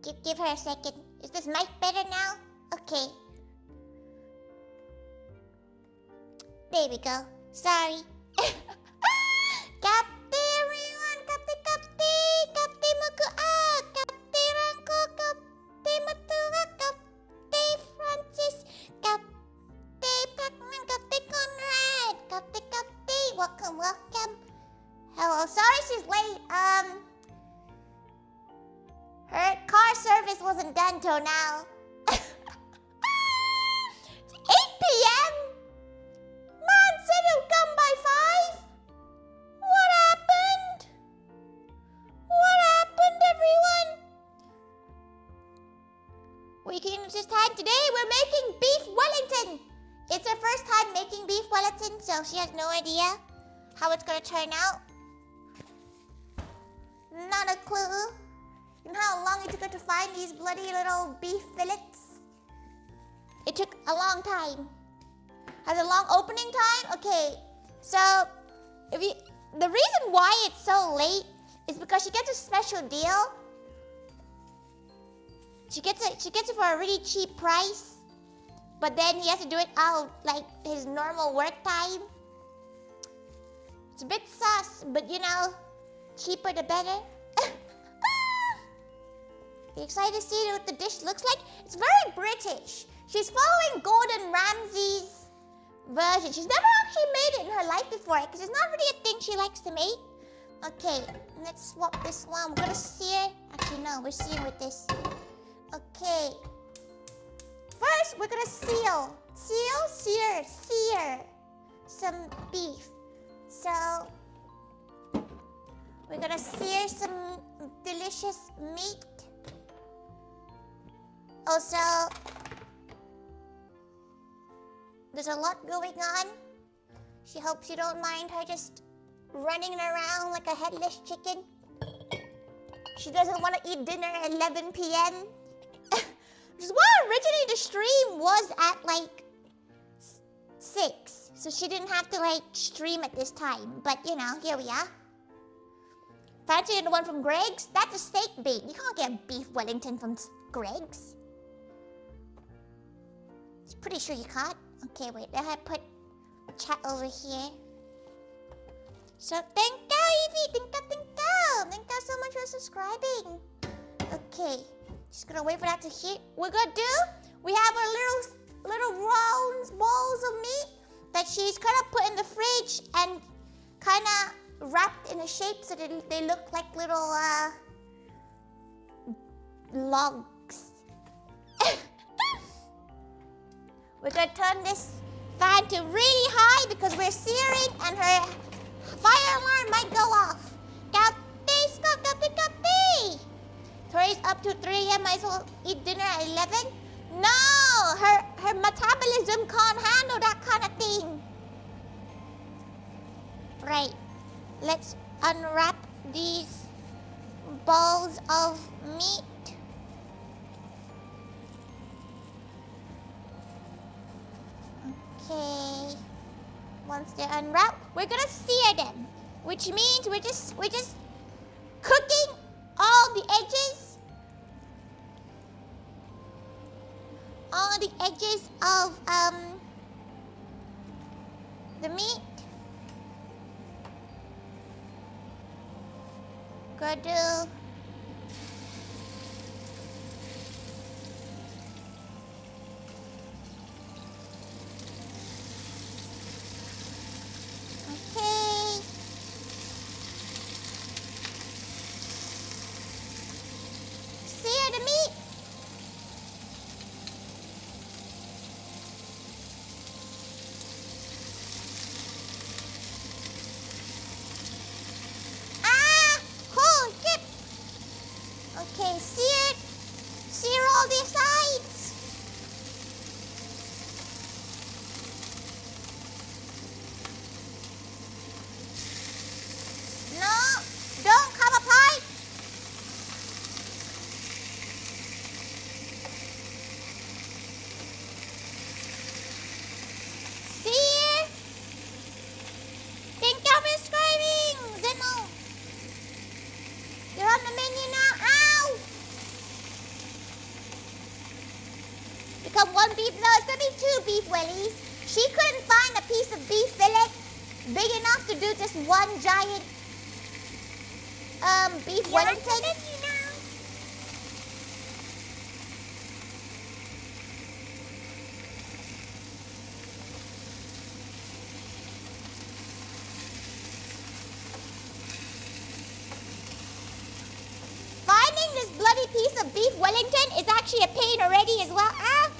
Give her a second. Is this mic better now? Okay. There we go. Sorry. Kapte everyone, kapte muku kapte ranko, kapte matua, kapte Francis, kapte Pacman, kapte Conrad, kapte. Welcome. Hello, sorry she's late. Her car service wasn't done till now. It's 8 p.m. Man said he'll come by 5. What happened? Everyone? We can just hand today. We're making beef Wellington. It's her first time making beef Wellington, so she has no idea how it's gonna turn out. Not a clue. And how long it took her to find these bloody little beef fillets. It took a long time. Has a long opening time? Okay, so the reason why it's so late is because she gets a special deal. She gets it for a really cheap price, but then he has to do it out like his normal work time. It's a bit sus, but you know, cheaper the better. You excited to see what the dish looks like? It's very British. She's following Gordon Ramsay's version. She's never actually made it in her life before because it's not really a thing she likes to make. Okay, let's swap this one. We're gonna sear. Actually, no, we're searing with this. Okay. First, we're gonna sear some beef. So, we're gonna sear some delicious meat. Also, there's a lot going on. She hopes you don't mind her just running around like a headless chicken. She doesn't want to eat dinner at 11 p.m. Which is why originally the stream was at like 6. So she didn't have to like stream at this time. But you know, here we are. Fancy the one from Greg's? That's a steak bake. You can't get beef Wellington from Greg's. Pretty sure you can't. Okay, wait. Let her put chat over here. So, thank you, Evie. Thank you so much for subscribing. Okay. Just gonna wait for that to hit. We're gonna do. We have a little round balls of meat that she's kind of put in the fridge and kind of wrapped in a shape so that they look like little logs. We're gonna turn this fan to really high because we're searing and her fire alarm might go off. Tori's up to 3 a.m. Might as well eat dinner at 11. No! Her metabolism can't handle that kind of thing. Right. Let's unwrap these balls of meat. Okay. Once they're unwrapped, we're gonna sear them, which means we're just cooking all the edges, of the meat. Gonna do. Okay. Sear the meat. Ah! Oh, shit! wellies. She couldn't find a piece of beef fillet big enough to do just one giant beef Wellington. Finding this bloody piece of beef Wellington is actually a pain already as well. Ah!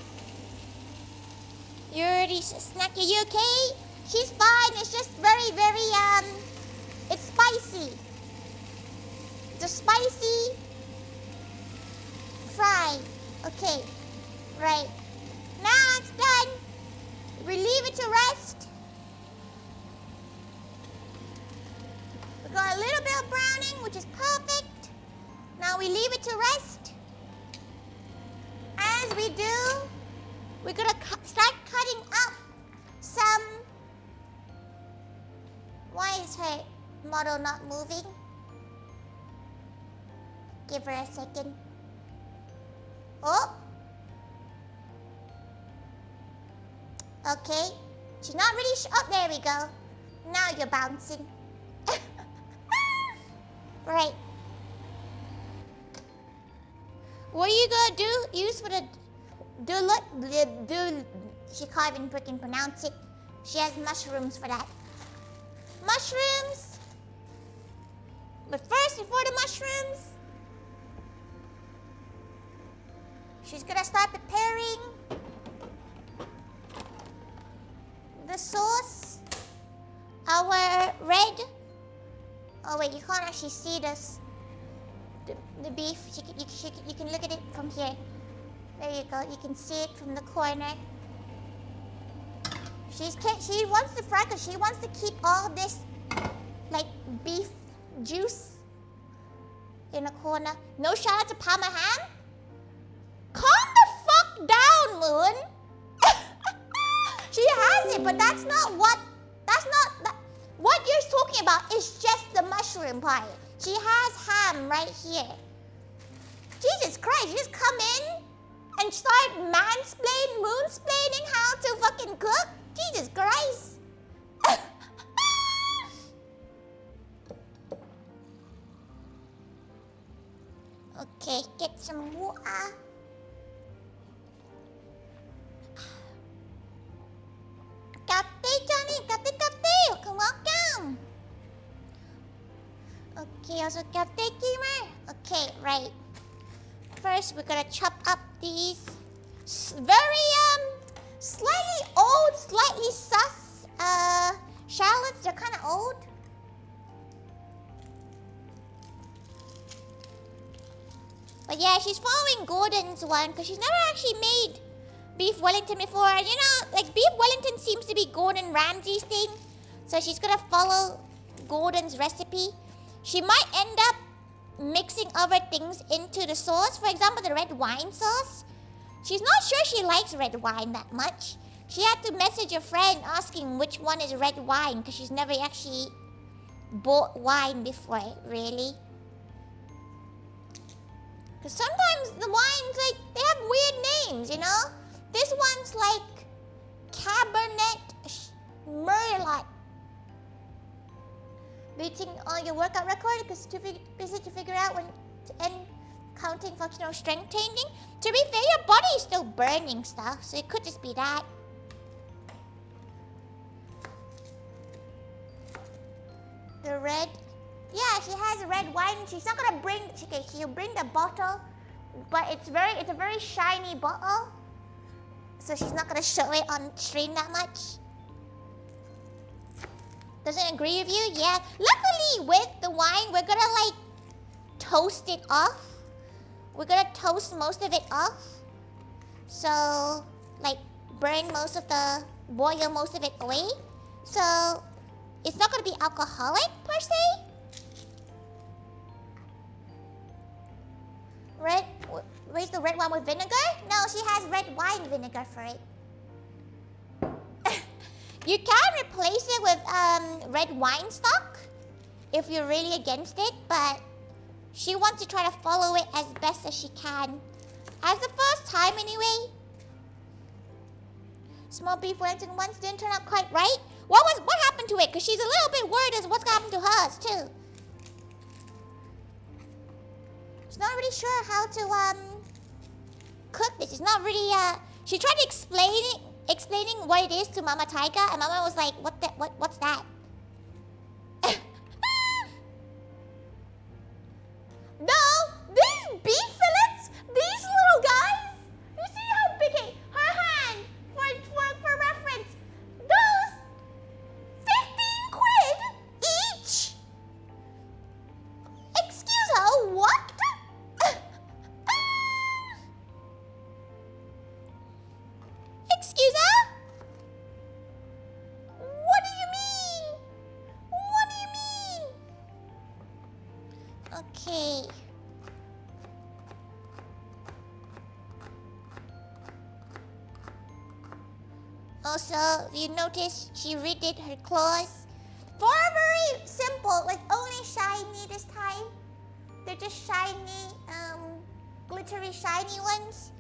You already snack. Are you okay? She's fine. It's just very, it's spicy. It's a spicy fry. Okay. Right. Now it's done. We leave it to rest. We got a little bit of browning, which is perfect. Now we leave it to rest. As we do, we're gonna start cutting up some. Why is her model not moving? Give her a second. Oh. Okay. She's not really oh, there we go. Now you're bouncing. Right. What are you gonna do? Use for the she can't even freaking pronounce it. She has mushrooms for that. Mushrooms. But first, before the mushrooms, she's gonna start preparing the sauce. Our red. Oh wait, you can't actually see this. The beef. You can look at it from here. There you go. You can see it from the corner. She wants to fry because she wants to keep all this like beef juice in a corner. No shout out to Parma ham. Calm the fuck down, Moon. She has it, but that's not what. What you're talking about is just the mushroom part. She has ham right here. Jesus Christ, you just come in and start moonsplaining how to fucking cook? Jesus Christ. Okay, get some water. Kate, Johnny, Kate, welcome. Okay, also Kate Gamer. Okay, right. First, we're gonna chop up these very slightly old, slightly sus shallots. They're kind of old. But yeah, she's following Gordon's one because she's never actually made beef Wellington before. You know, like beef Wellington seems to be Gordon Ramsay's thing. So she's gonna follow Gordon's recipe. She might end up mixing other things into the sauce. For example, the red wine sauce. She's not sure she likes red wine that much. She had to message a friend asking which one is red wine because she's never actually bought wine before, really. Because sometimes the wines, like, they have weird names, you know? This one's like Cabernet Merlot. Beating all your workout record because too busy to figure out when to end counting functional strength training. To be fair, your body is still burning stuff, so it could just be that. The red, yeah, she has a red wine. She's not gonna bring. Okay, she'll bring the bottle, but it's a very shiny bottle, so she's not gonna show it on stream that much. Doesn't agree with you? Yeah. Luckily, with the wine, we're gonna like toast it off. We're gonna toast most of it off. So, like, boil most of it away. So, it's not gonna be alcoholic per se. Where's the red one with vinegar? No, she has red wine vinegar for it. You can replace it with red wine stock if you're really against it, but she wants to try to follow it as best as she can. As the first time anyway. Small beef Wellington once didn't turn out quite right. What happened to it? Because she's a little bit worried as what's happened to hers too. She's not really sure how to cook this. It's not really she tried explaining what it is to Mama Thaiga, and Mama was like, what's that? No, these beef fillets, these little guys, you see how big her hand, for reference, those 15 quid each. Excuse her, what? Excuse her? What do you mean? What do you mean? Okay. Also, you notice she redid her clothes. For very simple, like only shiny this time. They're just shiny, glittery shiny ones.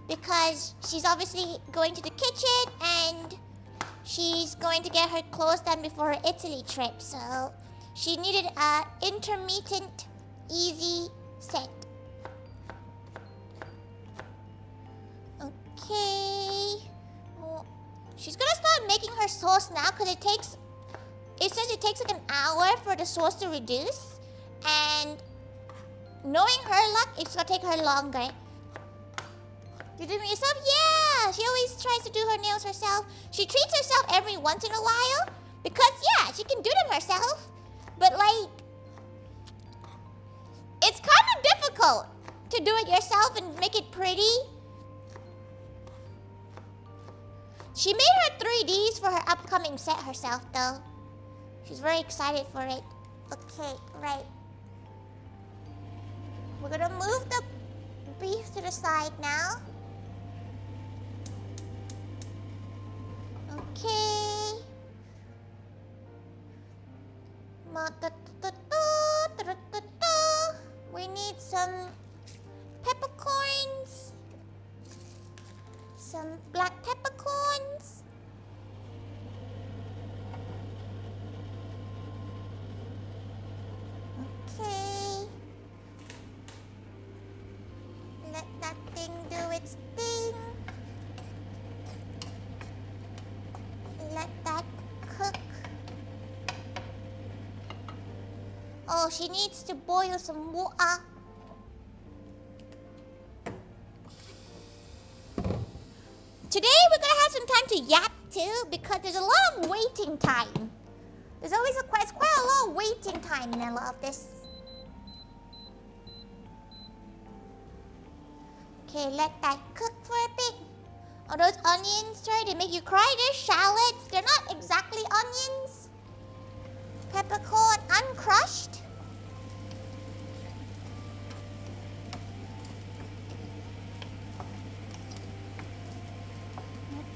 Because she's obviously going to the kitchen and she's going to get her clothes done before her Italy trip. So she needed an intermittent, easy set. Okay. Well, she's gonna start making her sauce now because it says it takes like an hour for the sauce to reduce. And knowing her luck, it's gonna take her longer. You do it yourself? Yeah! She always tries to do her nails herself. She treats herself every once in a while. Because, yeah, she can do them herself. But, like, it's kind of difficult to do it yourself and make it pretty. She made her 3Ds for her upcoming set herself, though. She's very excited for it. Okay, right. We're gonna move the beef to the side now. Okay. We need some peppercorns. Some black peppercorns. Okay. Let that thing do its thing. Let that cook. Oh, she needs to boil some water. Today we're gonna have some time to yap too because there's a lot of waiting time. There's always quite a lot of waiting time in a lot of this. Okay, let that cook for a bit. Oh, those onions, sorry, they make you cry. They're shallots. They're not exactly onions. Peppercorn uncrushed.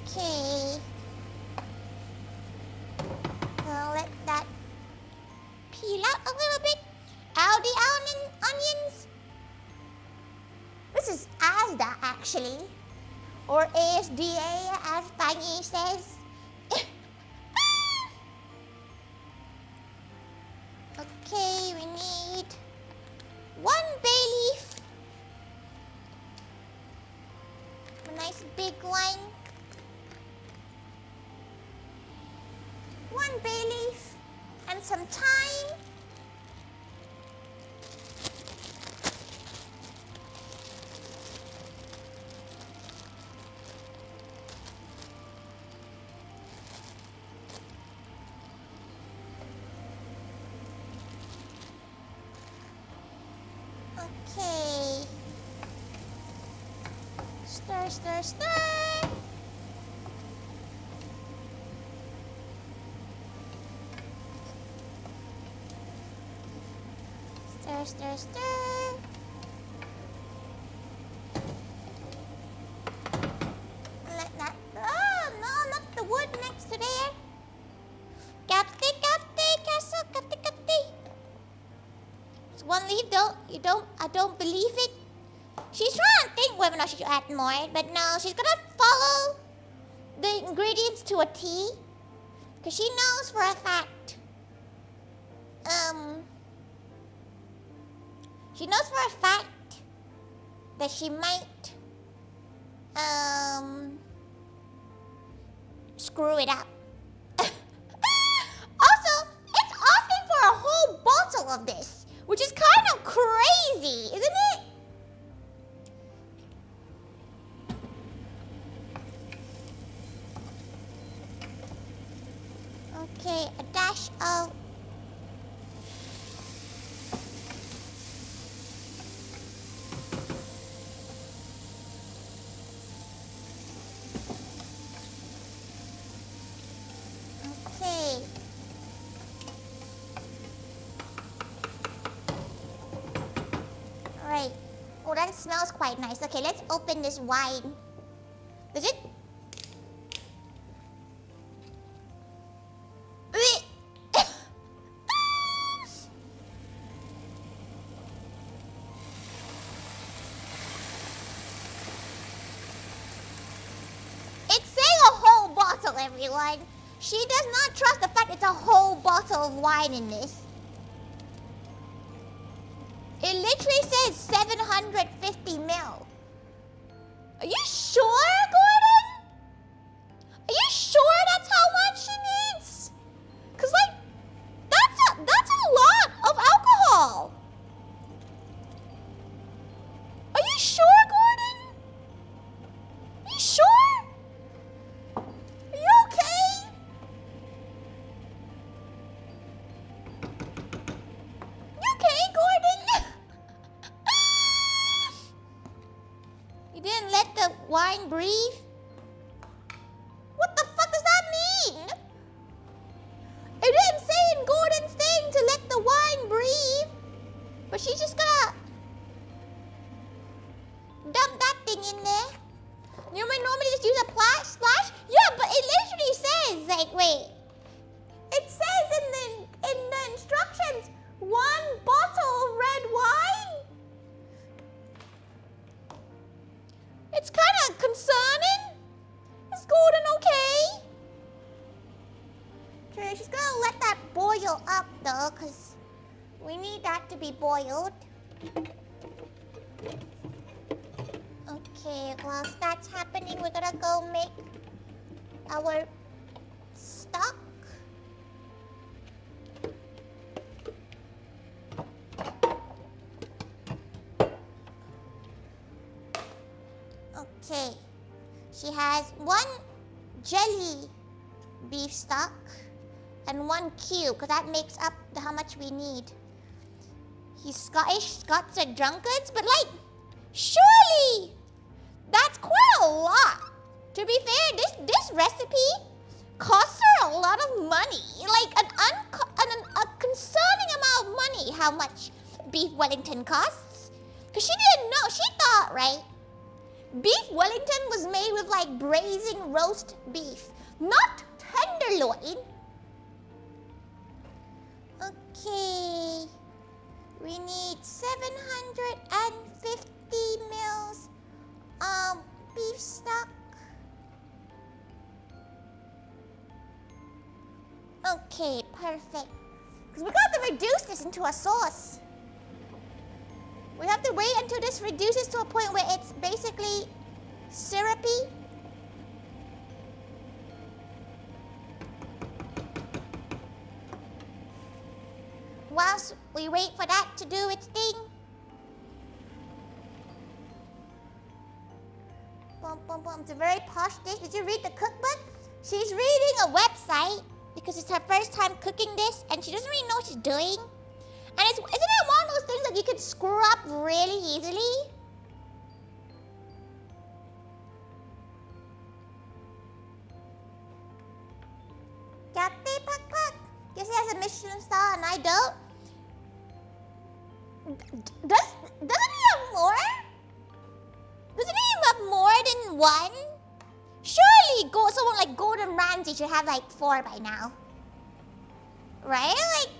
Okay. I'll let that peel out a little bit. Out the onions. This is ASDA actually. Or ASDA as Fanny says. Okay, we need 1 bay leaf. A nice big one. 1 bay leaf and some thyme. Okay. Stir, stir, stir. Stir, stir, stir. Let that. Oh no, not the wood next to there. Katti, castle, katti. It's 1 leaf though. I don't believe it. She's trying to think whether or not she should add more, but no, she's gonna follow the ingredients to a T. Because she knows for a fact. She knows for a fact that she might screw it up. Also, it's asking for a whole bottle of this, which is kind of crazy, isn't it? Okay, a dash of okay. Alright. Oh, that smells quite nice. Okay, let's open this wine. Does it? Everyone. She does not trust the fact it's a whole bottle of wine in this. It literally says 750 ml. Are you sure, Gordon? Are you sure that's how much she needs? Cause like, that's a lot of alcohol. Are you sure, Gordon? Are you sure? Wine breathe? What the fuck does that mean? It didn't say in Gordon's thing to let the wine breathe. But she's just gonna dump that thing in there. You might normally just use a splash? Yeah, but it literally says, like, wait. It says in the instructions, 1 bottle of red wine? It's kind of concerning. Is Gordon okay? Okay, she's gonna let that boil up though, because we need that to be boiled. Okay, whilst that's happening, we're gonna go make our stock. Okay, she has 1 jelly beef stock and 1 cube, because that makes up how much we need. He's Scottish, Scots are drunkards, but like, surely that's quite a lot. To be fair, this recipe costs her a lot of money, like a concerning amount of money. How much beef Wellington costs? Because she didn't know. She thought, right? Beef Wellington was made with like braising roast beef, not tenderloin. Okay, we need 750 mils beef stock. Okay, perfect. Because we got to reduce this into a sauce. We have to wait until this reduces to a point where it's basically syrupy. Whilst we wait for that to do its thing. Boom, boom, boom. It's a very posh dish. Did you read the cookbook? She's reading a website because it's her first time cooking this and she doesn't really know what she's doing. And isn't it one of those things that you can screw up really easily? Katte Pak Pak. Guess he has a Michelin star and I don't. Doesn't he have more? Doesn't he have more than 1? Surely someone like Gordon Ramsay should have like 4 by now. Right? Like,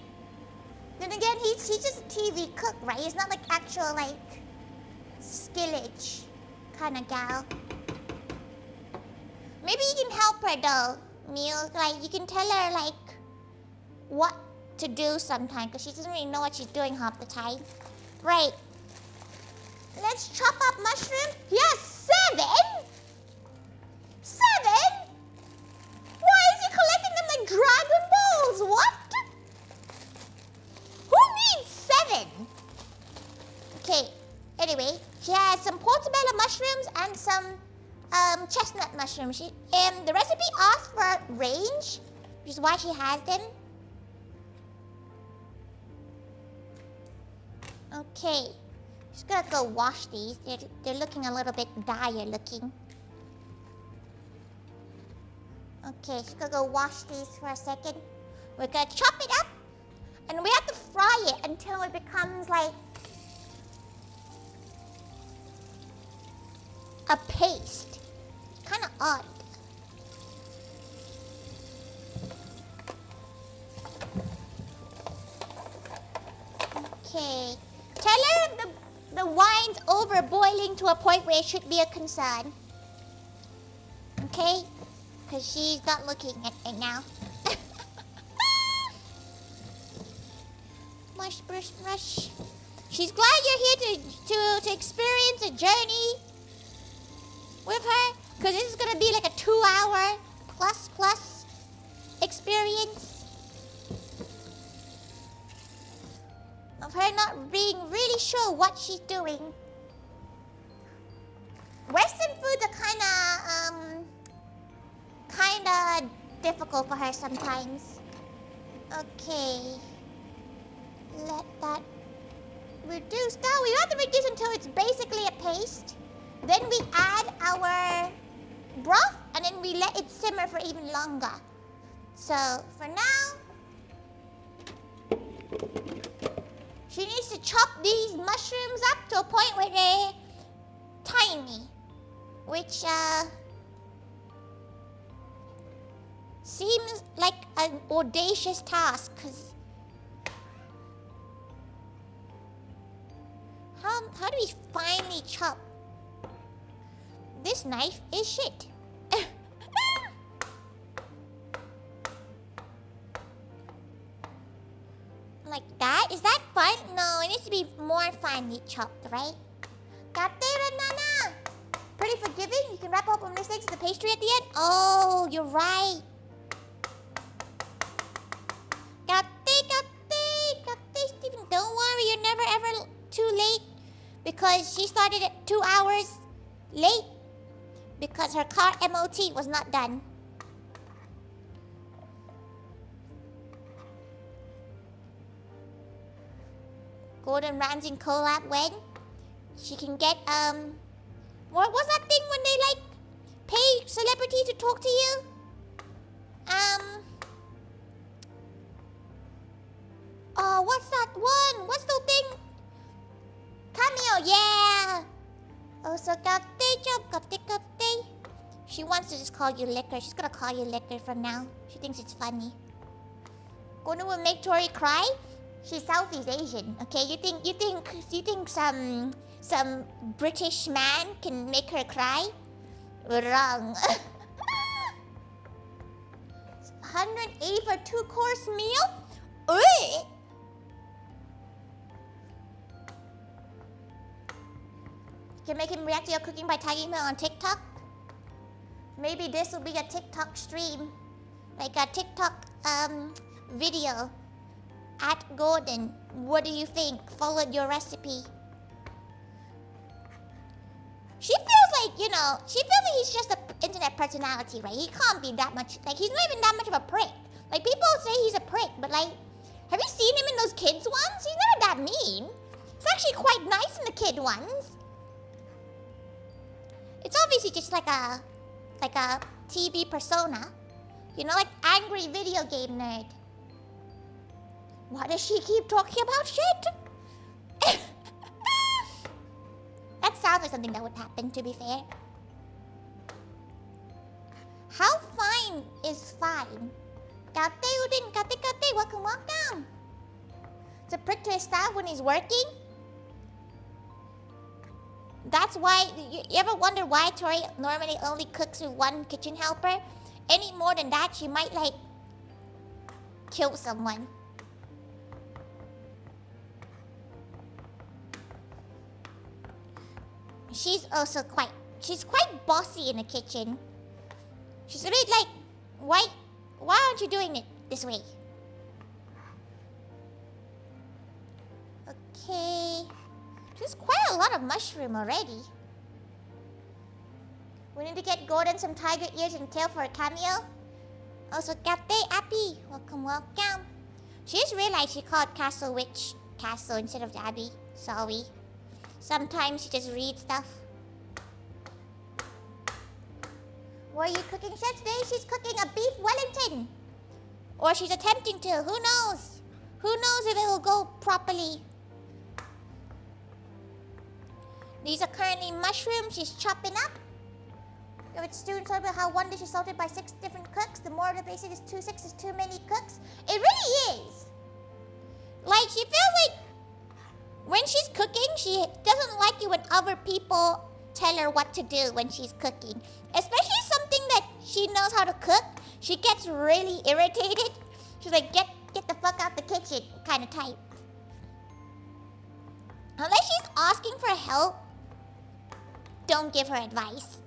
then again, he's just a TV cook, right? He's not like actual like skillage kind of gal. Maybe you can help her though, Meal. Like, you can tell her, like, what to do sometimes, because she doesn't really know what she's doing half the time. Right. Let's chop up mushroom. Yes, 7? 7? Why is he collecting them like Dragon Balls? What? Who needs 7? Okay, anyway, she has some portobello mushrooms and some chestnut mushrooms. The recipe asks for range, which is why she has them. Okay, just gonna go wash these. They're looking a little bit dire looking. Okay, just gonna go wash these for a second. We're gonna chop it up, and we have to fry it until it becomes like a paste. Kind of odd. Okay. Tell her the wine's over boiling to a point where it should be a concern. Okay? Because she's not looking at it now. Mush, brush, brush. She's glad you're here to experience a journey with her. Because this is going to be like a 2-hour plus experience. Of her not being really sure what she's doing. Western foods are kinda difficult for her sometimes. Okay. Let that reduce. Now we have to reduce until it's basically a paste. Then we add our broth and then we let it simmer for even longer. So for now, she needs to chop these mushrooms up to a point where they're tiny, which seems like an audacious task, because how do we finally chop? This knife is shit. Like that? Is that fun? No, it needs to be more finely chopped, right? Kapte Nana! Pretty forgiving. You can wrap up on mistakes as the pastry at the end. Oh, you're right. Kapte, Stephen, don't worry. You're never ever too late. Because she started at 2 hours late. Because her car MOT was not done. Gordon Ramsay collab when? She can get, what was that thing when they, like, pay celebrities to talk to you? Oh, what's that one? What's the thing? Cameo, yeah! Oh, so Kapte. She wants to just call you Liquor. She's gonna call you Liquor from now. She thinks it's funny. Gordon will make Tori cry? She's Southeast Asian, okay? You think some British man can make her cry? Wrong. 180 for 2-course meal? Ugh! You can make him react to your cooking by tagging him on TikTok. Maybe this will be a TikTok stream, like a TikTok video. At Gordon, what do you think? Followed your recipe. She feels like, she feels like he's just an internet personality, right? He can't be that much, like, he's not even that much of a prick. Like, people say he's a prick, but, like, have you seen him in those kids ones? He's never that mean. He's actually quite nice in the kid ones. It's obviously just like a TV persona. Like angry video game nerd. Why does she keep talking about shit? That sounds like something that would happen, to be fair. How fine is fine? Kate Udin, Kate, welcome. It's a prick to his staff when he's working. That's why, you ever wonder why Tori normally only cooks with one kitchen helper? Any more than that, she might like kill someone. She's quite bossy in the kitchen. She's a bit like, why aren't you doing it this way? Okay. There's quite a lot of mushroom already. We need to get Gordon some tiger ears and tail for a cameo. Also, Kate Abby, welcome. She just realized she called Castle Witch Castle instead of Abby. Sorry. Sometimes she just reads stuff. What are you cooking, Chef? Today she's cooking a beef Wellington. Or she's attempting to. Who knows? Who knows if it will go properly? These are currently mushrooms she's chopping up. If it's students talk about how one dish is salted by 6 different cooks, the more the basic is 6 is too many cooks. It really is. Like, she feels like when she's cooking, she doesn't like it when other people tell her what to do when she's cooking. Especially something that she knows how to cook. She gets really irritated. She's like, get the fuck out the kitchen kind of type. Unless she's asking for help, don't give her advice.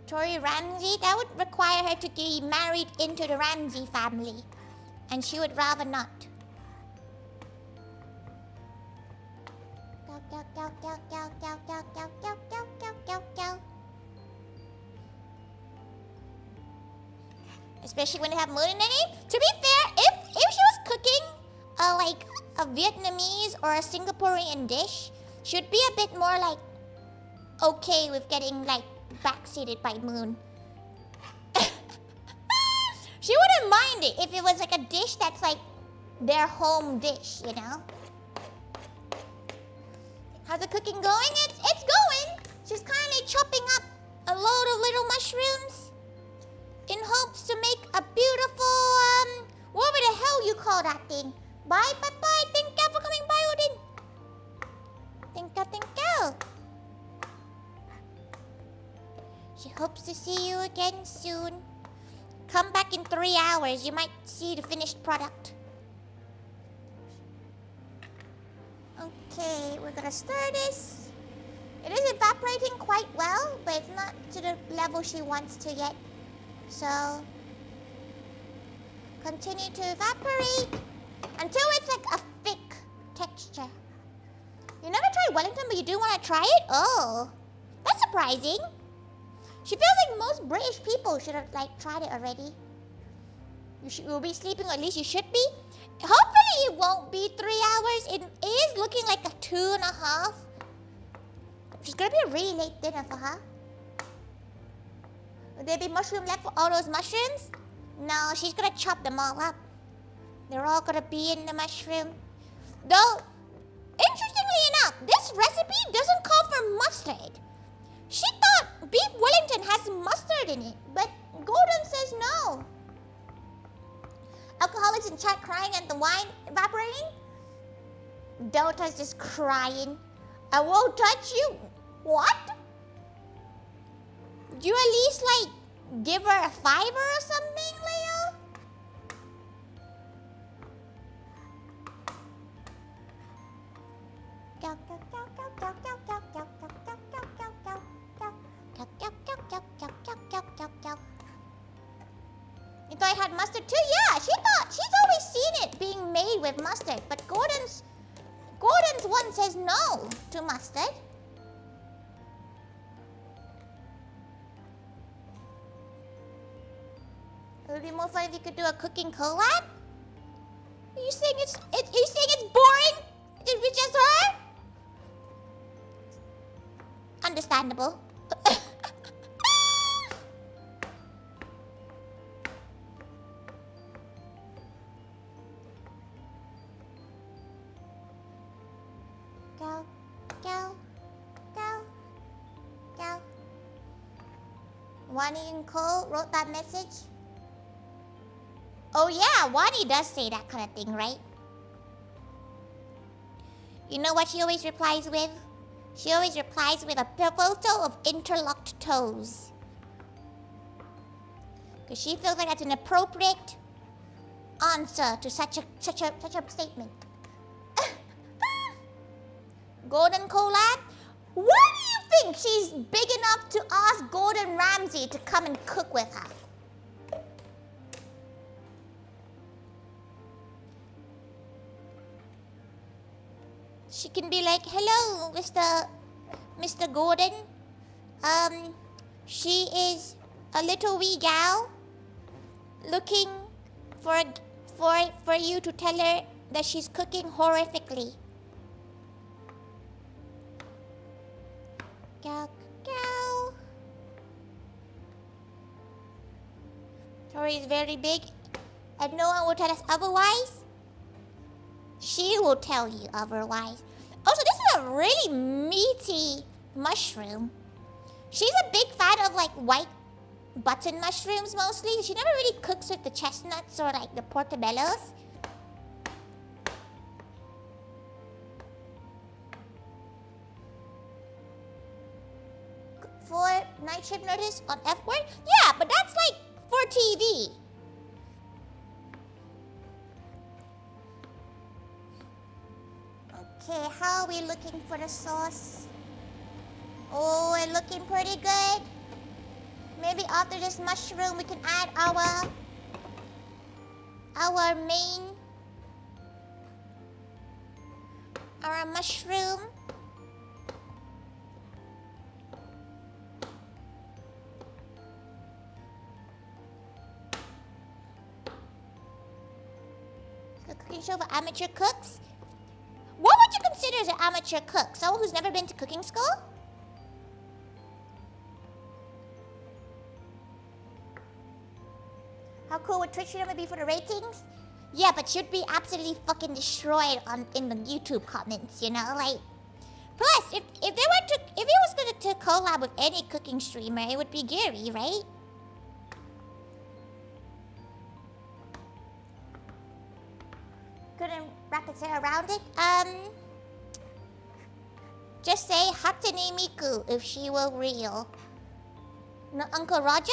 Tori Ramsay, that would require her to be married into the Ramsay family. And she would rather not. Especially when they have moon in the name. To be fair, if she was cooking like a Vietnamese or a Singaporean dish, she would be a bit more like okay with getting like backseated by moon. She wouldn't mind it if it was like a dish that's like their home dish, you know? How's the cooking going? It's going. She's currently chopping up a load of little mushrooms in hopes to make a beautiful, whatever the hell you call that thing. Bye. Thank you for coming by, Odin. Thank you. She hopes to see you again soon. Come back in 3 hours. You might see the finished product. Okay, we're gonna stir this. It is evaporating quite well, but it's not to the level she wants to yet. So, continue to evaporate until it's like a thick texture. You never tried Wellington, but you do want to try it? Oh, that's surprising. She feels like most British people should have like tried it already. You'll be sleeping, or at least you should be. Hopefully it won't be 3 hours. It is looking like a 2.5. It's gonna be a really late dinner for her. Will there be mushroom left for all those mushrooms? No, she's gonna chop them all up. They're all gonna be in the mushroom. Though, interestingly enough, this recipe doesn't call for mustard. She thought beef Wellington has mustard in it, but Gordon says no. Alcoholics in chat crying at the wine evaporating? Delta's just crying. I won't touch you. What? Would you at least like give her a $5 or something, Leo? You thought I had mustard too? Yeah, she's always seen it being made with mustard, but Gordon's one says no to mustard. It would be more fun if you could do a cooking collab. Are you saying it's boring? It's just her? Understandable. Go. Wani and Cole wrote that message. Oh yeah, Wani does say that kind of thing, right? You know what she always replies with? She always replies with a photo of interlocked toes. Because she feels like that's an appropriate answer to such a statement. Gordon collab? Why do you think she's big enough to ask Gordon Ramsay to come and cook with her? She can be like, hello, Mr. Gordon. She is a little wee gal looking for you to tell her that she's cooking horrifically. Gal. Tori is very big and no one will tell us otherwise. She will tell you otherwise. Also, this is a really meaty mushroom. She's a big fan of like white button mushrooms mostly. She never really cooks with the chestnuts or like the portobellos. For night shift notice on F-word? Yeah, but that's like for TV. Okay, how are we looking for the sauce? Oh, we're looking pretty good. Maybe after this mushroom, we can add our mushroom. A cooking show for amateur cooks? What would you consider as an amateur cook? Someone who's never been to cooking school? How cool would Twitch streamer be for the ratings? Yeah, but you'd be absolutely fucking destroyed in the YouTube comments, you know, like. Plus, if he was to collab with any cooking streamer, it would be Gary, right? Couldn't wrap its hair around it. Just say Hatsune Miku if she were real. No, Uncle Roger?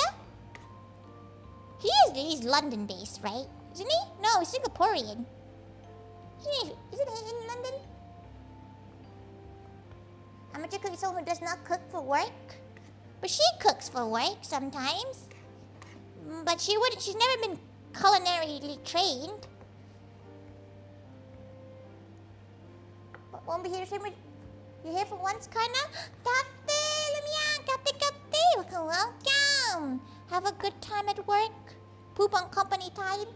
He's London-based, right? Isn't he? No, he's Singaporean. Isn't he in London? Amateur cook is someone who does not cook for work. But she cooks for work sometimes. But she's never been culinarily trained. But won't be here to you're here for once, kinda? Kate, Lumia, Kate. Welcome. Have a good time at work. Poop on company time.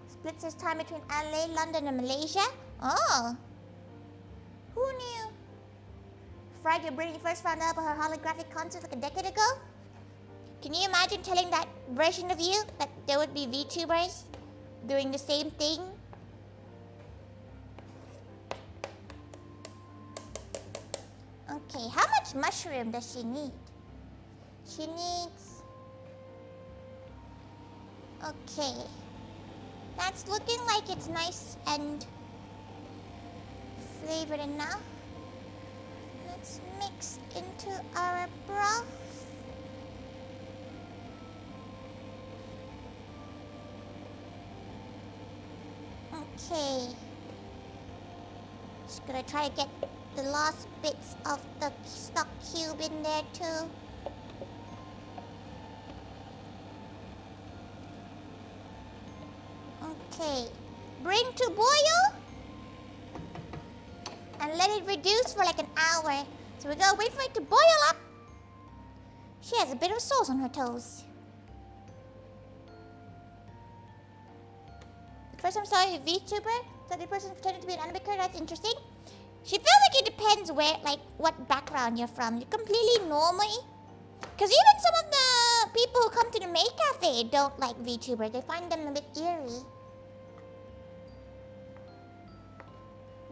Splits his time between LA, London, and Malaysia. Oh. Who knew? Friday, Brittany first found out about her holographic concert like a decade ago? Can you imagine telling that version of you that there would be VTubers doing the same thing? Okay, how much mushroom does she need? She needs... Okay. That's looking like it's nice and flavored enough. Let's mix into our broth. Okay. Just gonna try to get the last bits of the stock cube in there too. Okay, bring to boil and let it reduce for like an hour. So we're gonna wait for it to boil up. She has a bit of sauce on her toes. First time saw a VTuber, so the person pretended to be an anime character. That's interesting. She feels like it depends where, like, what background you're from. You're completely normal. Because even some of the people who come to the May Cafe don't like VTubers. They find them a bit eerie.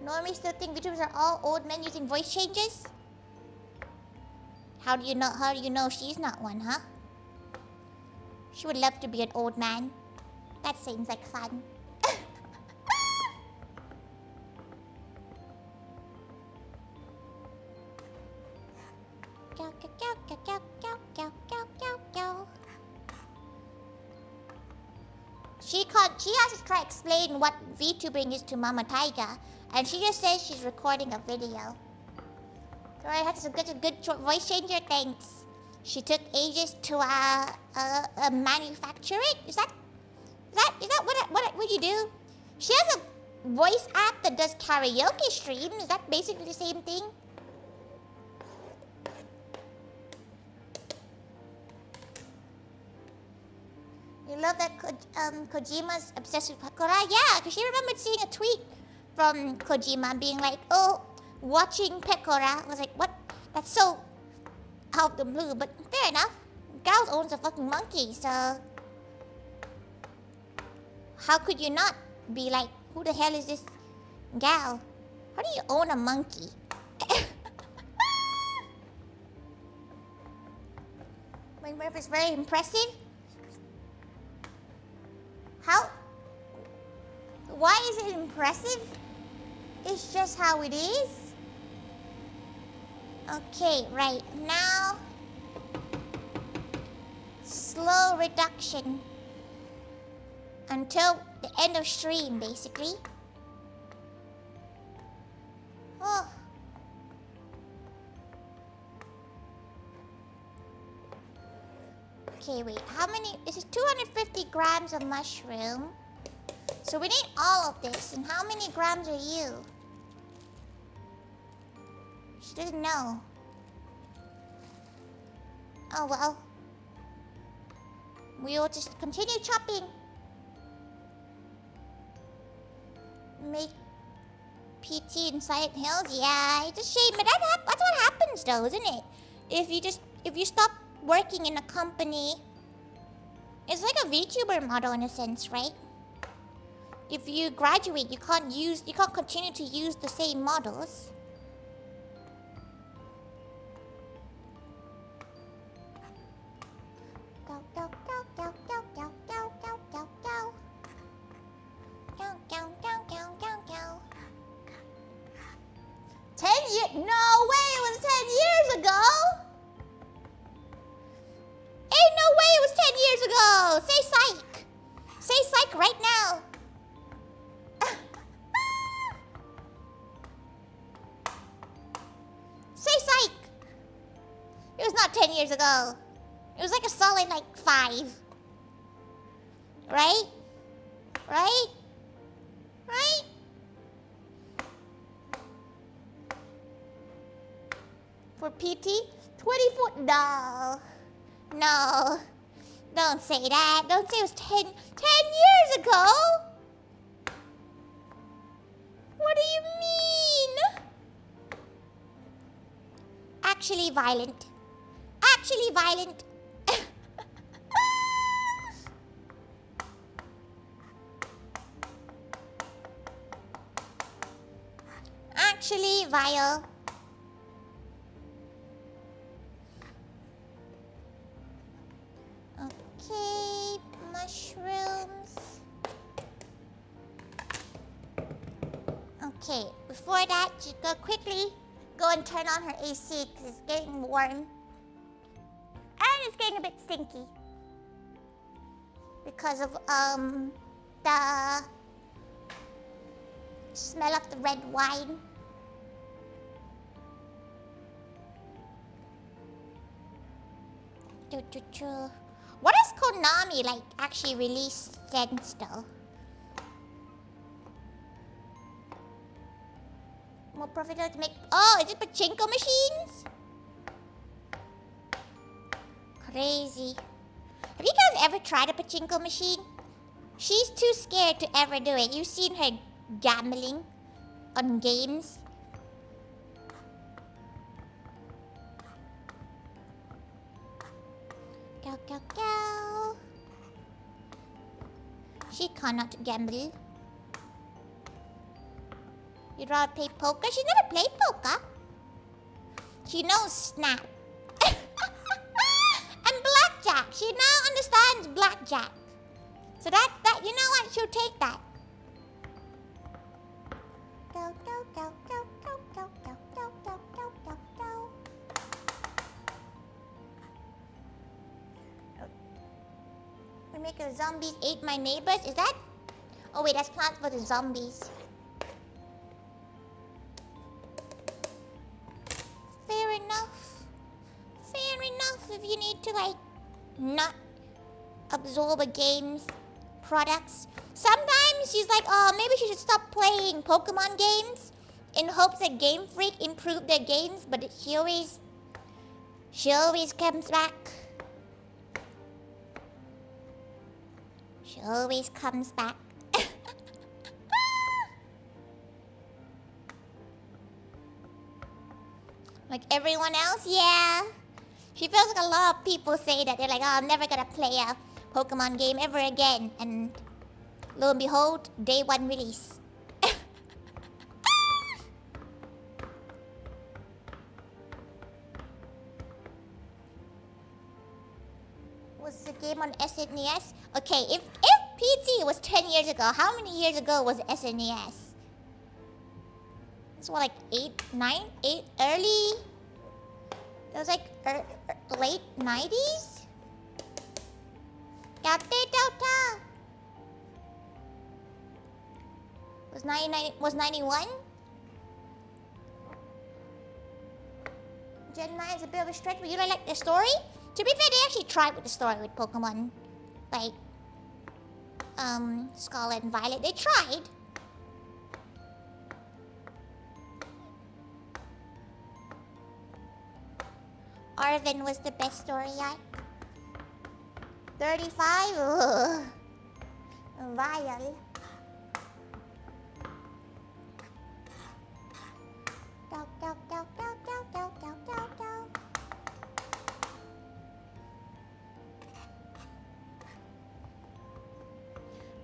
Normies still think VTubers are all old men using voice changes? How do you know she's not one, huh? She would love to be an old man. That seems like fun. She has to try explain what VTubing is to Mama Thaiga, and she just says she's recording a video. Tori has a good voice changer. Thanks. She took ages to manufacture it. Is that what you do? She has a voice app that does karaoke streams. Is that basically the same thing? You love that Kojima's obsessed with Pakora? Yeah, because she remembered seeing a tweet from Kojima being like, oh, watching Pakora. I was like, what? That's so out of the blue, but fair enough. Gal owns a fucking monkey, so how could you not be like, who the hell is this gal? How do you own a monkey? My Murph is very impressive. How? Why is it impressive? It's just how it is. Okay, right now, slow reduction until the end of stream, basically. Oh. Okay, wait, how many? This is 250 grams of mushroom. So we need all of this. And how many grams are you? She doesn't know. Oh well. We will just continue chopping. Make PT in Silent Hills? Yeah, it's a shame. But that's what happens though, isn't it? If you stop working in a company, it's like a VTuber model in a sense, right? If you graduate, you can't continue to use the same models. Go, go, go, go, go, go, go, go, go, go. Go, go, go, go, go, go. 10 years? No way, it was 10 years ago! Ain't no way it was 10 years ago! Say psych! Say psych right now! Say psych! It was not 10 years ago. It was like a solid, like, 5. Right? Right? Right? For PT? 24? No. No. Don't say that. Don't say it was 10 years ago. What do you mean? Actually violent. Actually violent. Actually vile. Okay, mushrooms. Okay, before that, just go quickly go and turn on her AC because it's getting warm. And it's getting a bit stinky. Because of the smell of the red wine. What does Konami like actually release sense though? More profitable to make. Oh, is it Pachinko machines? Crazy. Have you guys ever tried a Pachinko machine? She's too scared to ever do it. You've seen her gambling on games. Go, go, go. She cannot gamble. You'd rather play poker? She never played poker. She knows Snap. And blackjack. She now understands blackjack. So that, you know what? She'll take that. Go, go, go, go, go, go, go, go, go, go, go, go. make a zombies ate my neighbors. Is that? Oh wait, that's Plants vs Zombies. Fair enough. Fair enough if you need to like not absorb a game's products. Sometimes she's like, oh, maybe she should stop playing Pokemon games in hopes that Game Freak improve their games, but she always comes back. She always comes back. Like everyone else, yeah. She feels like a lot of people say that. They're like, oh, I'm never gonna play a Pokemon game ever again. And lo and behold, day one release. Was the game on SNES? Okay, if PT was 10 years ago, how many years ago was SNES? It's what, like 8, 9, 8, early? It was like late 90s? Delta. Was 99, was 91? Gen 9 is a bit of a stretch, but you don't like the story? To be fair, they actually tried with the story with Pokemon. Like, Scarlet and Violet. They tried. Arven was the best story yet. 35? Ugh. Vile.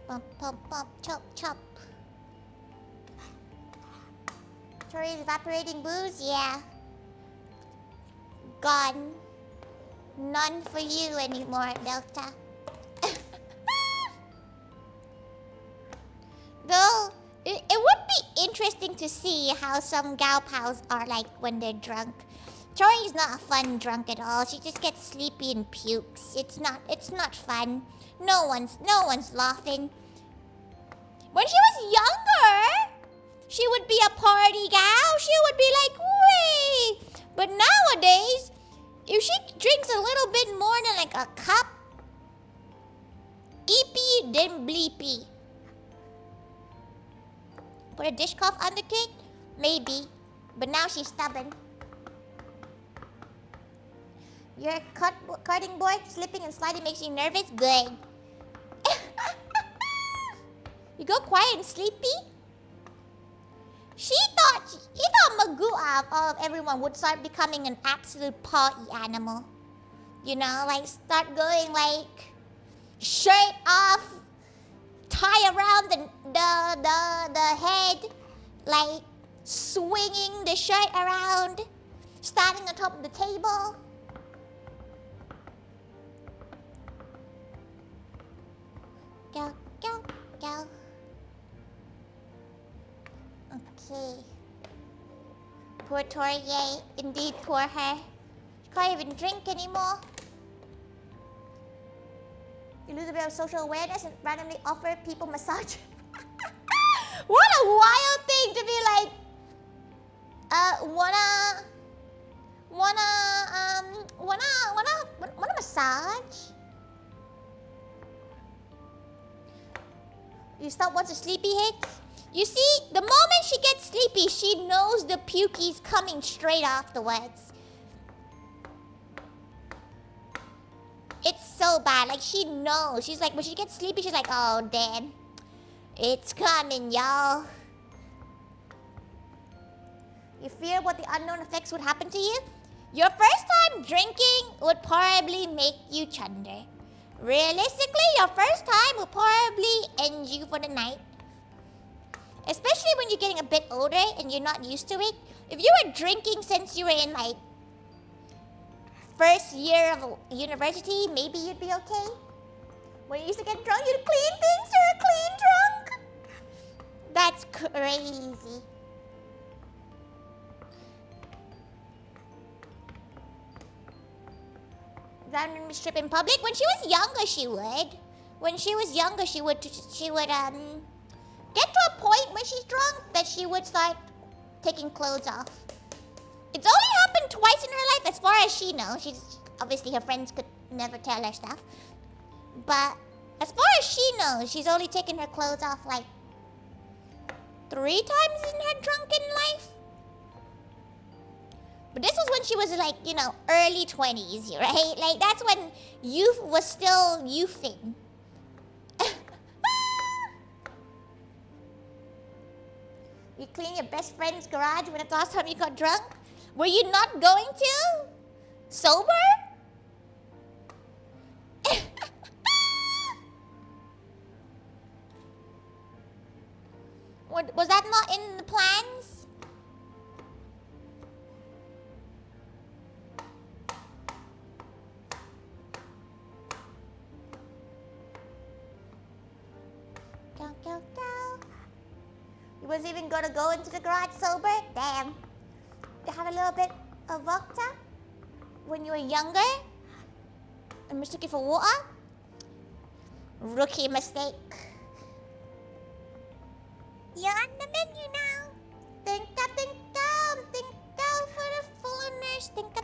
Bump, chop. Tori's evaporating booze? Yeah. Gone. None for you anymore, Delta. Though, it would be interesting to see how some gal pals are like when they're drunk. Tori's not a fun drunk at all. She just gets sleepy and pukes. It's not fun. No one's laughing. When she was younger, she would be a party gal. She would be like, wait. But nowadays, if she drinks a little bit more than like a cup, eepy then bleepy. Put a dishcloth on the cake? Maybe. But now she's stubborn. Your cutting board slipping and sliding makes you nervous? Good. You go quiet and sleepy? He thought Magoo of everyone would start becoming an absolute party animal. You know, like start going like shirt off, tie around the head, like swinging the shirt around, standing on top of the table. Go. Okay. Poor Tori, yay. Indeed, poor her. She can't even drink anymore. You lose a bit of social awareness and randomly offer people massage. What a wild thing to be like, wanna massage? You stop once the sleepy hits? You see, the moment she gets sleepy, she knows the pukey's coming straight afterwards. It's so bad, like she knows. She's like, when she gets sleepy, she's like, oh damn. It's coming, y'all. You fear what the unknown effects would happen to you? Your first time drinking would probably make you chunder. Realistically, your first time will probably end you for the night. Especially when you're getting a bit older and you're not used to it. If you were drinking since you were in like first year of university, maybe you'd be okay. When you used to get drunk, you'd clean things. You're a clean drunk. That's crazy. Randomly strip in public? When she was younger, she would. when she was younger, she would get to a point when she's drunk that she would start taking clothes off. It's only happened twice in her life, as far as she knows. She's obviously, her friends could never tell her stuff, but as far as she knows, she's only taken her clothes off like 3 times in her drunken life. But this was when she was like, you know, early 20s, right? Like, that's when youth was still youthing. You clean your best friend's garage when it's the last time you got drunk? Were you not going to? Sober? Was that not in the plans? Go, go, go. You was even gonna go into the garage sober? Damn. You had a little bit of vodka when you were younger and mistook it for water? Rookie mistake. You're on the menu now. Tinka, for the foreigners. Tinka,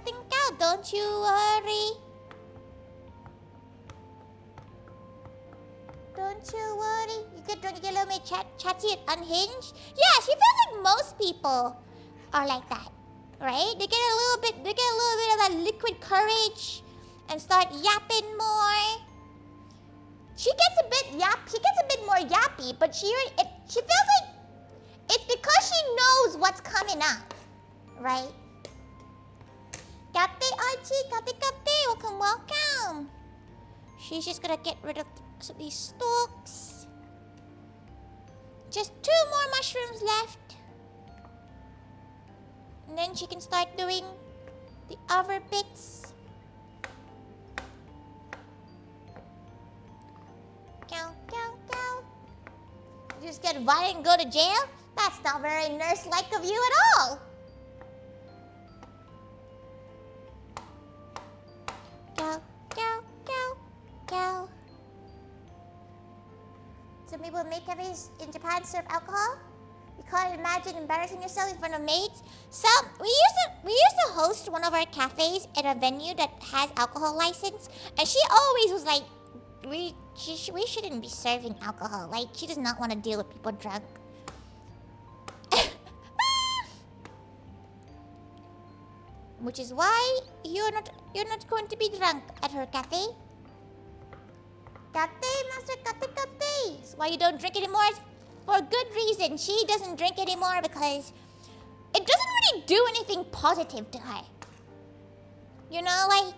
don't you worry. Don't you worry. You get a little bit chatty and unhinged. Yeah, she feels like most people are like that, right? They get a little bit of that liquid courage and start yapping more. She gets a bit more yappy, but she feels like it's because she knows what's coming up, right? Kate Archie, Kate, welcome. She's just gonna get rid of these stalks. Just 2 more mushrooms left. And then she can start doing the other bits. Go. You just get violent and go to jail? That's not very nurse-like of you at all. Go. Some people make cafes in Japan serve alcohol. You can't imagine embarrassing yourself in front of maids. So we used to host one of our cafes at a venue that has alcohol license, and she always was like, we shouldn't be serving alcohol. Like, she does not want to deal with people drunk. Which is why you're not going to be drunk at her cafe. Master Kate. That's why you don't drink anymore. It's for good reason. She doesn't drink anymore because it doesn't really do anything positive to her. You know, like,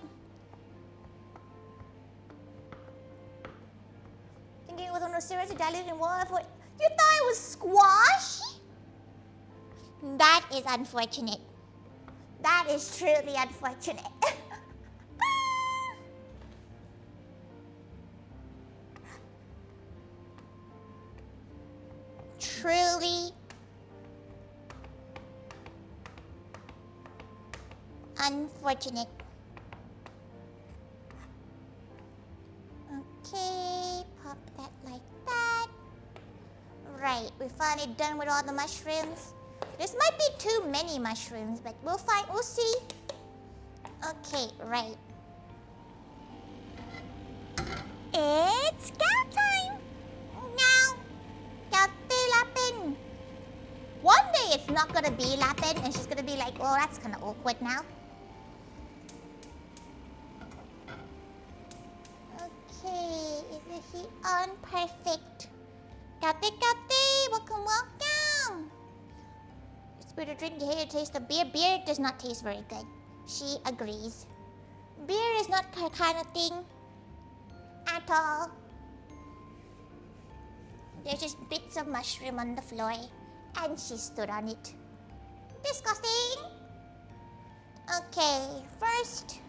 thinking it was one of those syrups diluted in water for... You thought it was squash? That is unfortunate. That is truly unfortunate. Truly unfortunate. Okay, pop that like that. Right, we're finally done with all the mushrooms. This might be too many mushrooms, but we'll see. Okay, right. It's cow time! Now, Kate Lapin. One day it's not gonna be Lapin, and she's gonna be like, oh, that's kinda awkward now. Okay, is the heat on? Perfect. Kate, welcome. It's better to drink, you hate the taste of beer. Beer does not taste very good. She agrees. Beer is not her kind of thing at all. There's just bits of mushroom on the floor, and she stood on it. Disgusting. Okay, first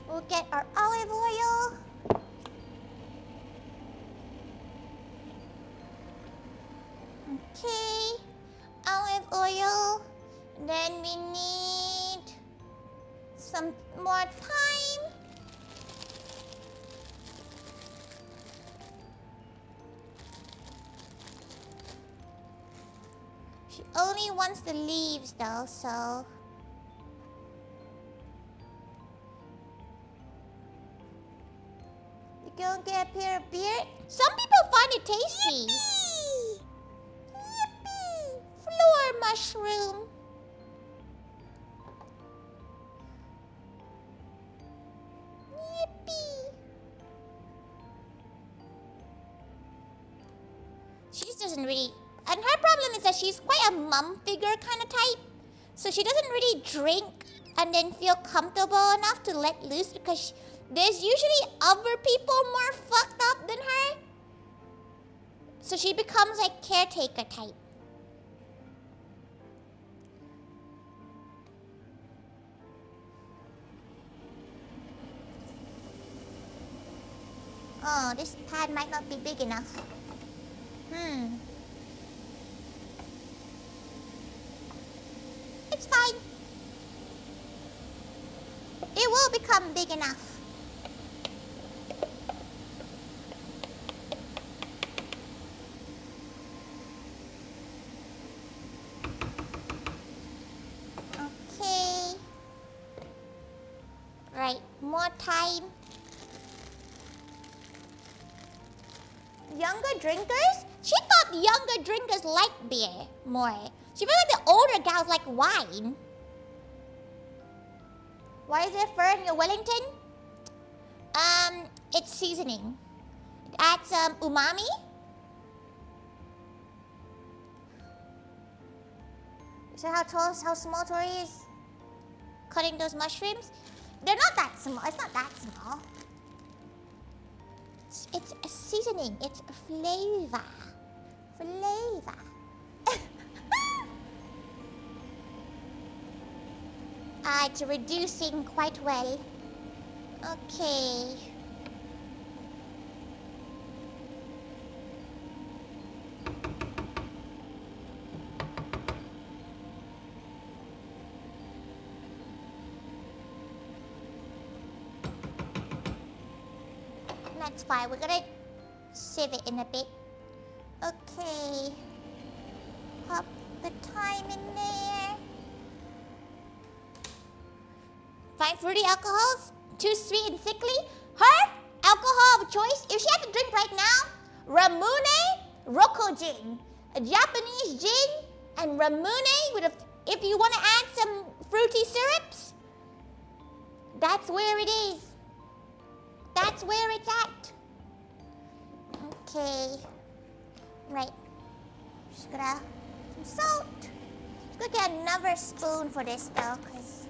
we'll get our olive oil. Okay, olive oil. Then we need some more thyme. She only wants the leaves though, so... You go get a pair of beer? Some people find it tasty. Yippee! Yippee! Floor mushroom. Yippee! She just doesn't really... And her problem is that she's quite a mum figure kind of type. So she doesn't really drink and then feel comfortable enough to let loose because there's usually other people more fucked up than her. So she becomes like caretaker type. Oh, this pad might not be big enough. It's fine. It will become big enough. Okay. Right, more time. Younger drinkers? She thought younger drinkers liked beer more. She felt like the older gals like wine. Why is there fur in your Wellington? It's seasoning. It adds umami. So how small Tori is cutting those mushrooms? They're not that small. It's not that small. It's a seasoning. It's a flavor. Flavor. It's reducing quite well. Okay. That's fine. We're gonna sieve it in a bit. Okay. Pop the thyme in there. Fine fruity alcohols? Too sweet and sickly? Her alcohol of choice, if she had to drink right now, Ramune Roko gin. A Japanese gin and Ramune with if you want to add some fruity syrups, that's where it is. That's where it's at. Okay. Right. Just gonna some salt. Just gonna get another spoon for this though, cause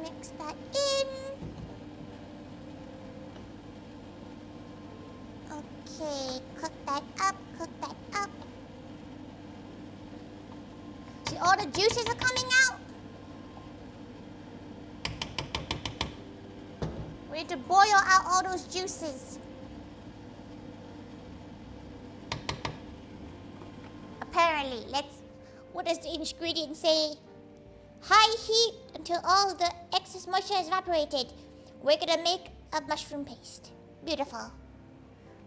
mix that in. Okay, cook that up, cook that up. See, all the juices are coming out. We need to boil out all those juices. Apparently, what does the ingredient say? High heat until all the excess moisture is evaporated. We're gonna make a mushroom paste. Beautiful.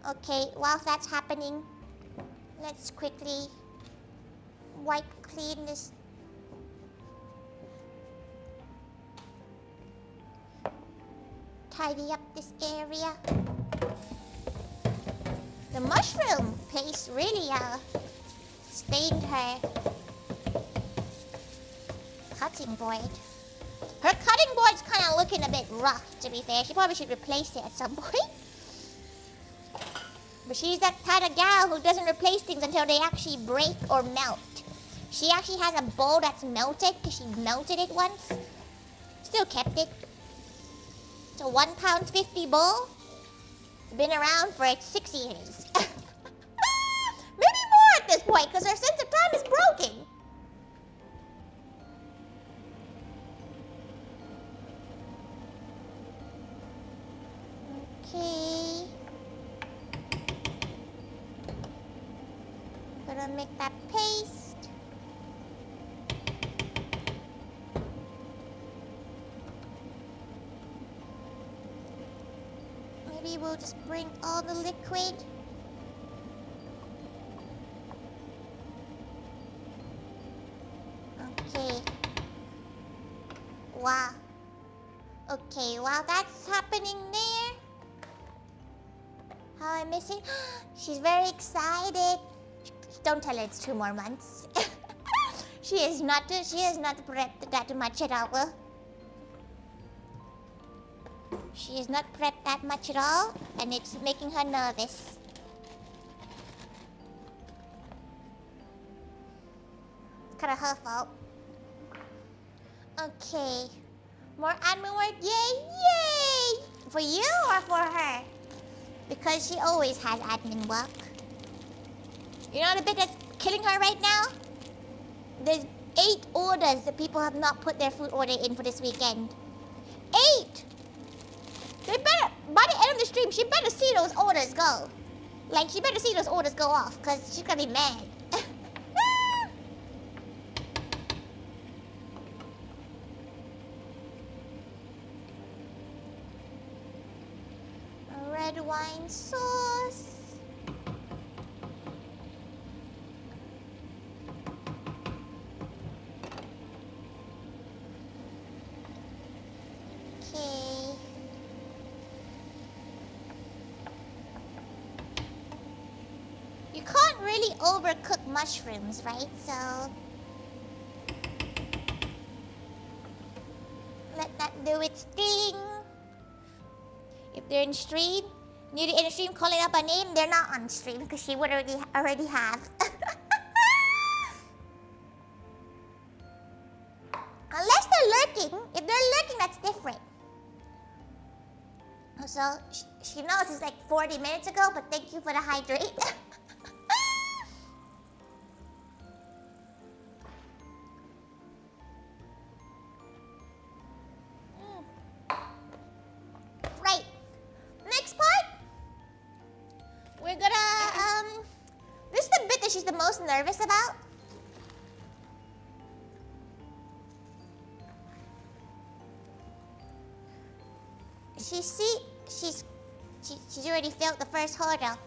Okay, whilst that's happening, let's quickly wipe clean this. Tidy up this area. The mushroom paste really stained her cutting board. Her cutting board's kind of looking a bit rough, to be fair. She probably should replace it at some point. But she's that kind of gal who doesn't replace things until they actually break or melt. She actually has a bowl that's melted because she melted it once. Still kept it. It's a £1.50 bowl. It's been around for 6 years. Maybe more at this point because her sense of time is broken. Okay. Gonna make that paste. we will just bring all the liquid. Okay. Wow. Okay, while that's happening there, how I miss it? She's very excited. Don't tell her it's 2 more months. She is not prepped that much at all. She is not prepped that much at all, and it's making her nervous. It's kind of her fault. Okay. More admin work. Yay! Yay! For you or for her? Because she always has admin work. You know the bit that's killing her right now? There's 8 orders that people have not put their food order in for this weekend. 8! They better, by the end of the stream, she better see those orders go. Like, she better see those orders go off, because she's gonna be mad. A red wine sauce. Okay. You can't really overcook mushrooms, right? So let that do its thing. If they're in stream, need to in stream calling up a name, they're not on stream because she would already have. Unless they're lurking. If they're lurking, that's different. So she knows it's like 40 minutes ago, but thank you for the hydrate. Right. Next part. We're gonna this is the bit that she's the most nervous about. She's already failed the first hurdle.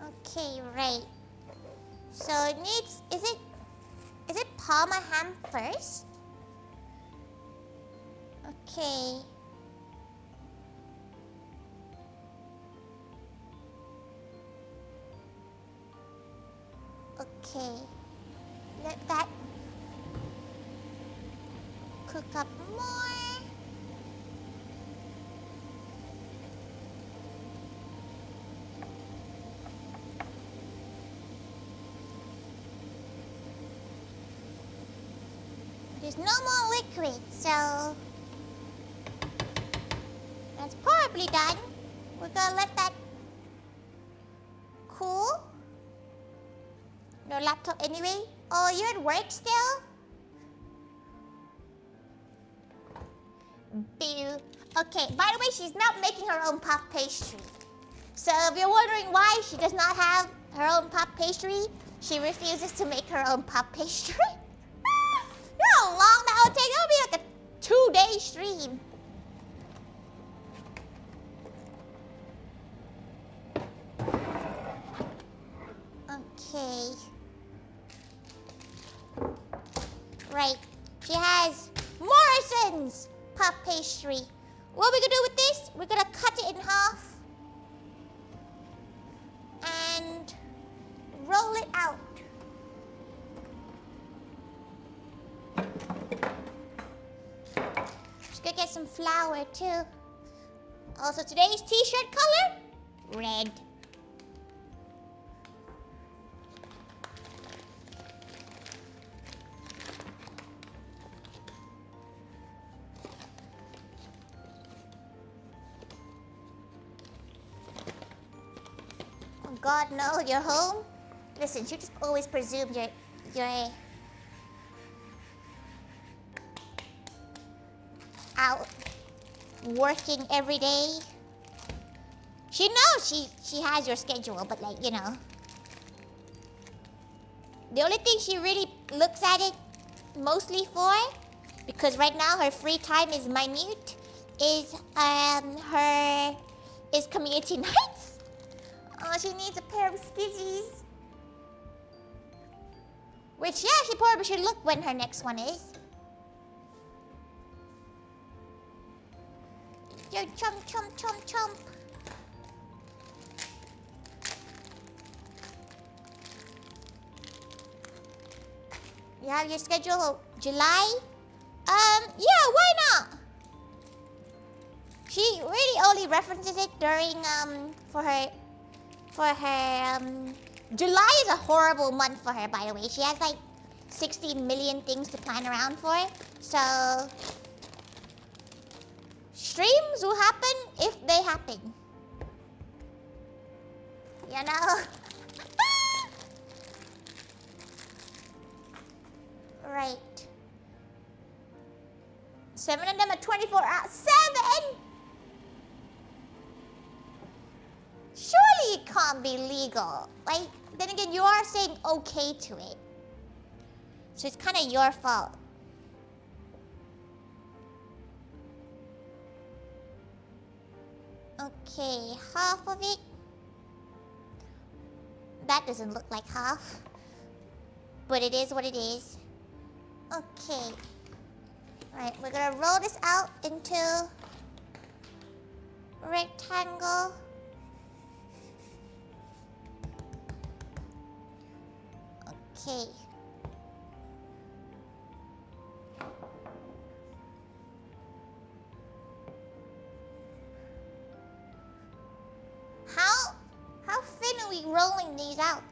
Okay, right. So it needs, is it Parma ham first? Okay. Okay. Let that cook up more. There's no more liquid, so that's probably done. We're gonna let that cool. No laptop anyway. Oh, you're at work still? Boo. Okay, by the way, she's not making her own puff pastry. So if you're wondering why she does not have her own puff pastry, she refuses to make her own puff pastry. You know how long that would take? That would be like a 2-day stream. Okay. Right. She has Morrison's puff pastry. What are we gonna do with this? We're gonna cut it in half and roll it out. Just gonna get some flour too. Also, today's t-shirt color, red. God, no, you're home? Listen, you just always presume you're out working every day. She knows she has your schedule, but like, you know. The only thing she really looks at it mostly for Because right now her free time is minute, is community nights. Oh, she needs a pair of skizzies. Which, yeah, she probably should look when her next one is. Yo, chomp, chomp, chomp, chomp. You have your schedule July? Yeah, why not? She really only references it during, July is a horrible month for her, by the way. She has like 60 million things to plan around for. So, streams will happen if they happen. You know? Right. 7 of them are 24 hours. 7?! Surely it can't be legal. Like, then again, you are saying okay to it. So it's kind of your fault. Okay, half of it. That doesn't look like half. But it is what it is. Okay. Alright, we're gonna roll this out into a rectangle. Okay. How thin are we rolling these out?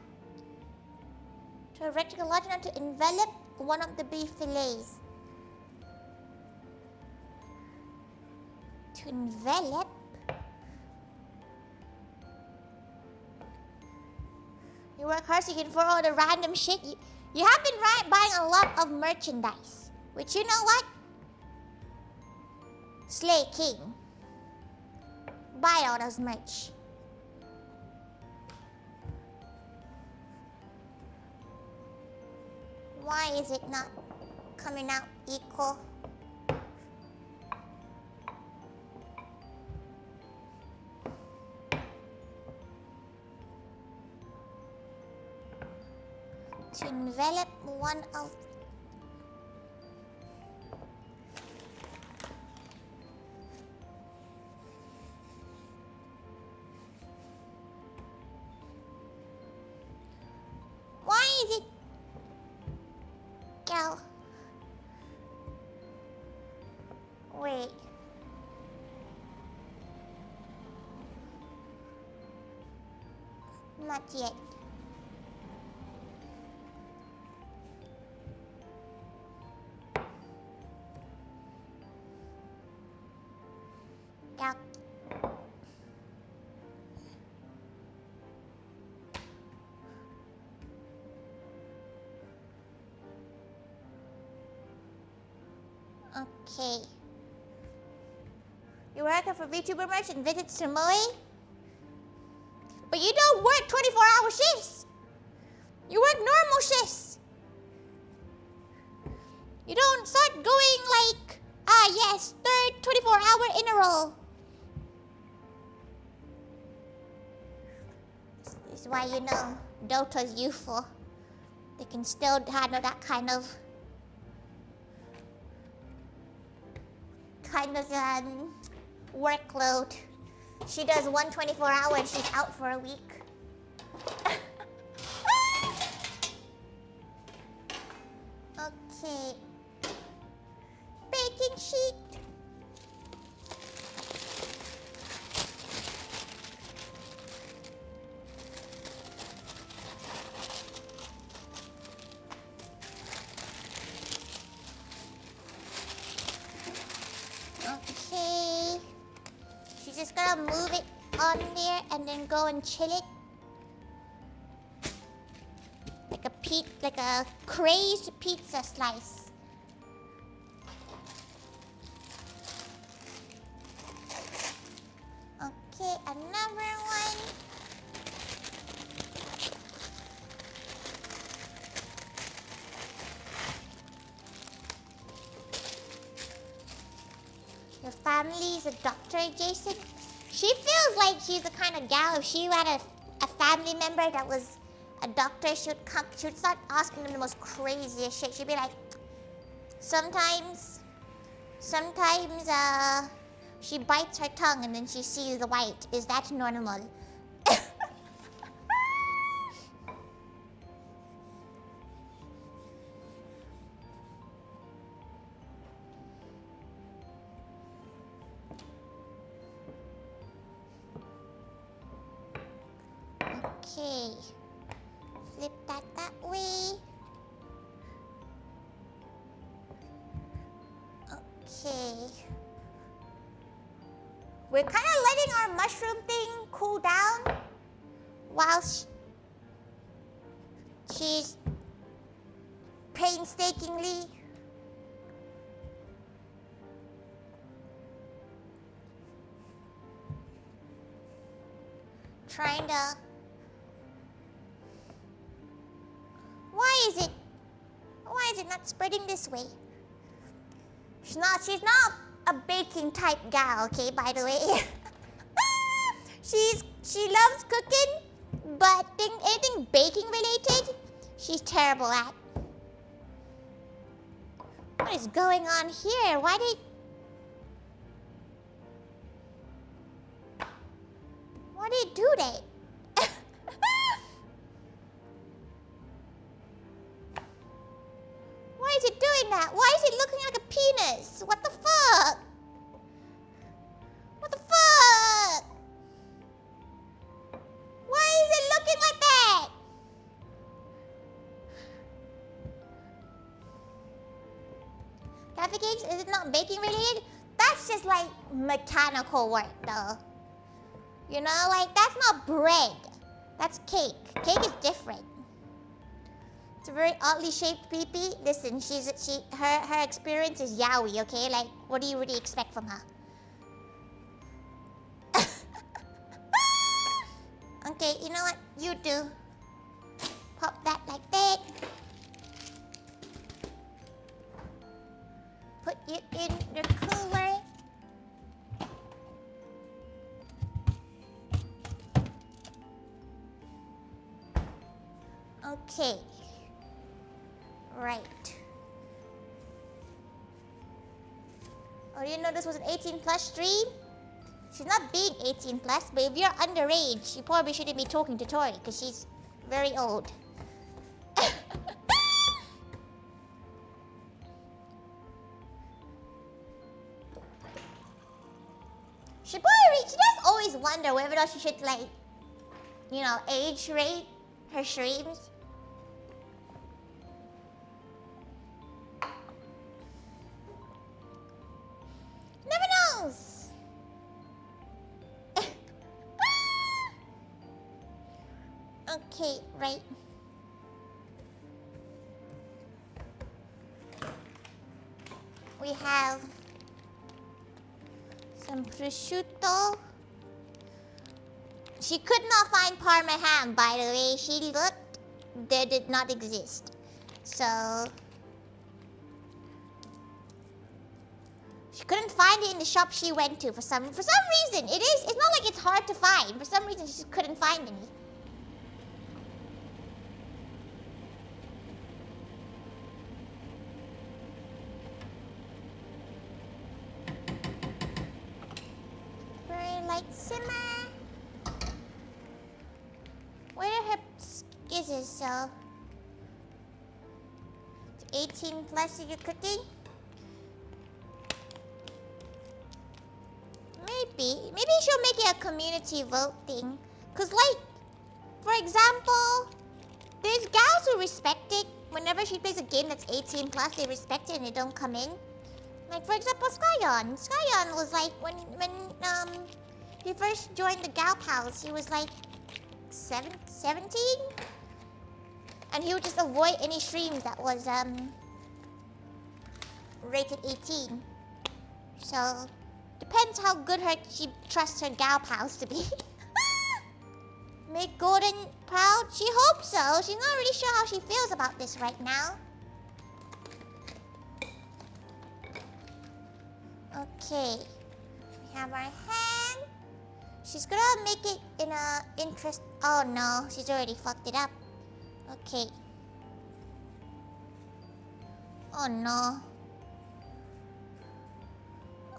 To a rectangle large enough to envelop one of the beef fillets. To envelop? You work hard so you can afford all the random shit. You have been buying a lot of merchandise. Which, you know what? Slay King. Buy all those merch. Why is it not coming out equal? To envelop one of... Why is it... Go. Wait. Not yet. Go. Okay. You're working for VTuber merch and visits to Moe? But you don't work 24-hour shifts. You work normal shifts. You don't start going like, yes, third 24-hour in a row. This is why you know Dota's youthful. They can still handle that kind of workload. She does 1 24-hour and she's out for a week. Okay. Baking sheet. Okay. She's just gonna move it on there and then go and chill it. Like a crazed pizza slice. Okay, another one. family's a doctor adjacent. She feels like she's the kind of gal, if she had a family member that was a doctor, she would start asking them the most craziest shit. She'd be like, sometimes, she bites her tongue and then she sees the white. Is that normal? Okay. Flip that way. Okay. We're kind of letting our mushroom thing cool down while she's painstakingly trying to... Why is it not spreading this way? She's not a baking type gal, okay, by the way. She loves cooking, but anything baking related, she's terrible at. What is going on here? Why did it do that? Why is it doing that? Why is it looking like a penis? What the fuck? What the fuck? Why is it looking like that? Cafe cakes, is it not baking related? That's just like mechanical work though. You know, like that's not bread. That's cake. Cake is different. It's a very oddly shaped pee-pee. Listen, her experience is yaoi, okay? Like, what do you really expect from her? Okay, you know what? You do. Pop that like that. Put it in the cooler. Okay. Right. Oh, you didn't know this was an 18 plus stream? She's not being 18 plus, but if you're underage, you probably shouldn't be talking to Tori, because she's very old. She does always wonder whether or not she should, like, you know, age rate her streams. Never knows. Okay, right. We have some prosciutto. She could not find Parma ham, by the way. She looked, they did not exist. So she couldn't find it in the shop she went to for some reason. It's not like it's hard to find. For some reason she just couldn't find any. Very light simmer. Where are her skizzes, so 18 plus if you're cooking? Maybe she'll make it a community vote thing. Cause like, for example, there's gals who respect it. Whenever she plays a game that's 18 plus, they respect it and they don't come in. Like for example, Skyon. Skyon was like, when he first joined the Gal Pals, he was like 17? And he would just avoid any streams that was rated 18. So depends how good she trusts her Gal Pals to be. Make Gordon proud? She hopes so. She's not really sure how she feels about this right now. Okay. have our ham. She's gonna make it in a interest. Oh no, she's already fucked it up. Okay. Oh no.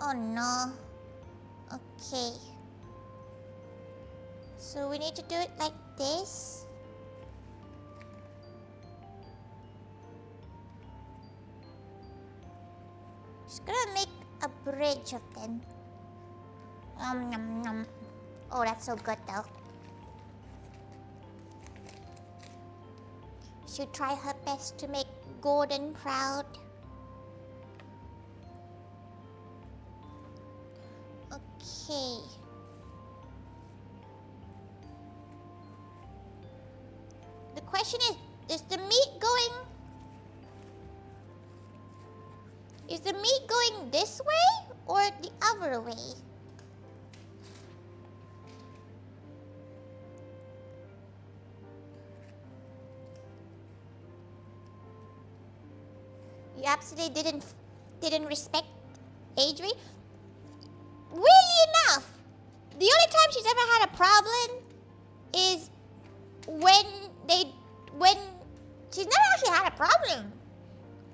Oh no. Okay. So we need to do it like this. Just gonna make a bridge of them. Nom, nom. Oh, that's so good though. She'll try her best to make Gordon proud. Okay. The question is the meat going... Is the meat going this way or the other way? You absolutely didn't respect Adri. Weirdly enough, the only time she's ever had a problem is when she's never actually had a problem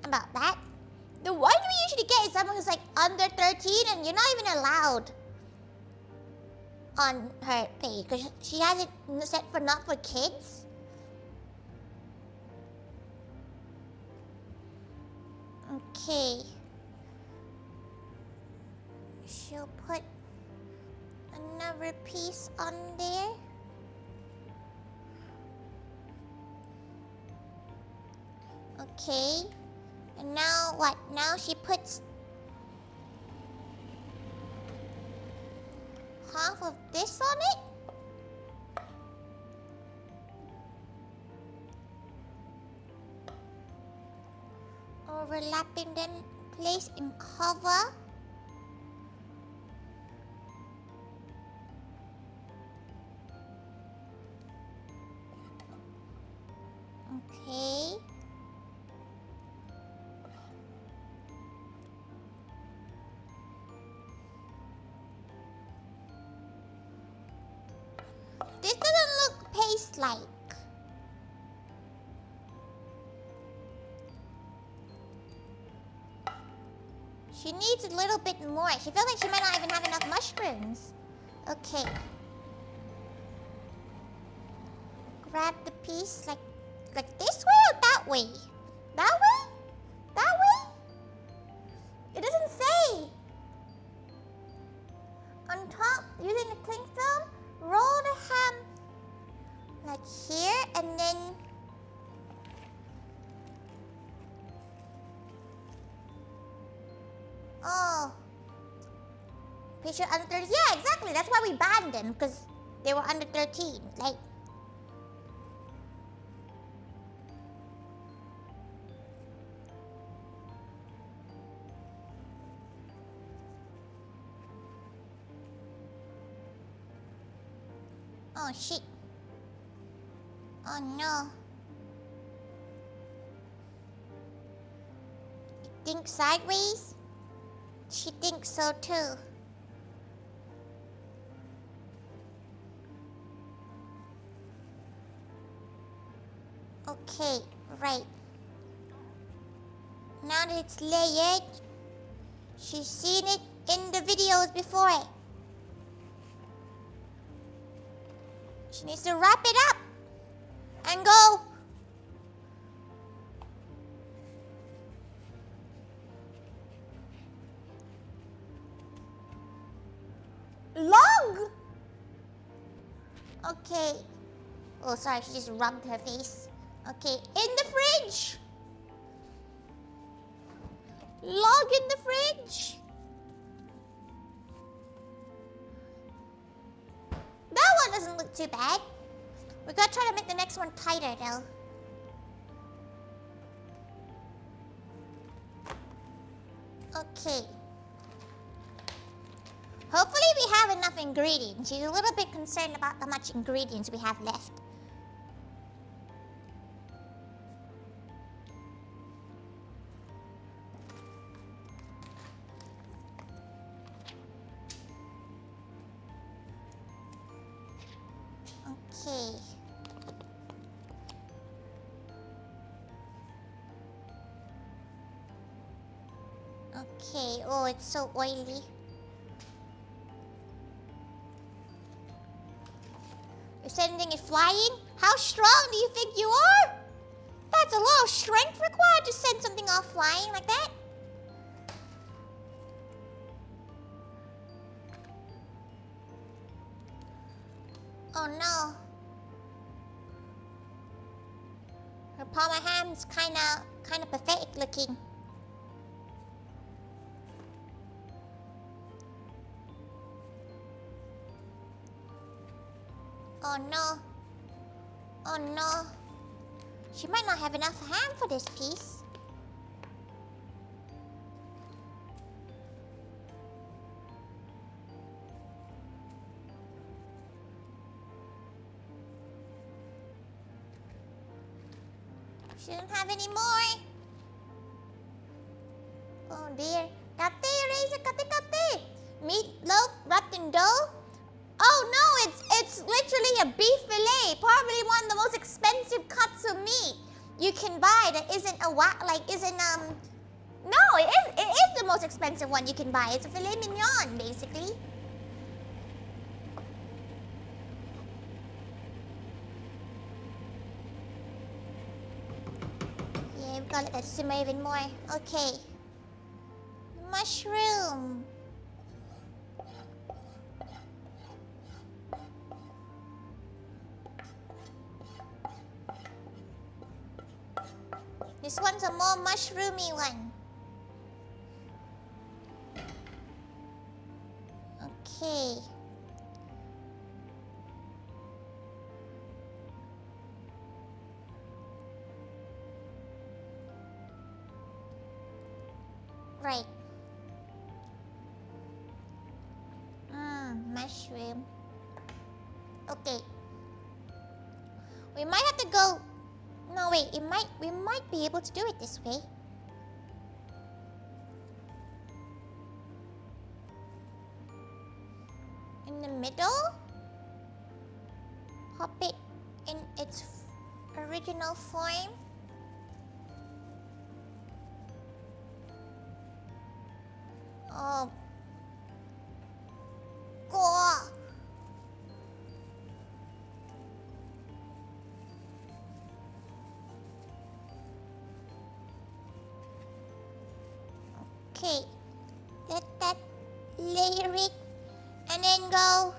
about that. The one we usually get is someone who's like under 13 and you're not even allowed on her page because she has it set for not for kids. Okay. She'll put another piece on there. Okay. And now what? Now she puts half of this on it? Overlapping them, place in cover. Okay. This doesn't look paste-like. She needs a little bit more. She feels like she might not even have enough mushrooms. Okay. Grab the piece like this way or that way? That way? That way? It doesn't say. On top, using the cling film, roll the ham like here and then oh, patient under 13. Yeah, exactly. That's why we banned them because they were under 13. Like, oh shit. Oh no. You think sideways? She thinks so too. Okay, right. Now that it's layered, she's seen it in the videos before. She needs to wrap it up and go. Log? Okay. Oh, sorry, she just rubbed her face. Okay, in the fridge. Log in the fridge. That one doesn't look too bad. We gotta try to make the next one tighter though. Okay. Hopefully we have enough ingredients. She's a little bit concerned about how much ingredients we have left. Okay. Okay, oh, it's so oily. You're sending it flying? How strong do you think you are? That's a lot of strength required to send something off flying like that. Oh no. Her palm of hand's kinda pathetic looking. Oh no. Oh no. She might not have enough ham for this piece. She doesn't have any more. Oh dear. Kate, Razor, kate. Meatloaf wrapped in dough? Oh no, it's literally a beef fillet. Probably one of the most expensive cuts of meat you can buy that isn't no, it is the most expensive one you can buy. It's a filet mignon, basically. Yeah, we've got to let that simmer even more. Okay. Mushroom. This one's a more mushroomy one. Okay. Right. Mushroom. Okay. We might have to go... No, wait. We might be able to do it this way. In the middle? Pop it in its original form. Oh. God. Okay. Let that layer it and then go.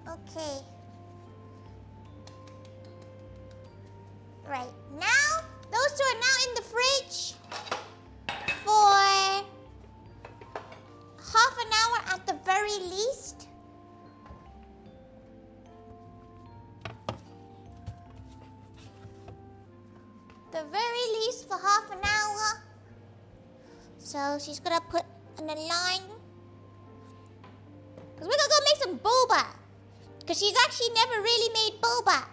Okay. Right. Now, those two are now in the fridge for half an hour at the very least. The very least for half an hour. So she's gonna put an align. Because we're gonna go make some boba. Because she's actually never really made boba.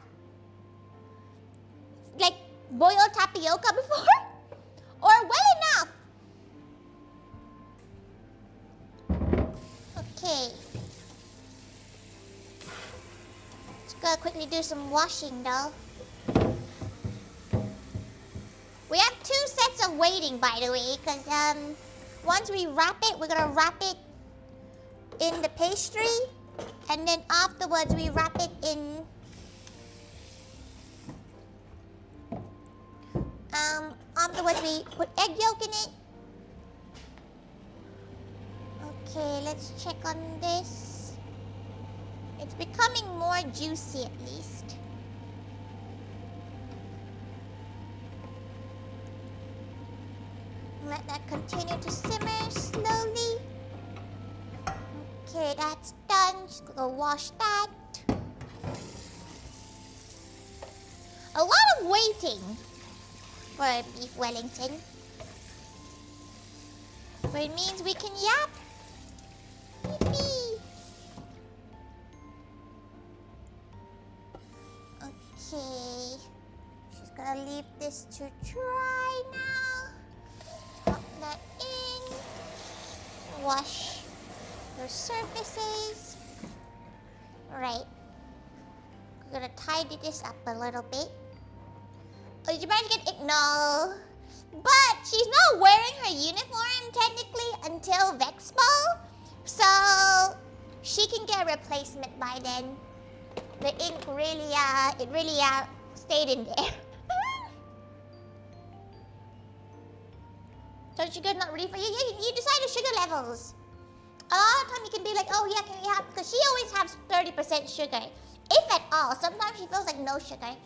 Like boiled tapioca before. Or well enough. Okay. Just gotta quickly do some washing though. We have 2 sets of waiting, by the way, because once we wrap it, we're gonna wrap it in the pastry, and then afterwards we wrap it in afterwards we put egg yolk in it. Okay, let's check on this. It's becoming more juicy at least. Let that continue to simmer slowly. Okay, that's done. Just gonna wash that. A lot of waiting for beef Wellington. But it means we can yap. Yippee. gonna leave this to dry now. Pop that in. Wash your surfaces. Right. We're gonna tidy this up a little bit. Oh, did you manage to get no? But she's not wearing her uniform technically until Vexpo, so she can get a replacement by then. The ink really, stayed in there. So sugar's not ready for you. You decide the sugar levels. A lot of time you can be like, oh yeah, can we have? Because she always has 30% sugar, if at all. Sometimes she feels like no sugar.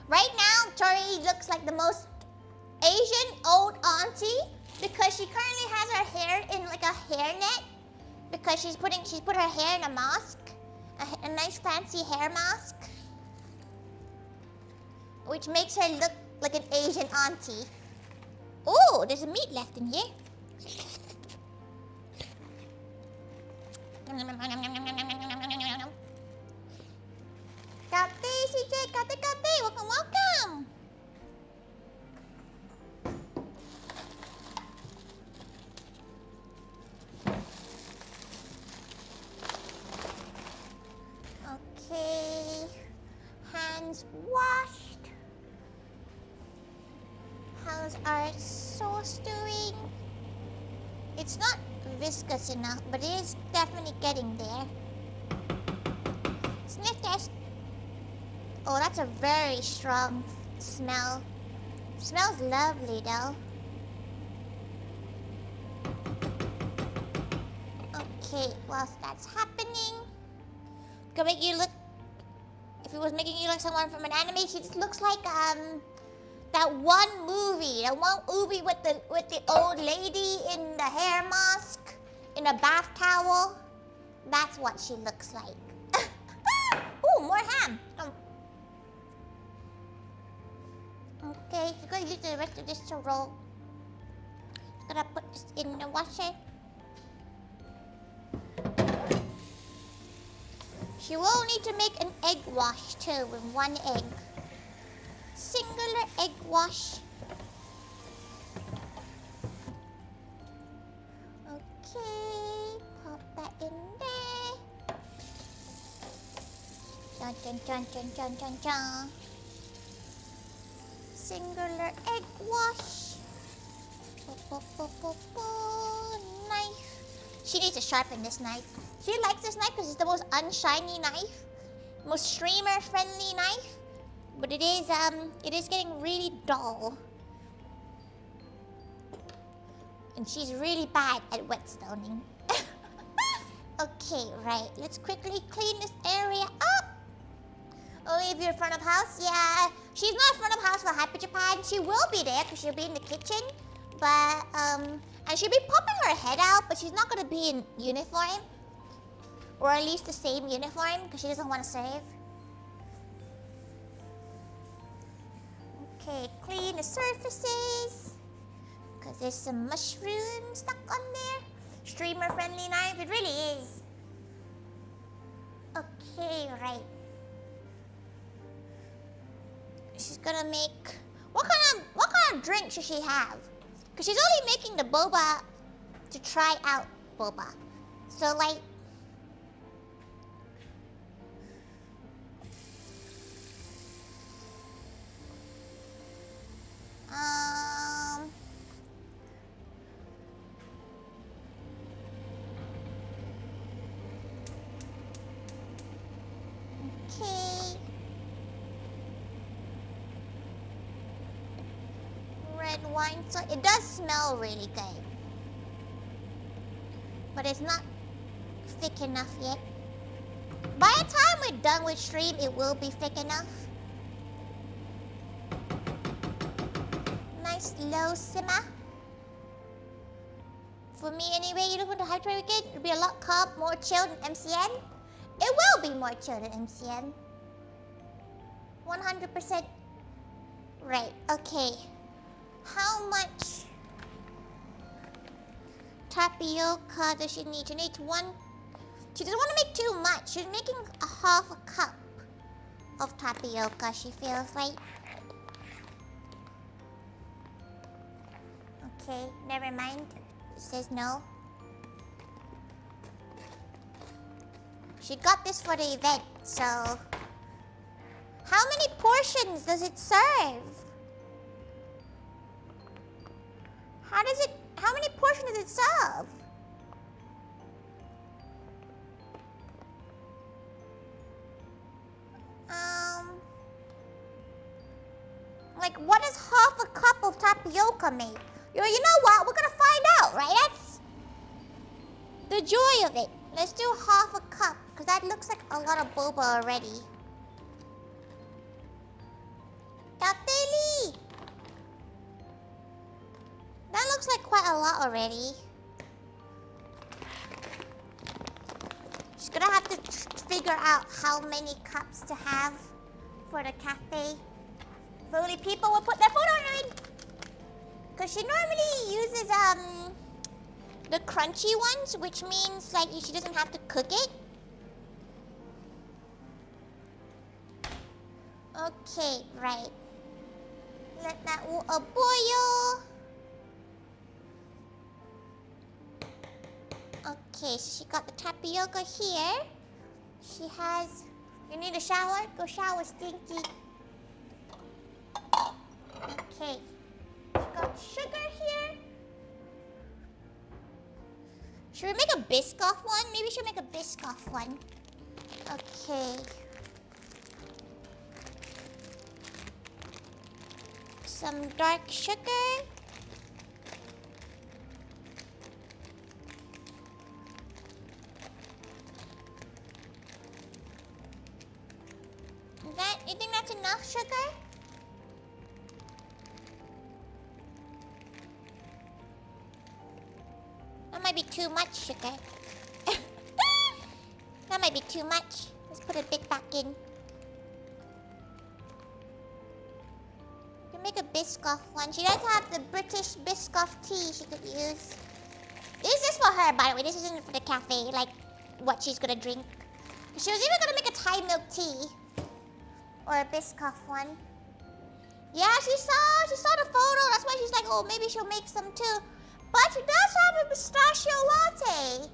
Right now, Tori looks like the most Asian old auntie because she currently has her hair in like a hairnet because she's put her hair in a mask, a nice fancy hair mask, which makes her look like an Asian auntie. Oh, there's a meat left in here. Kate, CJ, Kate, welcome. Okay, hands washed. How's our sauce doing? It's not viscous enough, but it is definitely getting there. Sniff test. Oh, that's a very strong smell. Smells lovely though. Okay, whilst that's happening, gonna make you look. If it was making you look someone from an anime, she just looks like that one movie with the old lady in the hair mask in a bath towel. That's what she looks like. Ooh, more ham. Okay, she's gonna use the rest of this to roll. Gonna put this in the washer. She will need to make an egg wash too with one egg. Singular egg wash. Okay, pop that in there. Dun dun dun dun dun dun dun. Singular egg wash. Knife. She needs to sharpen this knife. She likes this knife because it's the most unshiny knife, most streamer-friendly knife. But it is getting really dull. And she's really bad at whetstoning. Okay, right. Let's quickly clean this area up. Only if you're in front of house, yeah. She's not in front of house for Hyper Japan. She will be there because she'll be in the kitchen. But, and she'll be popping her head out, but she's not going to be in uniform. Or at least the same uniform because she doesn't want to serve. Okay, clean the surfaces. Because there's some mushrooms stuck on there. Streamer-friendly knife, it really is. Okay, right. She's gonna make... What kind of drink should she have? Because she's only making the boba to try out boba. So, like... Okay. Red wine, so it does smell really good. But it's not thick enough yet. By the time we're done with stream, it will be thick enough. Nice low simmer. For me anyway, you don't want to hype try again. It'll be a lot calm, more chill than MCN. It will be more chill than MCN. 100% right. Okay. How much tapioca does she need? She needs She doesn't want to make too much. She's making a half a cup of tapioca, she feels like. Okay, never mind. It says no. She got this for the event, so... How many portions does it serve? How many portions does it serve? Like, what does half a cup of tapioca make? You know what? We're gonna find out, right? That's the joy of it. Let's do half a cup, because that looks like a lot of boba already. Tapeli! That looks like quite a lot already. She's gonna have to figure out how many cups to have for the cafe. If only people would put their foot on it. Because she normally uses the crunchy ones, which means like she doesn't have to cook it. Okay, right. Let that water boil. Okay, so she got the tapioca here. She has... You need a shower? Go shower, Stinky. Okay. She got sugar here. Should we make a Biscoff one? Maybe we should make a Biscoff one. Okay. Some dark sugar. You think that's enough sugar? That might be too much sugar. That might be too much. Let's put a bit back in. We can make a Biscoff one. She does have the British Biscoff tea she could use. This is just for her, by the way. This isn't for the cafe, like what she's gonna drink. She was even gonna make a Thai milk tea. Or a Biscoff one. Yeah, she saw the photo. That's why she's like, oh, maybe she'll make some too. But she does have a pistachio latte.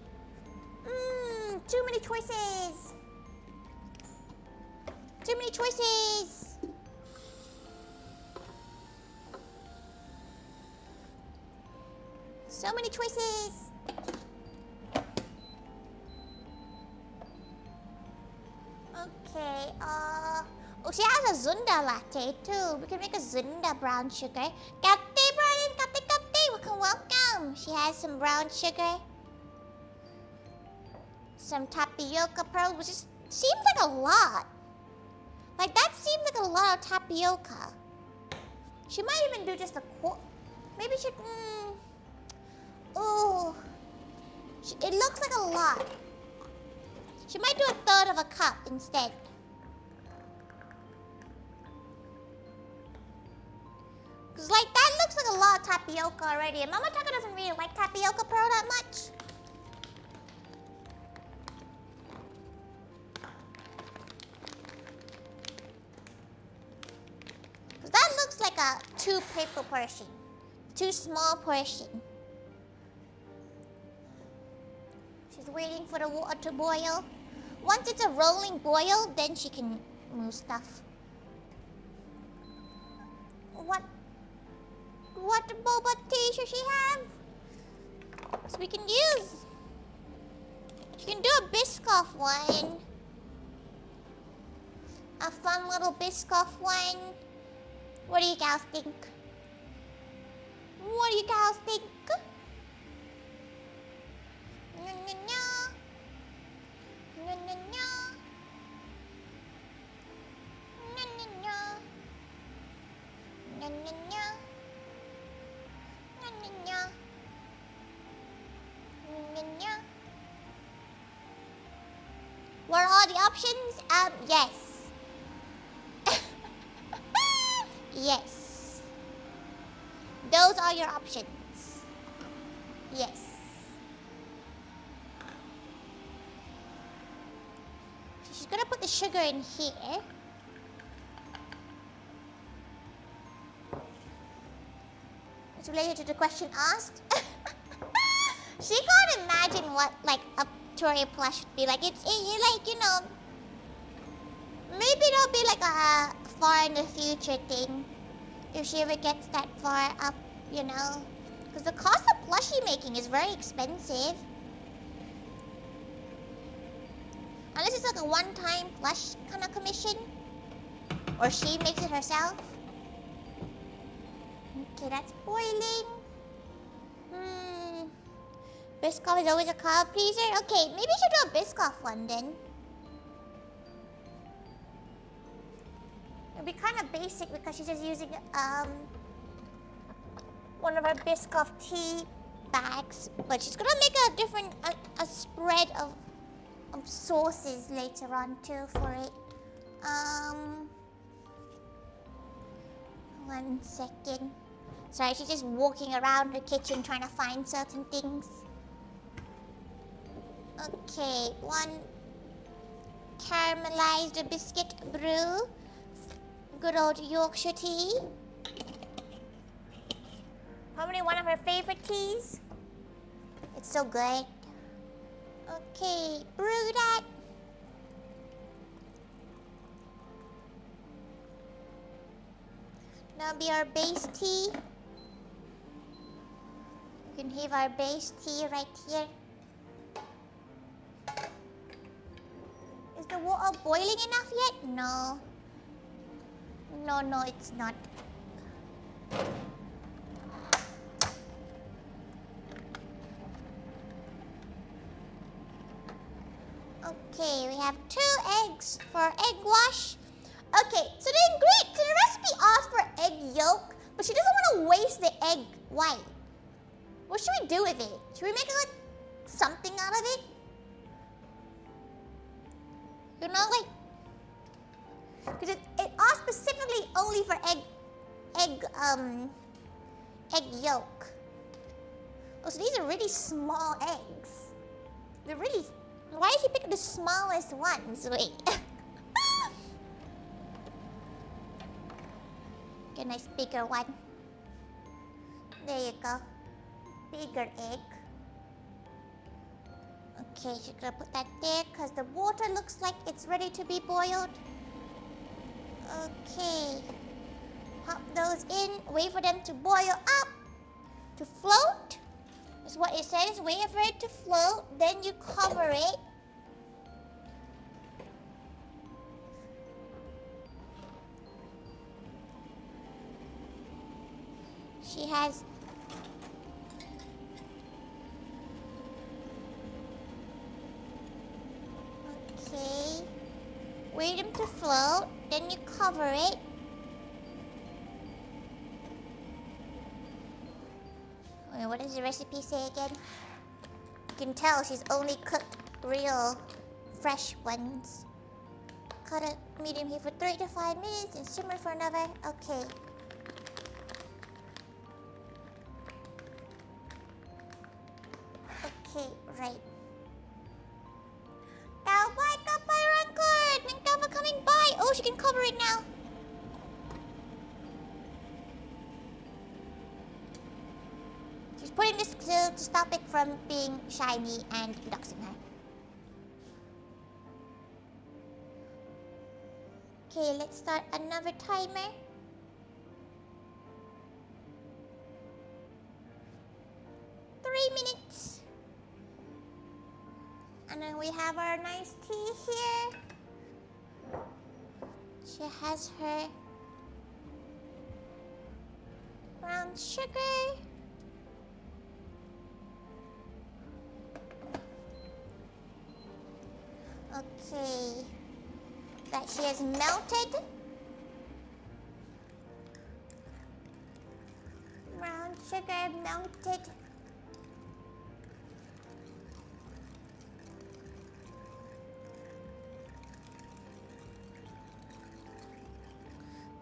Too many choices. Too many choices. So many choices. Okay, oh, she has a Zunda latte too. We can make a Zunda brown sugar. Katte, Brian, katte, welcome. She has some brown sugar. Some tapioca pearls, which just seems like a lot. Like, that seems like a lot of tapioca. She might even do just a quart. Maybe she... Ooh. It looks like a lot. She might do a third of a cup instead. Cause like that looks like a lot of tapioca already. And Mama Taka doesn't really like tapioca pearl that much. Cause that looks like a 2 paper portion. 2 small portion. She's waiting for the water to boil. Once it's a rolling boil, then she can move stuff. What boba tea should she have? So we can use. She can do a Biscoff one. A fun little Biscoff one. What do you guys think? What do you guys think? Nya, nya, nya. Nya, nya, nya. Nya, nya, nya. Nya, nya, nya. Nya, nya, nya. Nya, nya. What are all the options? Yes. Yes. Those are your options. Yes. gonna put the sugar in here. It's related to the question asked. She can't imagine what like a Tori plush would be like. It's like, you know, maybe it'll be like a far in the future thing if she ever gets that far up, you know. Because the cost of plushie making is very expensive. Unless it's like a one-time plush kind of commission. Or she makes it herself. Okay, that's boiling. Biscoff is always a crowd pleaser. Okay, maybe we should do a Biscoff one then. It'll be kind of basic because she's just using one of her Biscoff tea bags. But she's gonna make a different, a spread of sauces later on too for it. 1 second. Sorry, she's just walking around the kitchen trying to find certain things. Okay, 1 caramelized biscuit brew. Good old Yorkshire tea. Probably one of her favorite teas. It's so good. Okay, brew that. That'll be our base tea. We can have our base tea right here. Is the water boiling enough yet? No. No, it's not. Okay, we have 2 eggs for egg wash. Okay, so the recipe asks for egg yolk, but she doesn't want to waste the egg white. What should we do with it? Should we make like something out of it? You know, like, because it asks specifically only for egg yolk. Oh, so these are really small eggs. They're really. Why did he pick the smallest ones? Wait. Get a nice bigger one. There you go. Bigger egg. Okay, she's gonna put that there because the water looks like it's ready to be boiled. Okay. Pop those in. Wait for them to boil up. To float. That's what it says. Wait for it to float. Then you cover it. She has... Okay. Wait them to float. Then you cover it. Wait, what does the recipe say again? You can tell she's only cooked real fresh ones. Cut a medium heat for 3 to 5 minutes and simmer for another. Okay. Okay, right. Cowboy, cowboy, record! Thank you for coming by! Oh, she can cover it now. She's putting this to stop it from being shiny and doxing her. Okay, let's start another timer. Minutes. And then we have our nice tea here. She has her brown sugar. Okay. That she has melted. Brown sugar melted.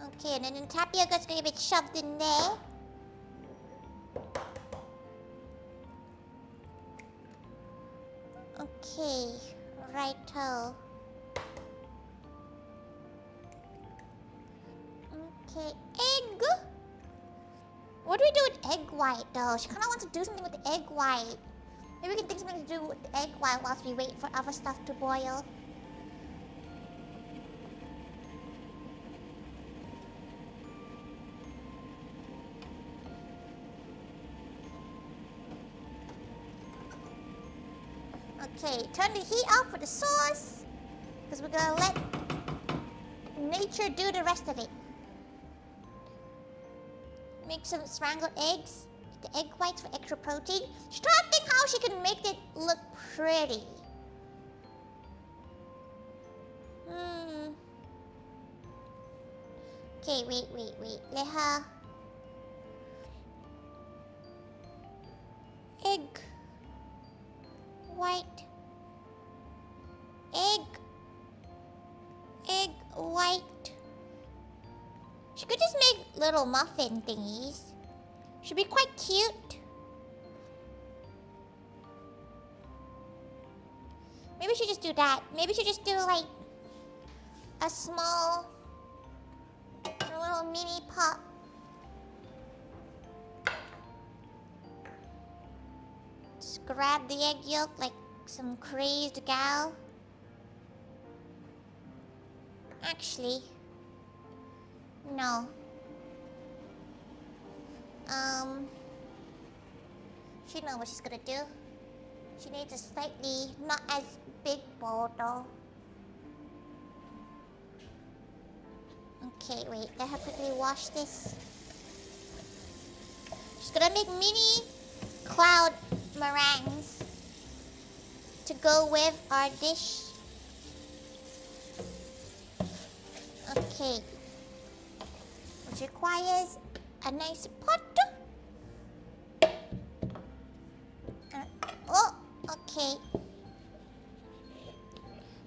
Okay, and then the tapioca's gonna be shoved in there. Okay, righto. Okay, egg. What do we do with egg white though? She kind of wants to do something with the egg white. Maybe we can think something to do with the egg white whilst we wait for other stuff to boil. Okay, turn the heat off for the sauce. Because we're gonna let nature do the rest of it. Make some scrambled eggs. The egg whites for extra protein. She's trying to think how she can make it look pretty. Okay, wait. Let her... Egg. White. Egg. Egg white. She could just make little muffin thingies. Should be quite cute. Maybe we should just do that. Maybe we should just do like a small, a little mini pop. Just grab the egg yolk like some crazed gal. Actually, no. She knows what she's gonna do. She needs a slightly not as big bowl though. Okay, wait, let her quickly wash this. She's gonna make mini cloud meringues to go with our dish. Okay. Which requires a nice pot. Oh, okay.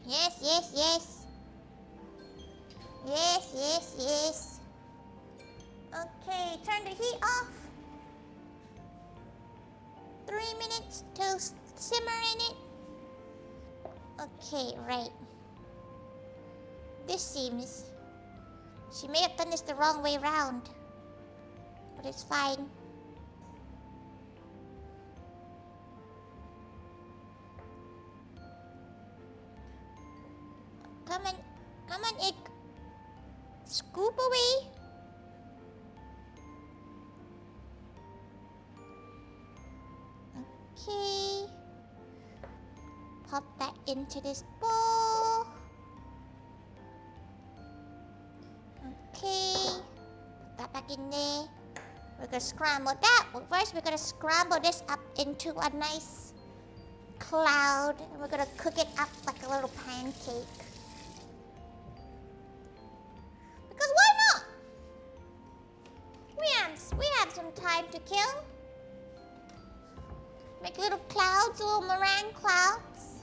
Yes. Yes. Okay, turn the heat off. 3 minutes to simmer in it. Okay, right. This seems... She may have done this the wrong way round. But it's fine. Come on, egg. Scoop away. Okay. Pop that into this bowl. Okay. Put that back in there. We're gonna scramble that. But first, we're gonna scramble this up into a nice cloud. And we're gonna cook it up like a little pancake. Because why not? We have some time to kill. Make little clouds, little meringue clouds.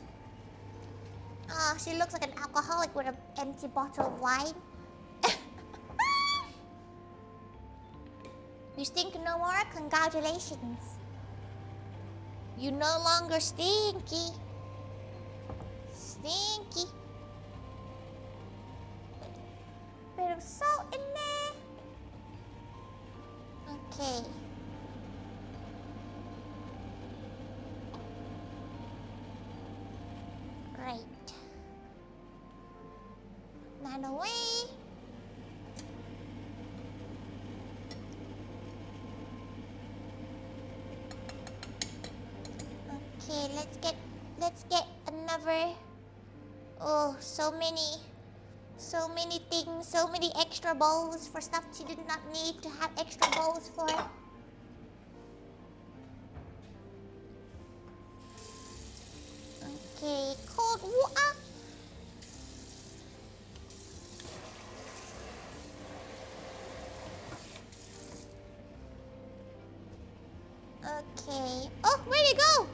Ah, she looks like an alcoholic with an empty bottle of wine. You stink no more? Congratulations. You no longer stinky. Stinky. Bit of salt in there. Okay. Right. That away. Okay, let's get another. Oh, so many things, so many extra bowls for stuff she did not need to have extra bowls for. Okay, cold water. Okay. Oh, where'd it go?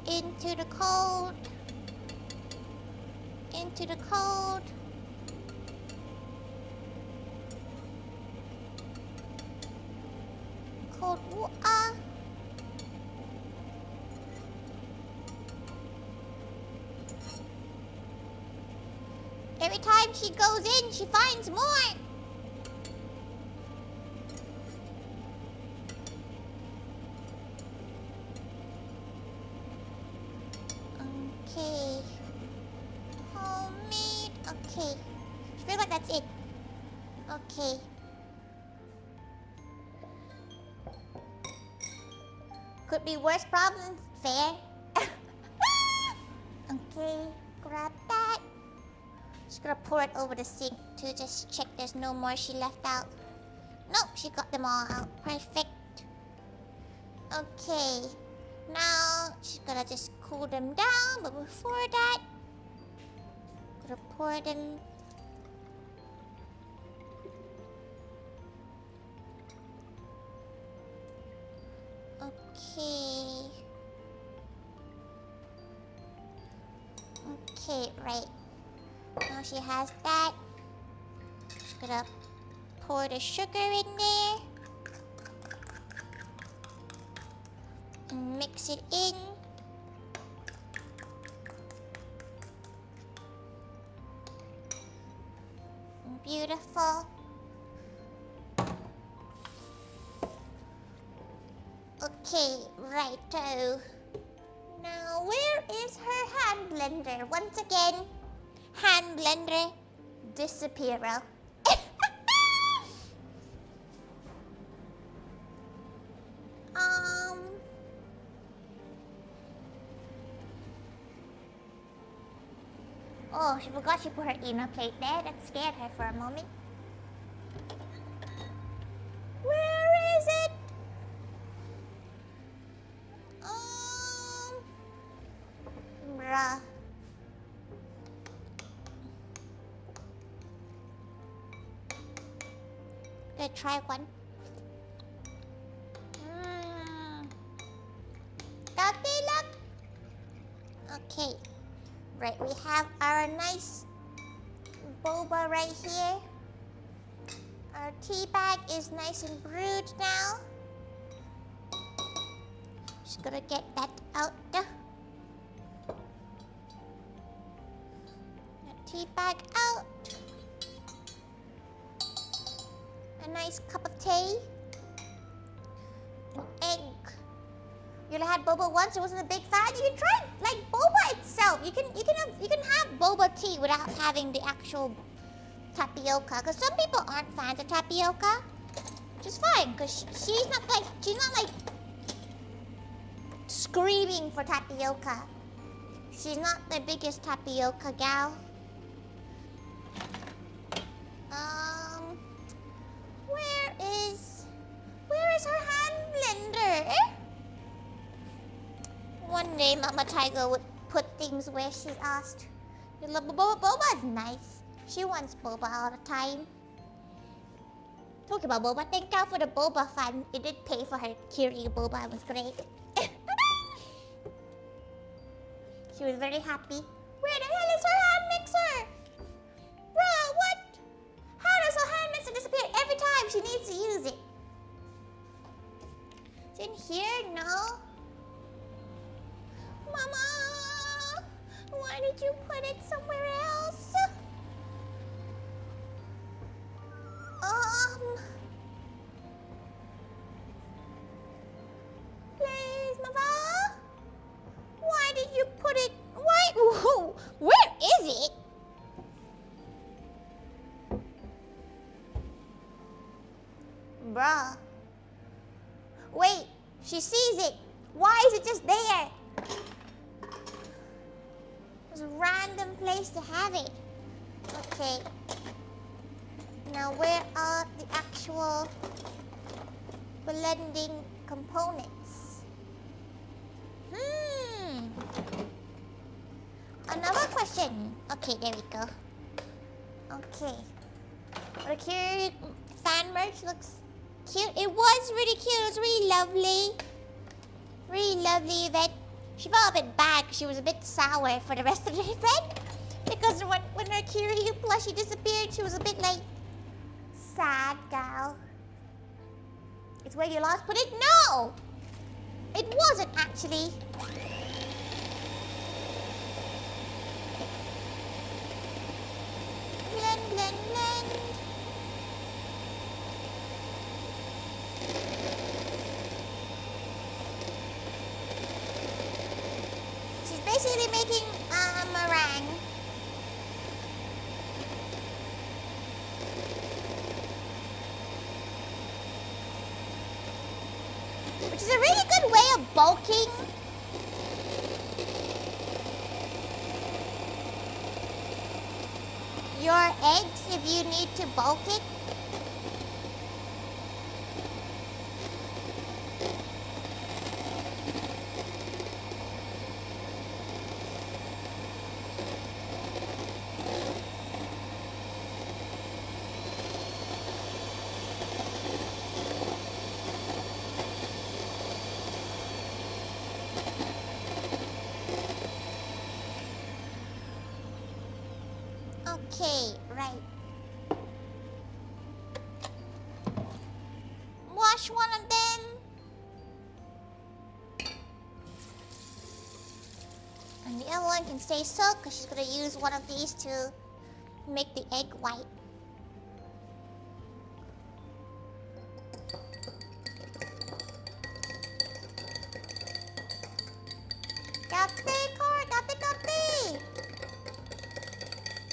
Into the cold. Into the cold. Cold water. Every time she goes in, she finds more. Okay. Homemade. Okay. I feel like that's it. Okay. Could be worse problems. Fair. Okay. Grab that. Just gonna pour it over the sink to just check there's no more she left out. Nope, she got them all out. Perfect. Okay. Now, she's gonna just cool them down, but before that, gonna pour them. Okay. Okay, right. Now she has that. Just gonna pour the sugar in there. And mix it in. Beautiful. Okay, righto. Now, where is her hand blender? Once again, hand blender disappearer. Oh, she forgot she put her inner plate there. That scared her for a moment. Where is it? Bruh. Gonna try one. Copy luck. Okay. Right, we have our nice boba right here. Our tea bag is nice and brewed now. Just gonna get that out. Tea bag out. A nice cup of tea. An egg. You only had boba once. I wasn't a big fan. You can try like boba itself. You can have boba tea without having the actual tapioca. Because some people aren't fans of tapioca, which is fine. Because she's not like screaming for tapioca. She's not the biggest tapioca gal. Where is her hand blender? One day Mama Thaiga would put things where she's asked. Boba is nice. She wants boba all the time. Talking about boba, thank God for the boba fund. It did pay for her Kiri boba. It was great. She was very happy. Where the hell is her hand mixer? Bruh, what? How does her hand mixer disappear every time she needs to use it? It's in here? No? Mama! Why did you put it somewhere else? Please, Mama? Why did you put it? Why? Whoa, where is it? Bruh. Wait, she sees it. Why is it just there? It's a random place to have it. Okay. Now where are the actual blending components? Another question. Okay, there we go. Okay. The cute fan merch looks cute. It was really cute. It was really lovely. Really lovely event. She felt a bit bad because she was a bit sour for the rest of the event. Because when her Kiryu plushie disappeared, she was a bit like, sad gal. It's where you last put it? No! It wasn't actually. which is a really good way of bulking. Your eggs if you need to bulk it. Okay, right. Wash one of them. And the other one can stay soaked because she's gonna use one of these to make the egg white. Kate!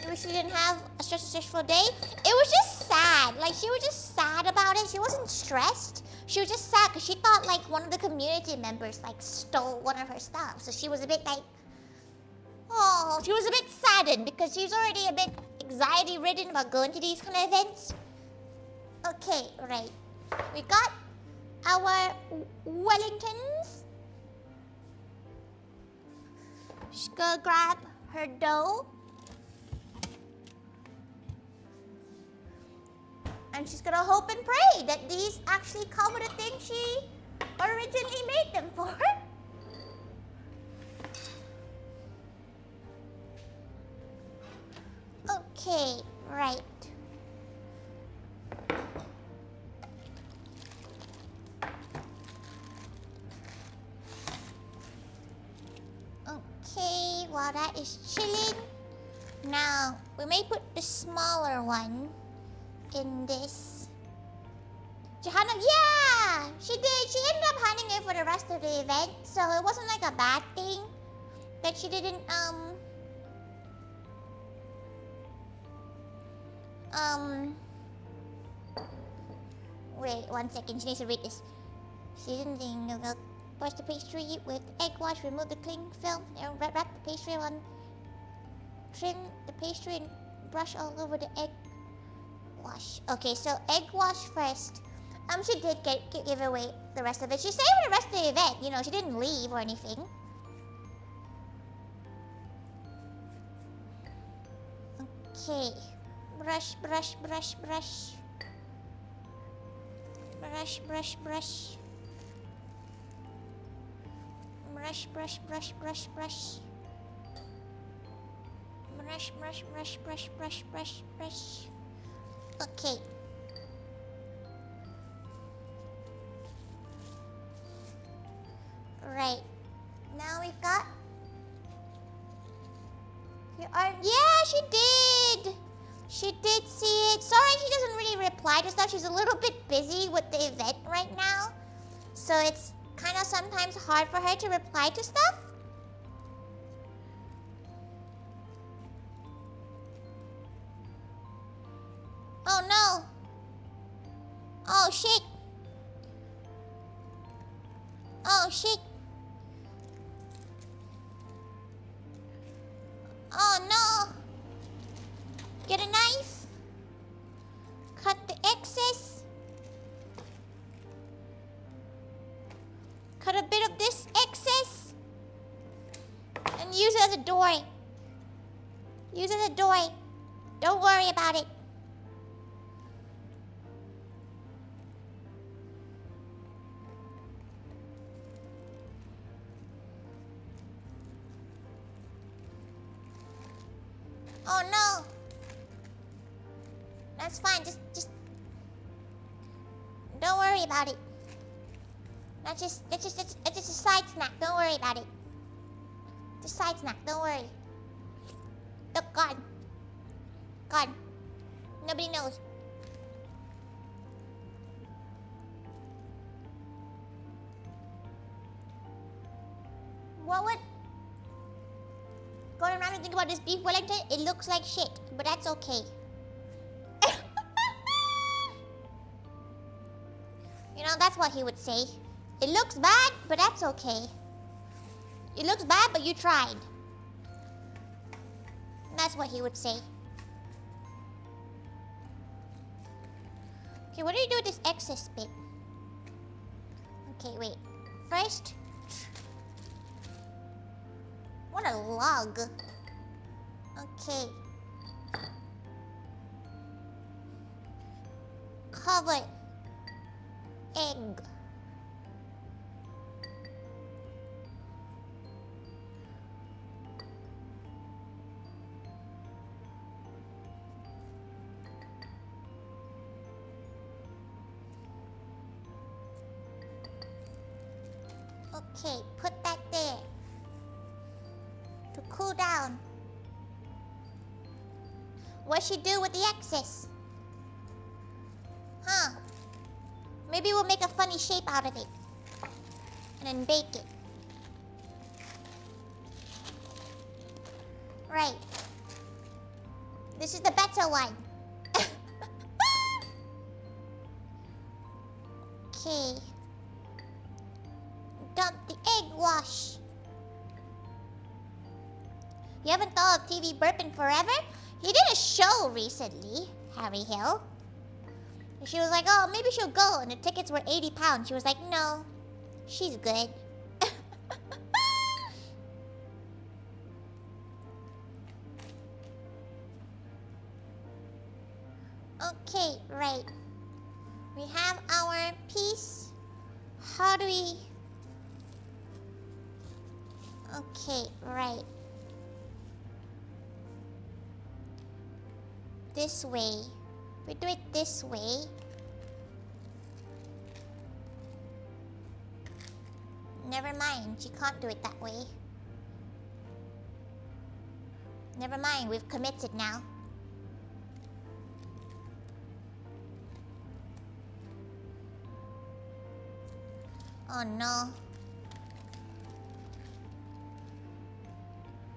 Maybe she didn't have a stressful day. It was just sad. Like, she was just sad about it. She wasn't stressed. She was just sad because she thought, like, one of the community members, like, stole one of her stuff. So she was a bit, like, oh, she was a bit saddened because she's already a bit anxiety-ridden about going to these kind of events. Okay, right. We got our Wellingtons. She's gonna grab her dough. And she's gonna hope and pray that these actually come with the thing she originally made them for. Okay, right. Okay, while that is chilling, now we may put the smaller one in this. Johanna, yeah! She did. She ended up hunting it for the rest of the event, so it wasn't like a bad thing that she didn't, wait, 1 second, she needs to read this. Seasoning of milk. Wash the pastry with egg wash, remove the cling film, and wrap the pastry on. Trim the pastry and brush all over the egg wash. Okay, so egg wash first. She did give away the rest of it. She stayed for the rest of the event, you know, she didn't leave or anything. Okay. Brush, brush, brush, brush. Brush, brush, brush. Brush, brush, brush, brush, brush. Brush, brush, brush, brush, brush, brush, brush. Okay. Right. Now we've got your arm. Yeah, she did! She did see it. Sorry she doesn't really reply to stuff. She's a little bit busy with the event right now. So it's kind of sometimes hard for her to reply to stuff. Oh no. Oh shit. Oh shit. Oh no. Get a knife. Cut the excess. Cut a bit of this excess. And use it as a door. Use it as a door. Don't worry about it. Oh no. That's fine. Just don't worry about it. It's just a side snack. Don't worry about it. It's a side snack. Don't worry. Look, God. God. Nobody knows. What would... Going around and think about this beef Wellington, it looks like shit, but that's okay. You know, that's what he would say. It looks bad, but that's okay. It looks bad, but you tried. That's what he would say. Okay, what do you do with this excess bit? Okay, wait. First... What a log. Okay. Cover egg. Okay, put that there to cool down. What she do with the excess? Huh? Maybe we'll make a funny shape out of it and then bake it. Right. This is the better one. Okay. Dump the egg wash. You haven't thought of TV burping forever? He did a show recently, Harry Hill. And she was like, oh, maybe she'll go. And the tickets were 80 pounds. She was like, no, she's good. Okay, right. We have our piece. How do we... Okay, right. This way. We do it this way. Never mind, she can't do it that way. Never mind, we've committed now. Oh no.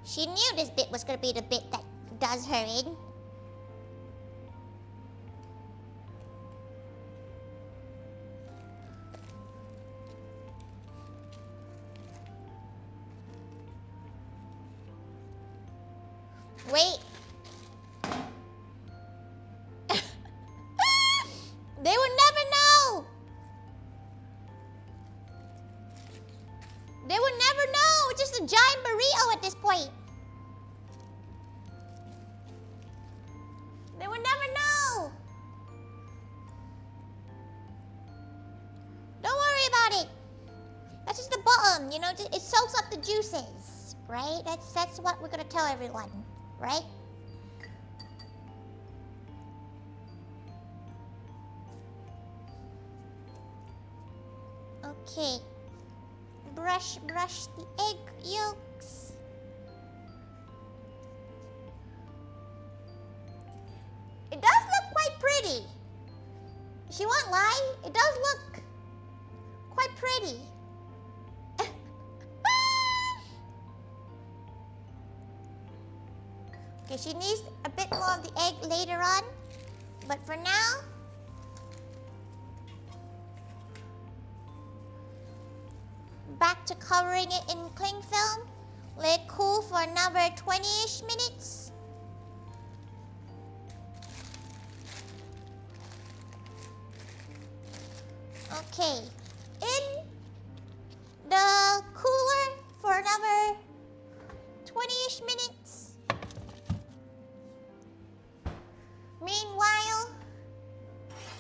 She knew this bit was gonna be the bit that does her in. Wait. They will never know. They will never know. It's just a giant burrito at this point. They will never know. Don't worry about it. That's just the bottom, you know. It soaks up the juices, right? That's what we're gonna tell everyone, right? Okay. Brush the egg yolks. It does look quite pretty. She won't lie, it does look quite pretty. Okay, she needs a bit more of the egg later on, but for now, back to covering it in cling film. Let it cool for another 20-ish minutes. Okay, in the cooler for another 20-ish minutes. Meanwhile,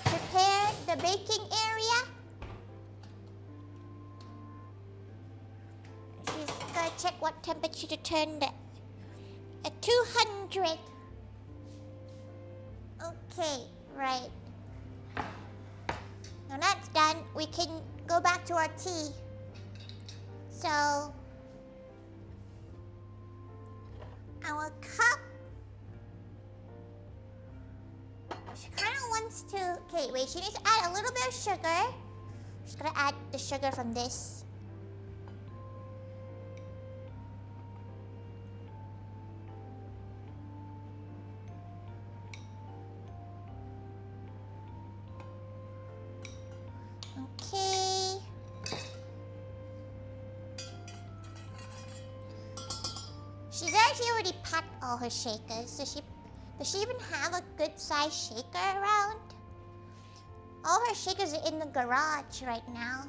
prepare the baking area. She's gonna check what temperature to turn that at 200. Okay, right. Now that's done, we can go back to our tea. So, our cup. She kind of wants to... Okay, wait, she needs to add a little bit of sugar. She's gonna add the sugar from this. Okay. she already packed all her shakers. So does she even have a good size shaker around? All her shakers are in the garage right now.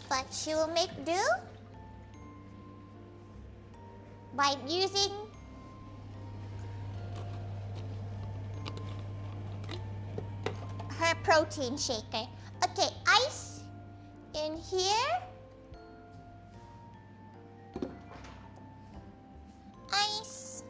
But she will make do by using her protein shaker. Okay, ice in here. Ice.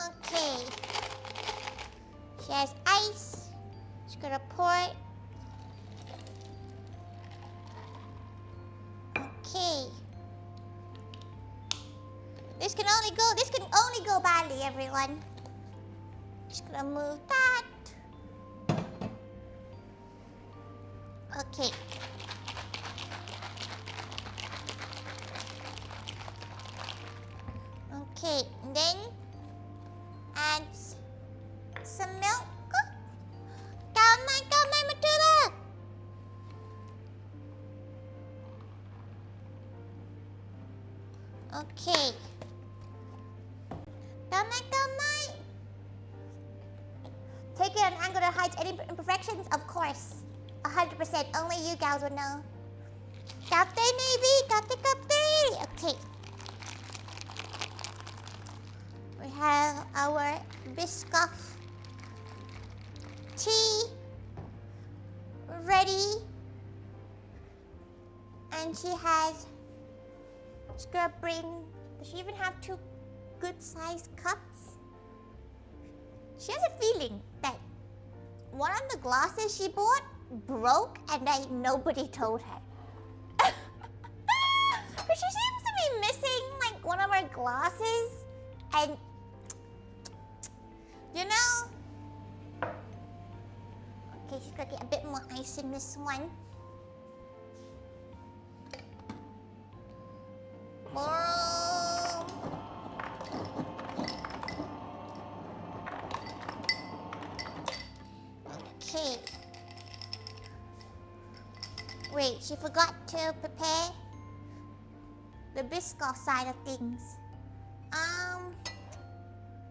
Okay. She has ice. She's gonna pour it. Okay. This can only go badly, everyone. Just gonna move that. Okay. Okay, and then add some milk. Kamay, matulog! Okay. Kamay. Take it an angle that hides any imperfections? Of course. 100%. Only you gals would know. Captain Navy! Captain! Okay. We have our Biscoff tea ready. And she's gonna bring, does she even have 2 good sized cups? She has a feeling that one of the glasses she bought broke and that nobody told her. But she seems to be missing like one of her glasses, and you know. Okay, she's gonna get a bit more ice in this one. Okay. Wait, she forgot to prepare the Biscoff side of things.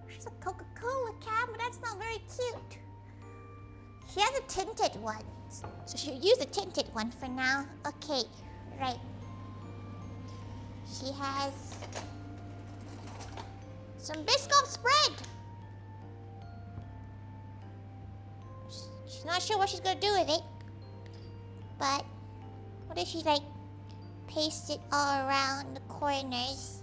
She's a Coca-Cola can, but that's not very cute. She has a tinted one, so she'll use the tinted one for now. Okay, right. She has some Biscoff spread. She's not sure what she's gonna do with it, but what if she like paste it all around the corners?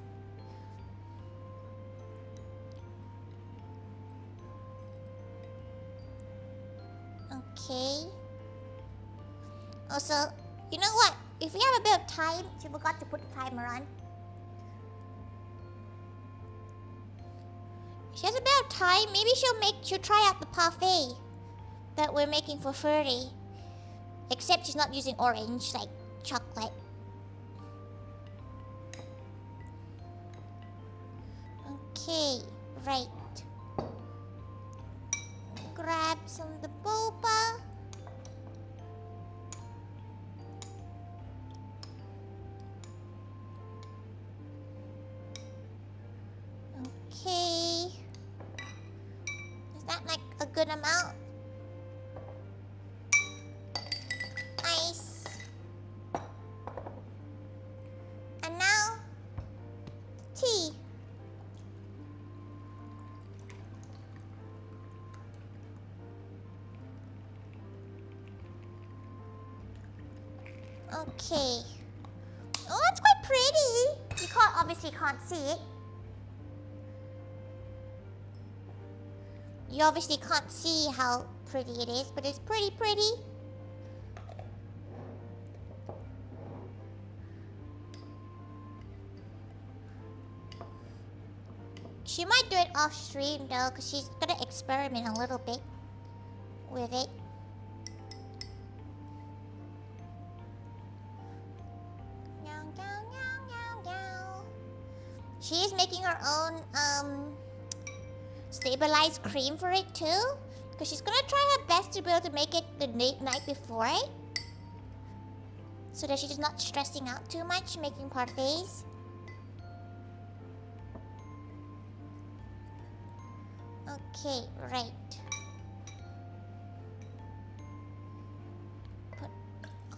Okay. Also, you know what? If we have a bit of time, she forgot to put the timer on. She has a bit of time. Maybe she'll try out the parfait that we're making for Furry. Except she's not using orange, like chocolate. Okay, right. Grab some of the boba. Okay. Is that like a good amount? Ice. And now, tea. Okay. Oh, that's quite pretty. You obviously can't see it. You obviously can't see how pretty it is, but it's pretty. She might do it off stream though, because she's gonna experiment a little bit with it. She is making her own stabilized cream for it too, because she's gonna try her best to be able to make it the night before, so that she's not stressing out too much making parfaits. Okay, right. Put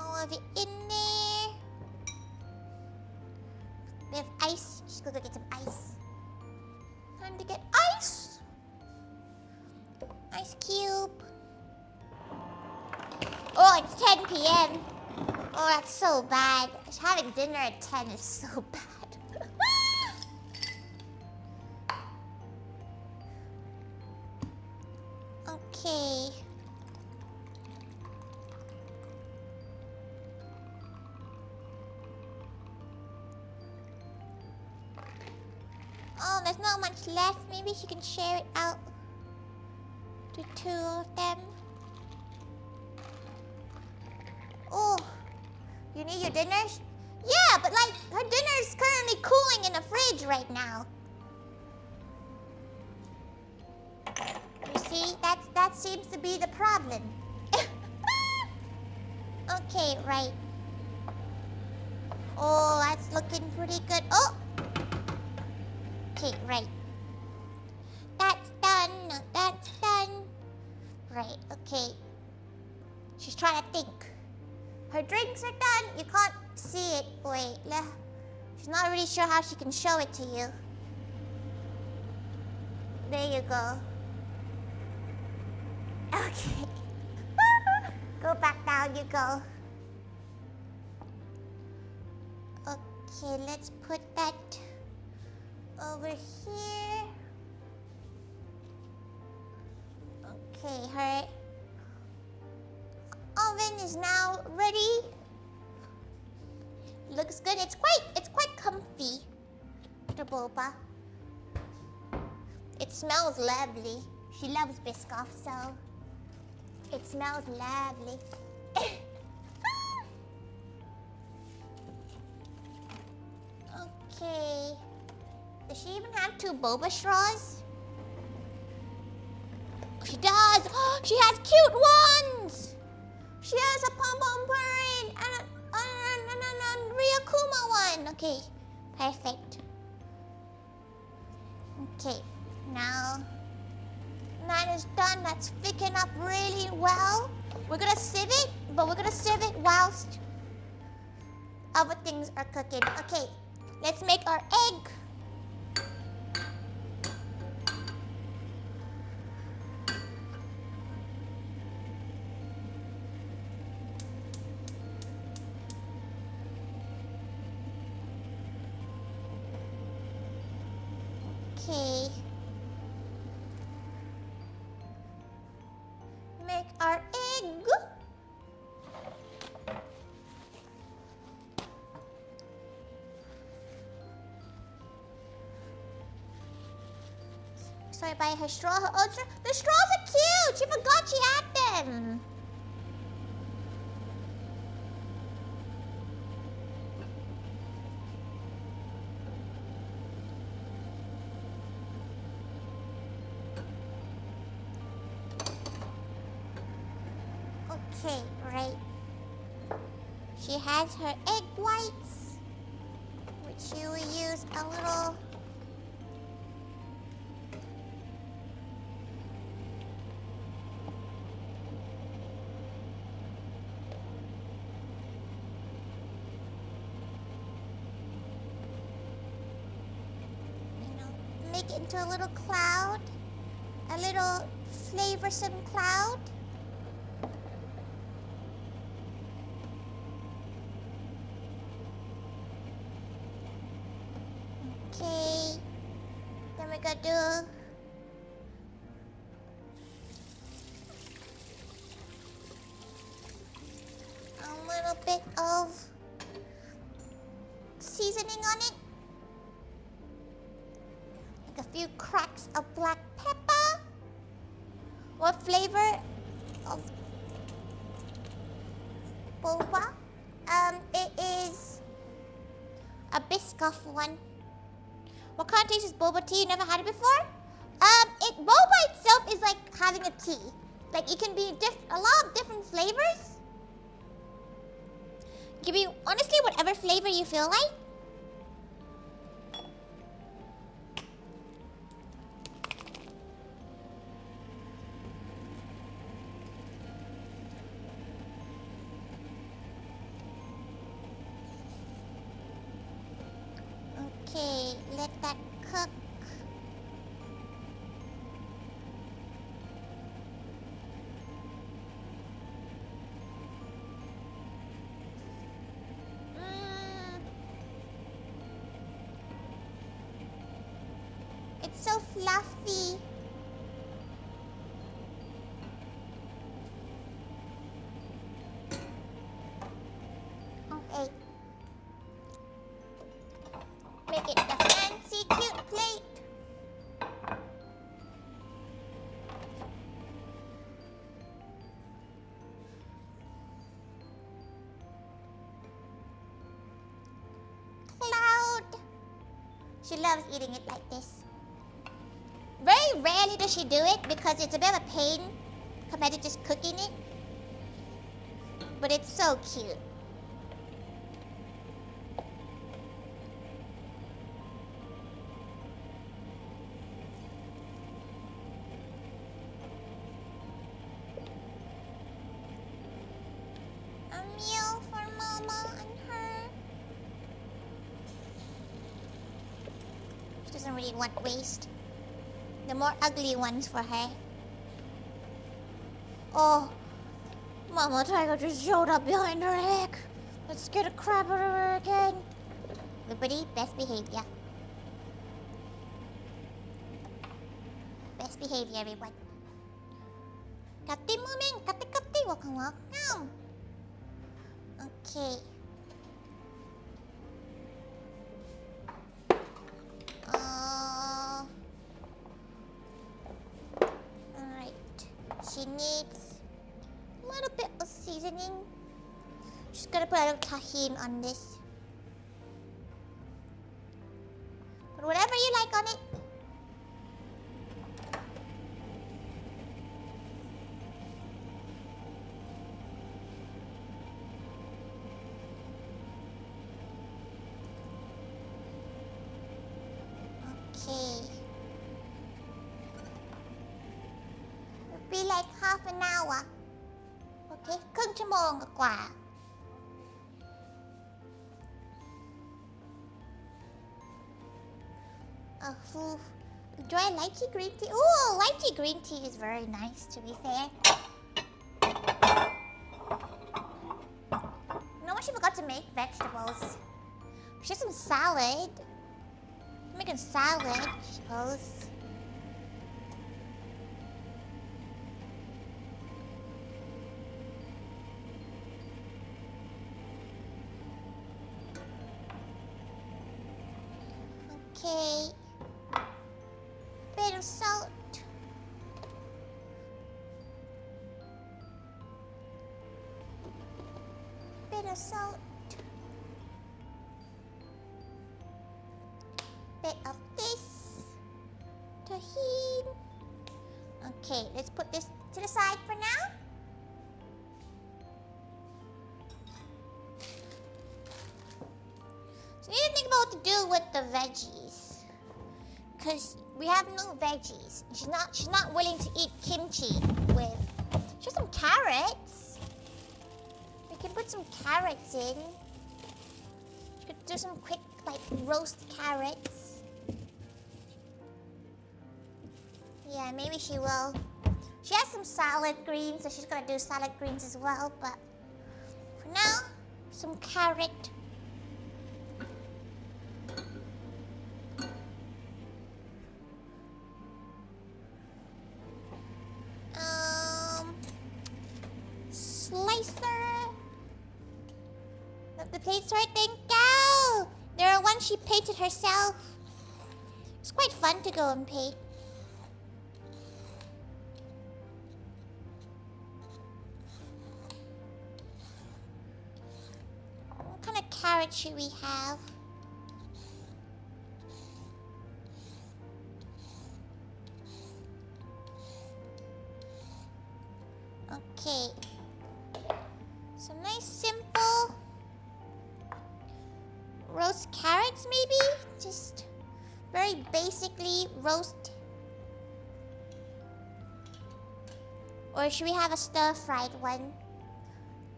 all of it in there. We have ice. She's gonna go get some ice. Time to get ice. Ice cube. Oh, it's 10 p.m. Oh, that's so bad. Having dinner at 10 is so bad. Okay. Oh, there's not much left. Maybe she can share it out to 2 of them. Oh, you need your dinners? Yeah, but like, her dinner is currently cooling in the fridge right now. You see, that seems to be the problem. Okay, right. Oh, that's looking pretty good. Oh! Okay, right. That's done. No, that's done. Right, okay. She's trying to think. Her drinks are done. You can't see it. Wait, she's not really sure how she can show it to you. There you go. Okay. Go back down you go. Okay, let's put that over here. Okay, her oven is now ready. Looks good. It's quite comfy. The boba. It smells lovely. She loves Biscoff, so it smells lovely. Okay. Does she even have 2 boba straws? She does! She has cute ones! She has a pom-pom purin and a Ryakuma one. Okay, perfect. Okay, now that is done. That's thickened up really well. We're gonna sieve it, but we're gonna sieve it whilst other things are cooking. Okay, let's make our egg. Okay. Make our egg. Sorry, by her straw. The straws are cute. She forgot she had them. Okay, right. She has her egg whites, which you will use a little. Make it into a little cloud, a little flavorsome cloud. Okay, then we're gonna do a little bit of seasoning on it. Like a few cracks of black pepper. What flavor of boba? It is a Biscoff one. What kind of taste is boba tea? You never had it before? Boba itself is like having a tea. Like it can be a lot of different flavors. Give you honestly whatever flavor you feel like. Okay, let that cook. It's so fluffy. Okay. Make it a fancy, cute plate. Cloud. She loves eating it like this. Very rarely does she do it because it's a bit of a pain compared to just cooking it. But it's so cute. A meal for Mama and her. She doesn't really want waste. The more ugly ones for her. Oh, Mama Tiger just showed up behind her egg. Let's scare the crap out of her again. Everybody, best behavior. Best behavior, everyone. Kati moving, kati, welcome. Okay. She needs a little bit of seasoning. Just gonna put a little tahini on this. Put whatever you like on it. Okay. Be like half an hour. Okay, ครึ่งชั่วโมงกว่า Do I lychee green tea? Ooh, lychee green tea is very nice to be fair. You know what she forgot to make? Vegetables. She has some salad. Making salad, I suppose. Okay. Bit of salt. Bit of salt. Bit of this. Tahini. Okay, let's put this to the side for now. So we need to think about what to do with the veggies. Because we have no veggies. She's not willing to eat kimchi with. She has some carrots. We can put some carrots in. She could do some quick like roast carrots. Yeah, maybe she will. She has some salad greens, so she's gonna do salad greens as well, but for now, some carrot. Slicer. Look, the plates right there. Go! There are ones she painted herself. It's quite fun to go and paint. What kind of carrot should we have? Okay. Some nice simple roast carrots maybe? Just very basically roast. Or should we have a stir-fried one?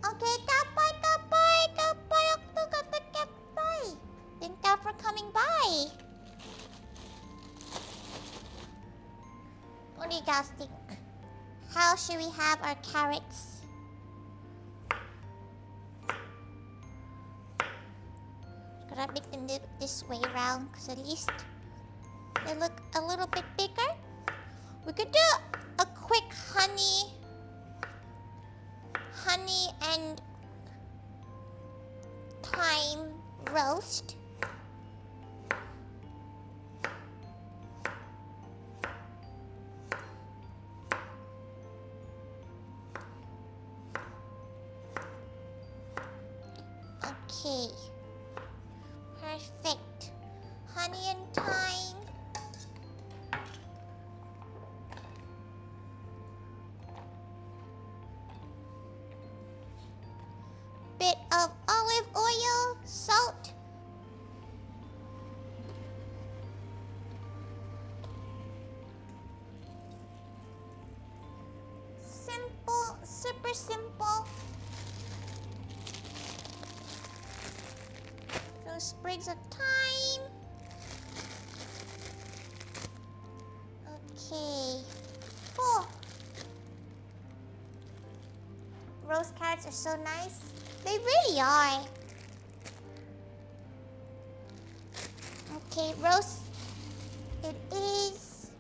Okay, kapay, kapay, kapay, kapay, kapay. Thank you for coming by. What do you guys think? How should we have our carrots? Gotta make them this way around, because at least they look a little bit bigger. We could do a quick honey and thyme roast. Okay. Perfect. Honey and thyme. Bit of olive oil, salt. Simple, super simple. Those sprigs of thyme. Okay. Oh. Roast carrots are so nice. They really are. Okay, roast it is.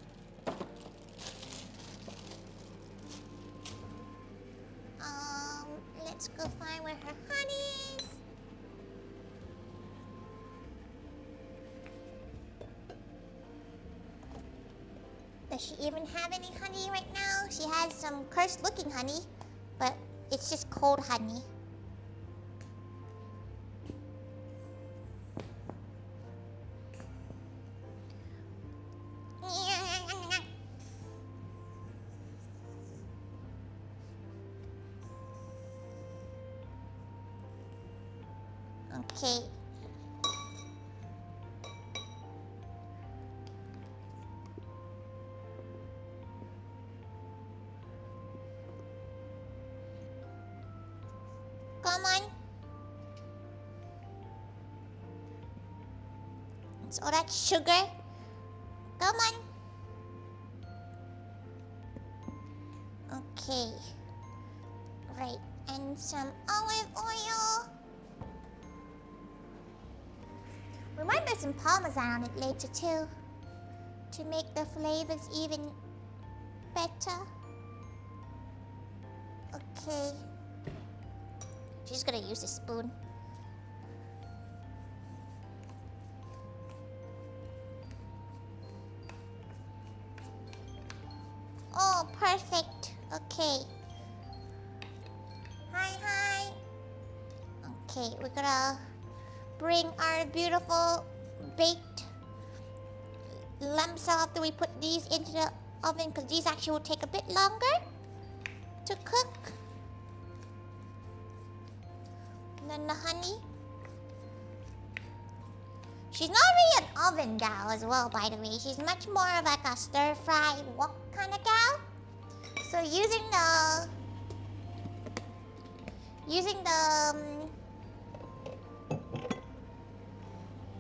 Let's go find where her honey is. Does she even have any honey right now? She has some cursed looking honey, but it's just cold honey. Okay. Come on. It's all that sugar. Come on. Okay. Right. And some olive oil. We might put some parmesan on it later too, to make the flavors even better. Okay. She's gonna use a spoon. Oh, perfect. Okay. Hi. Okay, we're gonna bring our beautiful baked lumps after we put these into the oven, because these actually will take a bit longer to cook. And then the honey. She's not really an oven gal as well, by the way. She's much more of like a stir-fry wok kind of gal. So using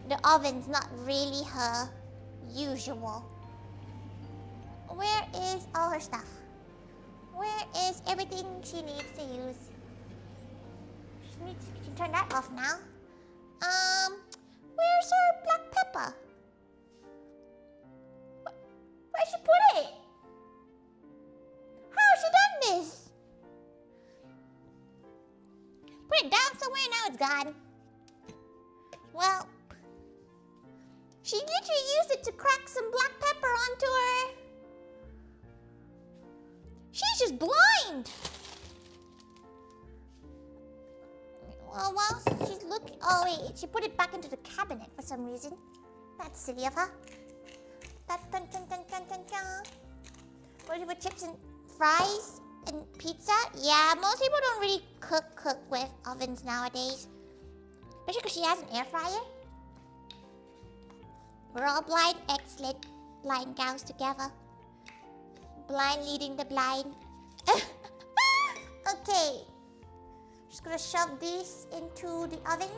the oven's not really her usual. Where is all her stuff? Where is everything she needs to use? She can turn that off now. Where's her black pepper? Where'd she put it? How has she done this? Put it down somewhere, now it's gone. Well, she literally used it to crack some black pepper onto her. She's just blind. Well, while she's looking... Oh, wait. She put it back into the cabinet for some reason. That's silly of her. Dun, dun, dun, dun, dun, dun, dun. What do you put chips and fries and pizza? Yeah, most people don't really cook with ovens nowadays. Especially because she has an air fryer. We're all blind, excellent blind gals together. Blind leading the blind. Okay. Just gonna shove these into the oven.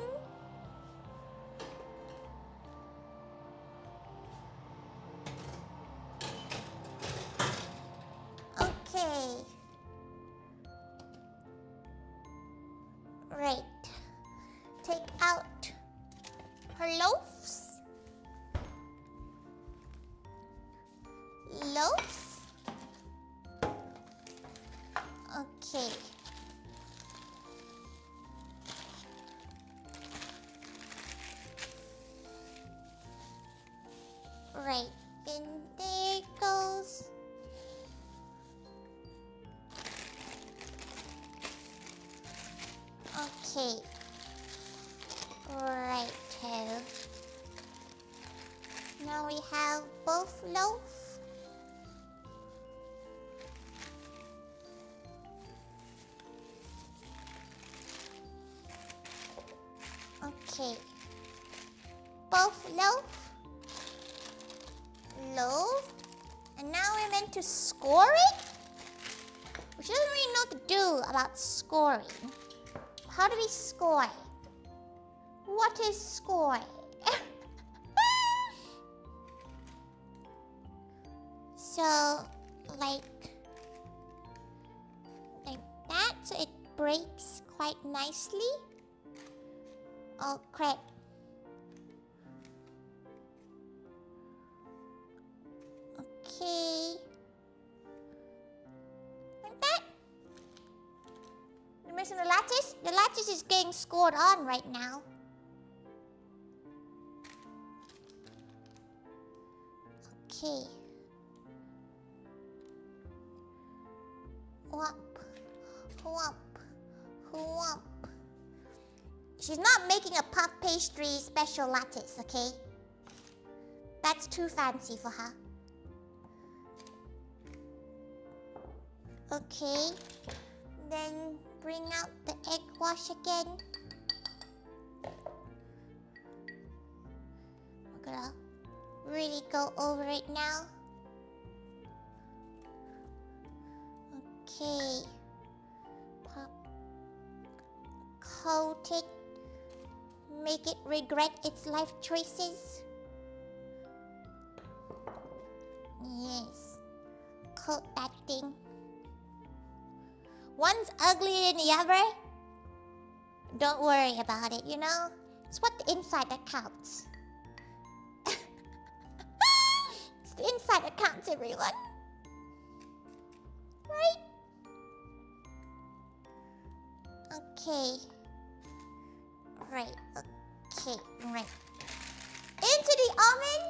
Okay. Right. Take out her loaves. Loaf. Okay. Right. And there it goes. Okay. Right. Now we have both loaves. Okay. Both loaf. Loaf. And now we're meant to score it? Which doesn't really know what to do about scoring. How do we score? What is score? So, like that, so it breaks quite nicely. Oh crap. Okay. Like that. You're missing the lattice? The lattice is getting scored on right now. Okay. Whomp. Whomp. Whomp. She's not making a puff pastry special lattice, okay? That's too fancy for her. Okay. Then bring out the egg wash again. We're gonna really go over it now. Okay. Pop. Coat it. Make it regret its life choices. Yes. Coat that thing. One's uglier than the other. Don't worry about it, you know? It's what the inside that counts. It's the inside that counts, everyone. Right? Okay. Right. Okay. Right. Into the oven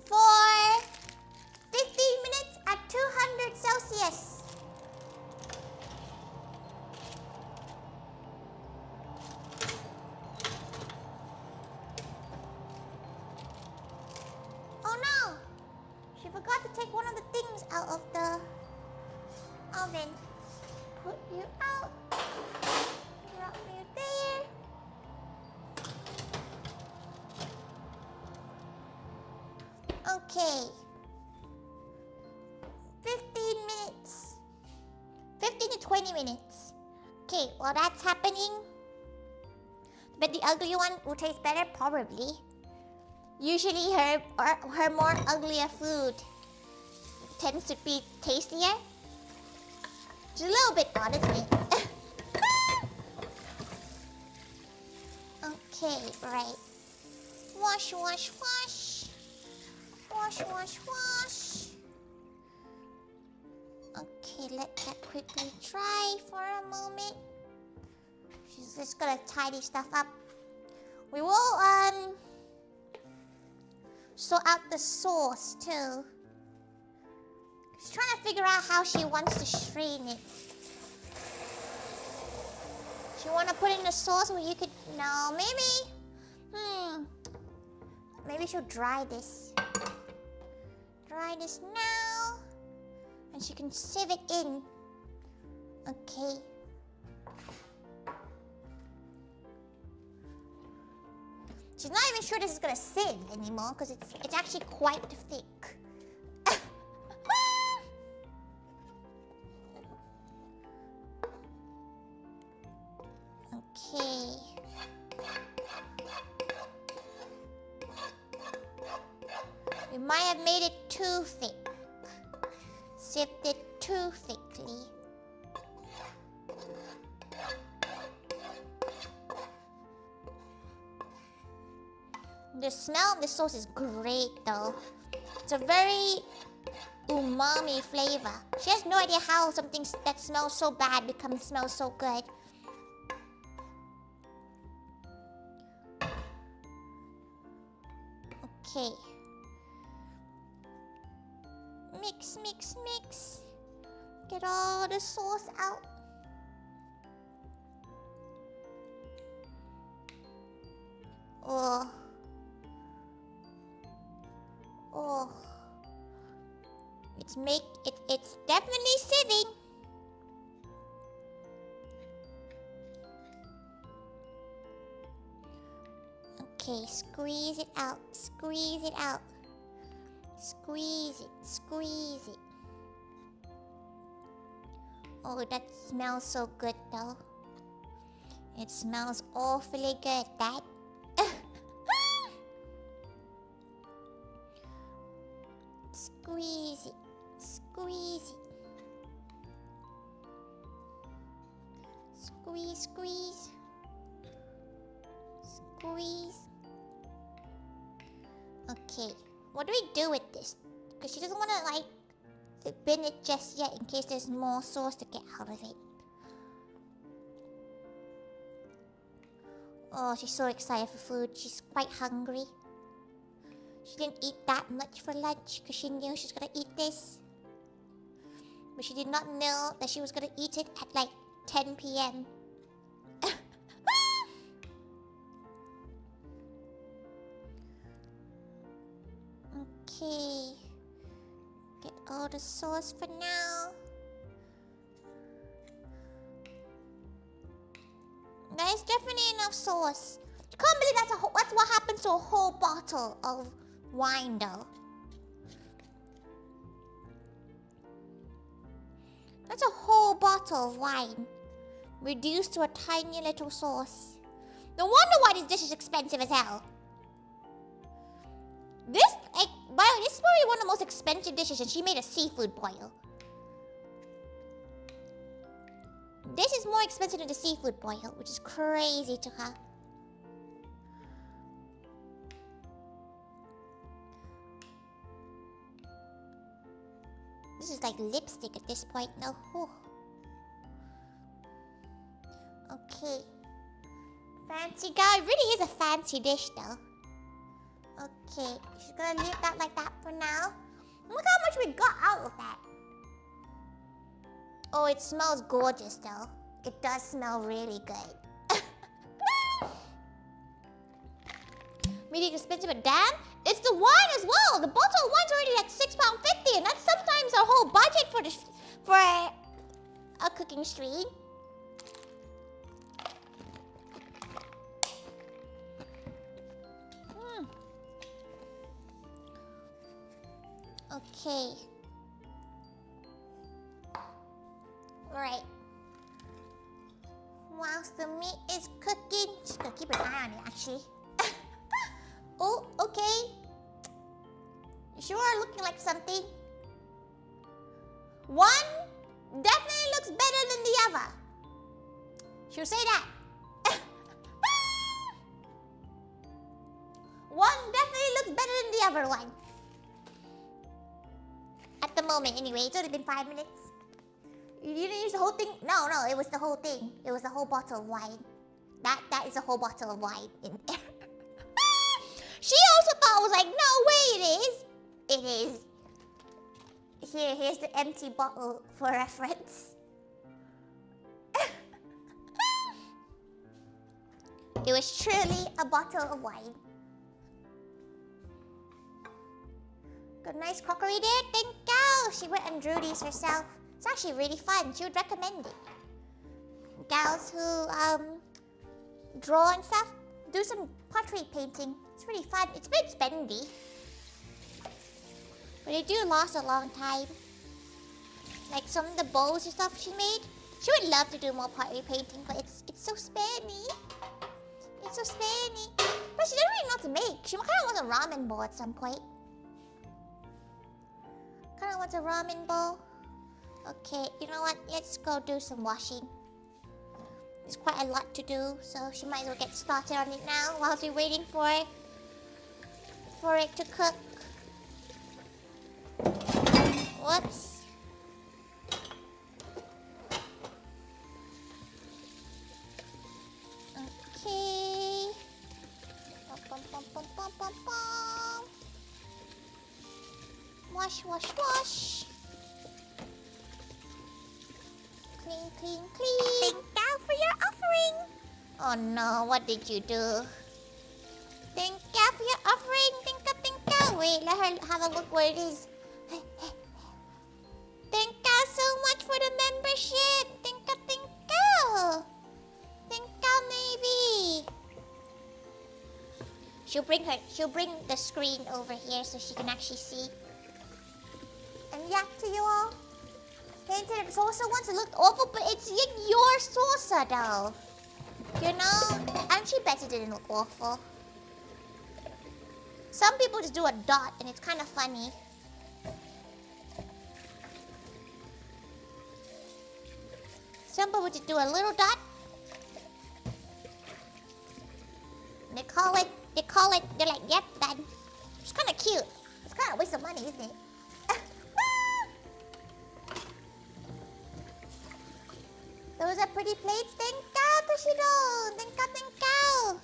for 15 minutes at 200 Celsius. Oh no! She forgot to take one of the things out of the oven. Put you out. Drop you there. Okay. 15 minutes. 15 to 20 minutes. Okay, while that's happening, but the ugly one will taste better, probably. Usually her more uglier food tends to be tastier. Just a little bit odd, isn't it? Okay, right. Wash, wash, wash. Wash, wash, wash. Okay, let that quickly dry for a moment. She's just gonna tidy stuff up. We will sort out the sauce too. She's trying to figure out how she wants to strain it. She want to put in the sauce where you could... No, maybe... Maybe she'll dry this. Dry this now. And she can sieve it in. Okay. She's not even sure this is gonna sieve anymore because it's actually quite thick. Okay. We might have made it too thick. Sieved it too thickly. The smell of the sauce is great though. It's a very umami flavor. She has no idea how something that smells so bad becomes smell so good. Okay. Mix, mix, mix. Get all the sauce out. Oh. Oh. It's definitely sieving. Okay, squeeze it out, squeeze it out. Squeeze it, squeeze it. Oh, that smells so good though. It smells awfully good, that. Squeeze it, squeeze it. Squeeze, squeeze. Squeeze. Okay, what do we do with this? Because she doesn't want to like bin it just yet in case there's more sauce to get out of it. Oh, she's so excited for food. She's quite hungry. She didn't eat that much for lunch because she knew she was gonna eat this. But she did not know that she was gonna eat it at like 10 p.m. Okay. Get all the sauce for now. There's definitely enough sauce. You can't believe that's what happens to a whole bottle of wine though. That's a whole bottle of wine reduced to a tiny little sauce. No wonder why this dish is expensive as hell. This is probably one of the most expensive dishes, and she made a seafood boil. This is more expensive than the seafood boil, which is crazy to her. This is like lipstick at this point now. Whew. Okay. Fancy guy. It really is a fancy dish though. Okay, she's gonna leave that like that for now. Look how much we got out of that. Oh, it smells gorgeous though. It does smell really good. Really expensive, but damn, it's the wine as well. The bottle of wine's already like £6.50, and that's sometimes our whole budget for a cooking stream. Okay. Alright. Whilst the meat is cooking, just gotta keep an eye on it actually. Oh, okay. You sure are looking like something. One definitely looks better than the other. She'll say that. One definitely looks better than the other one. At the moment, anyway. It's only been 5 minutes. You didn't use the whole thing? No, it was the whole thing. It was the whole bottle of wine. That is a whole bottle of wine in there. She also thought I was like, no way it is. It is. Here's the empty bottle for reference. It was truly a bottle of wine. Got a nice crockery there, thank you. She went and drew these herself. It's actually really fun. She would recommend it. Gals who draw and stuff, do some pottery painting. It's really fun. It's a bit spendy, but they do last a long time. Like some of the bowls and stuff she made. She would love to do more pottery painting, but it's so spendy. It's so spendy. But she doesn't really know what to make. She kind of wants a ramen bowl at some point. Kind of wants a ramen bowl. Okay, you know what? Let's go do some washing. There's quite a lot to do, so she might as well get started on it now whilst we're waiting for it to cook. Whoops. Okay. Bum, bum, bum, bum, bum, bum. Wash, wash, wash. Clean, clean, clean. Thank you for your offering. Oh no, what did you do? Thank you for your offering. Thank you. Wait, let her have a look where it is. Thank you so much for the membership. Thank you. Thank you, maybe. She'll bring the screen over here so she can actually see. And yeah, to you all. Painted saucer once, it looked awful, but it's your saucer though. You know? And she bet it didn't look awful. Some people just do a dot and it's kind of funny. Some people just do a little dot. They're like, yep, done. It's kind of cute. It's kind of a waste of money, isn't it? Those are pretty plates. Thank you, Toshido. Thank you.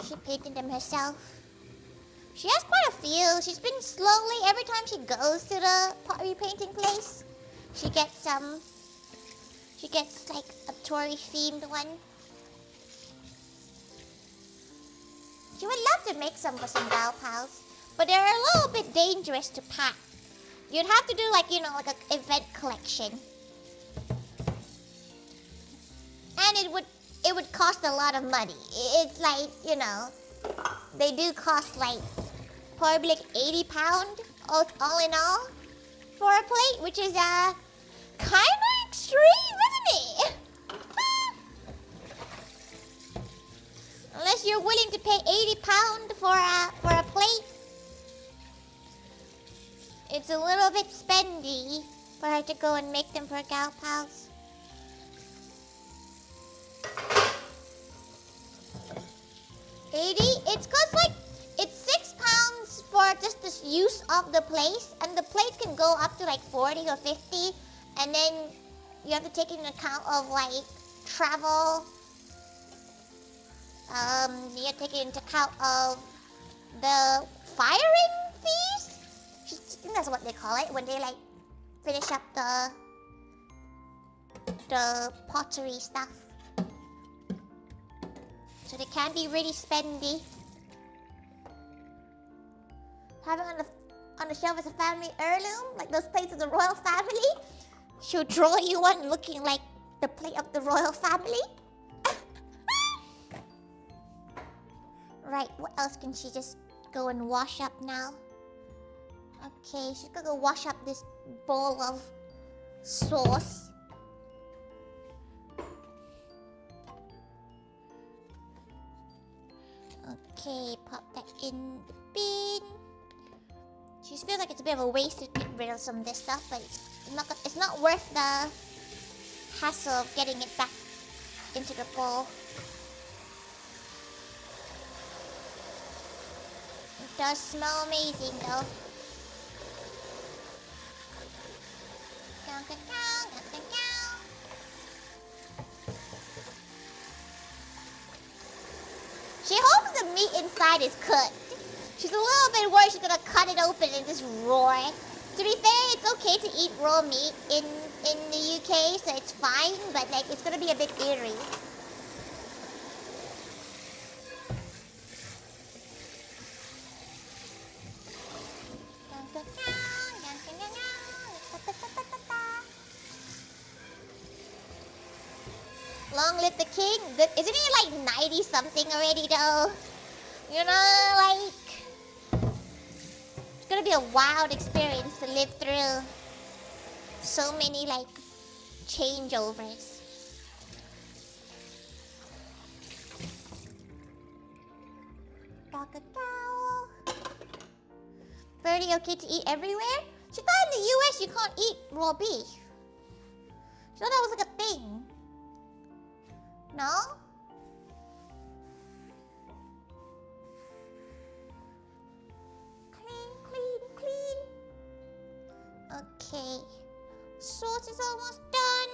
She painted them herself. She has quite a few. She's been slowly, every time she goes to the pottery painting place, she gets like a Tori themed one. She would love to make some for some gal pals, but they're a little bit dangerous to pack. You'd have to do like, you know, like an event collection. And it would cost a lot of money. It's like, you know, they do cost like probably like £80 all in all for a plate, which is kind of extreme, isn't it? Unless you're willing to pay £80 for a plate, it's a little bit spendy for her to go and make them for gal pals. It's cause like it's £6 for just the use of the place, and the plate can go up to like 40 or 50, and then you have to take into account of like travel. You have to take into account of the firing fees. I think that's what they call it when they like finish up the pottery stuff. So they can be really spendy. Having on the shelf as a family heirloom, like those plates of the royal family. She'll draw you one looking like the plate of the royal family. Right, what else can she just go and wash up now? Okay, she's gonna go wash up this bowl of sauce. Okay, pop that in the bin. She just feels like it's a bit of a waste to get rid of some of this stuff, but it's not worth the hassle of getting it back into the bowl. It does smell amazing though. She hopes the meat inside is cooked. She's a little bit worried she's gonna cut it open and just roar. To be fair, it's okay to eat raw meat in the UK, so it's fine, but like it's gonna be a bit eerie. Long live the king. Isn't he like 90 something already though? You know, like it's gonna be a wild experience to live through. So many like changeovers. Cow. Birdie okay to eat everywhere? She thought in the US you can't eat raw beef. She thought that was like a thing. No? Clean. Okay. Sauce is almost done.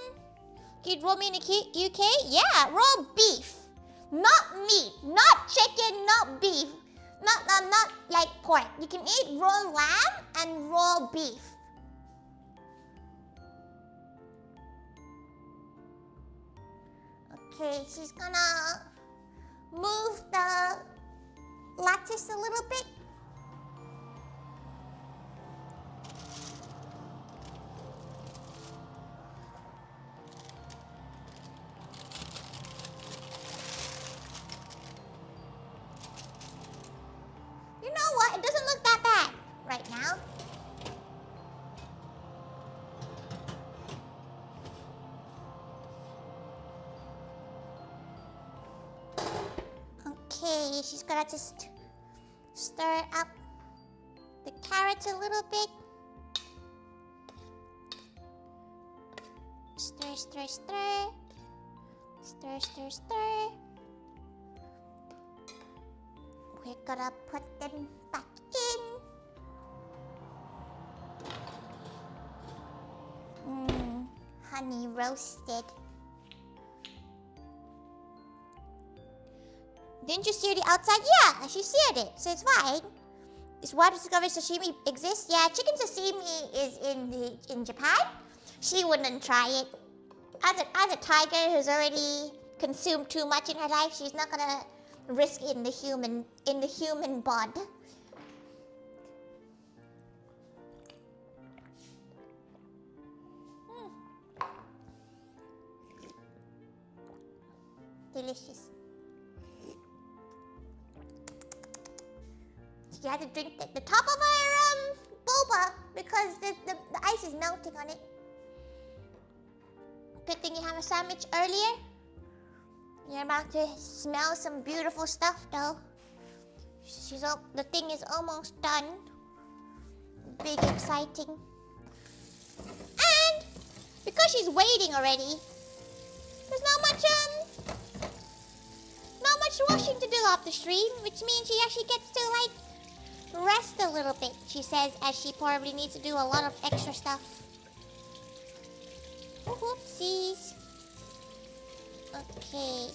Eat raw meat in the UK? Yeah, raw beef. Not meat, not chicken, not beef. Not like pork. You can eat raw lamb and raw beef. Okay, she's gonna move the lattice a little bit. You know what? It doesn't look that bad right now. Okay, she's gonna just stir up the carrots a little bit. Stir. Stir. We're gonna put them back in. Honey roasted. Didn't you sear the outside? Yeah, she seared it, so it's fine. Is water discovered sashimi exist? Yeah, chicken sashimi is in Japan. She wouldn't try it. As a tiger who's already consumed too much in her life, she's not gonna risk it in the human bod. Delicious. She had to drink the top of her boba because the ice is melting on it. Good thing you have a sandwich earlier. You're about to smell some beautiful stuff though. The thing is almost done. Big exciting. And because she's waiting already, there's not much washing to do off the stream, which means she actually gets to like rest a little bit, she says, as she probably needs to do a lot of extra stuff. Whoopsies. Okay.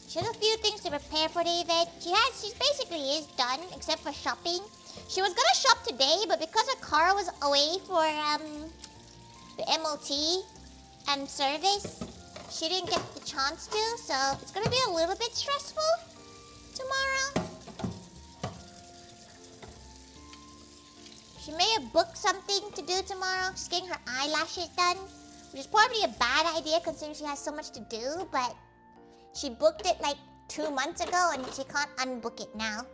She has a few things to prepare for the event. She basically is done, except for shopping. She was gonna shop today, but because her car was away for the MOT and service, she didn't get the chance to, so it's gonna be a little bit stressful tomorrow. She may have booked something to do tomorrow. She's getting her eyelashes done, which is probably a bad idea considering she has so much to do, but she booked it like 2 months ago and she can't unbook it now.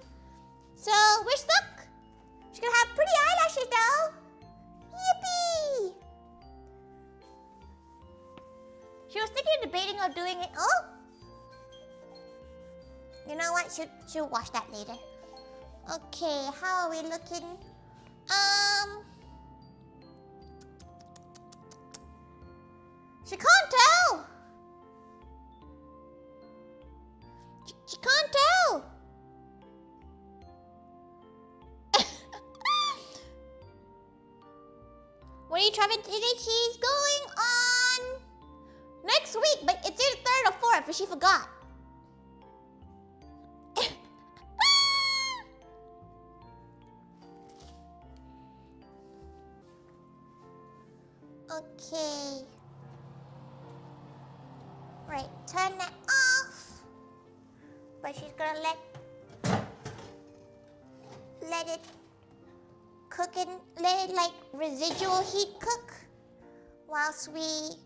So we're stuck. She's gonna have pretty eyelashes though. Yippee! She was thinking of debating on doing it. Oh! You know what? She'll watch that later. Okay, how are we looking? She can't tell! She can't tell! Where are you traveling today? She's going on next week, but it's either 3rd or 4th, but she forgot. Okay. Right, turn that off. But she's gonna let it cook and let it like residual heat cook whilst we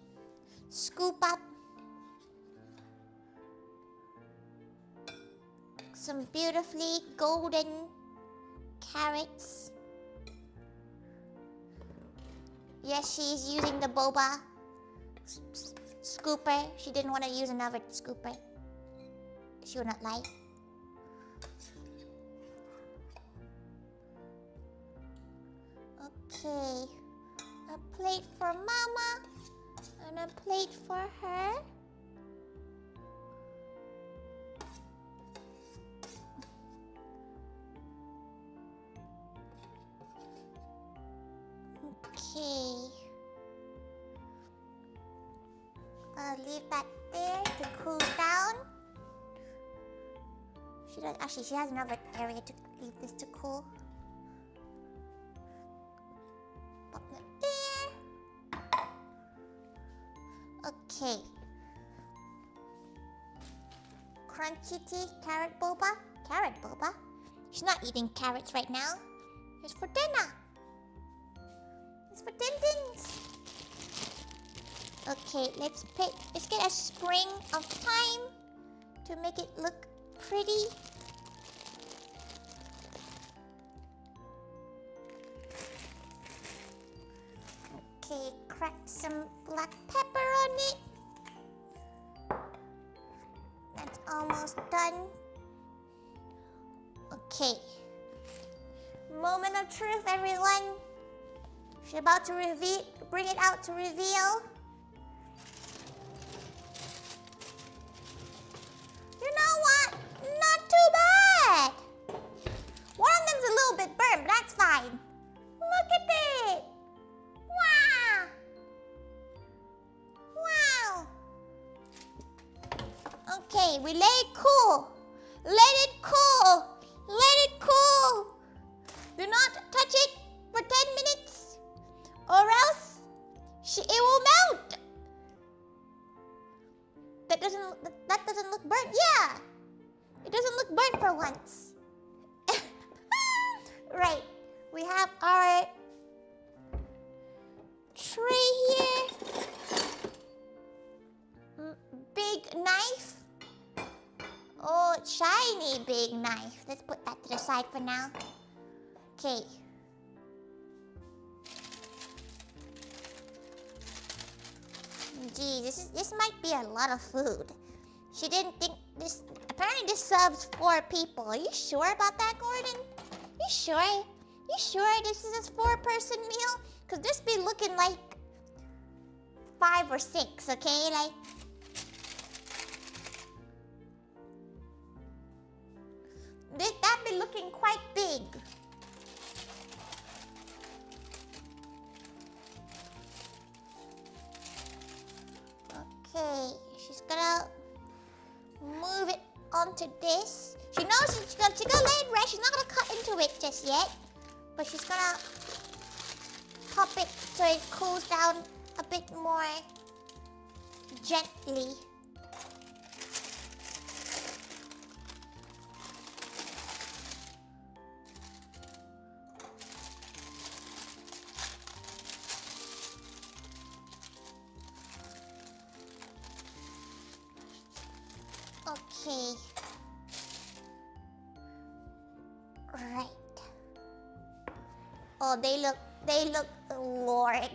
scoop up some beautifully golden carrots. Yes, she's using the boba scooper. She didn't want to use another scooper. She would not lie. Okay. A plate for Mama and a plate for her. Okay. I'll leave that there to cool down. She does, actually, she has another area to leave this to cool. Pop that there. Okay. Crunchy tea, carrot boba. Carrot boba? She's not eating carrots right now. It's for dinner. It's for din-dins. Okay, let's get a spring of thyme to make it look pretty. Okay, crack some black pepper on it. That's almost done. Okay. Moment of truth, everyone. She's about to bring it out to reveal. You know what? Not too bad. One of them's a little bit burnt, but that's fine. Look at it. Wow. Wow. Okay, we let it cool. Let it cool. Let it cool. Do not touch it for 10 minutes or else it will melt. That doesn't look burnt. Yeah. It doesn't look burnt for once. Right. We have our tray here. Big knife. Oh, shiny big knife. Let's put that to the side for now. Okay. Gee, this might be a lot of food. She didn't think this. Apparently, this serves 4 people. Are you sure about that, Gordon? You sure? You sure this is a 4-person meal? Cause this be looking like 5 or 6. Okay, like. That be looking quite big. Okay, she's gonna move it onto this. She knows she's gonna lay it rest. She's not gonna cut into it just yet, but she's gonna pop it so it cools down a bit more gently. Okay. Right. Oh, they look Lord.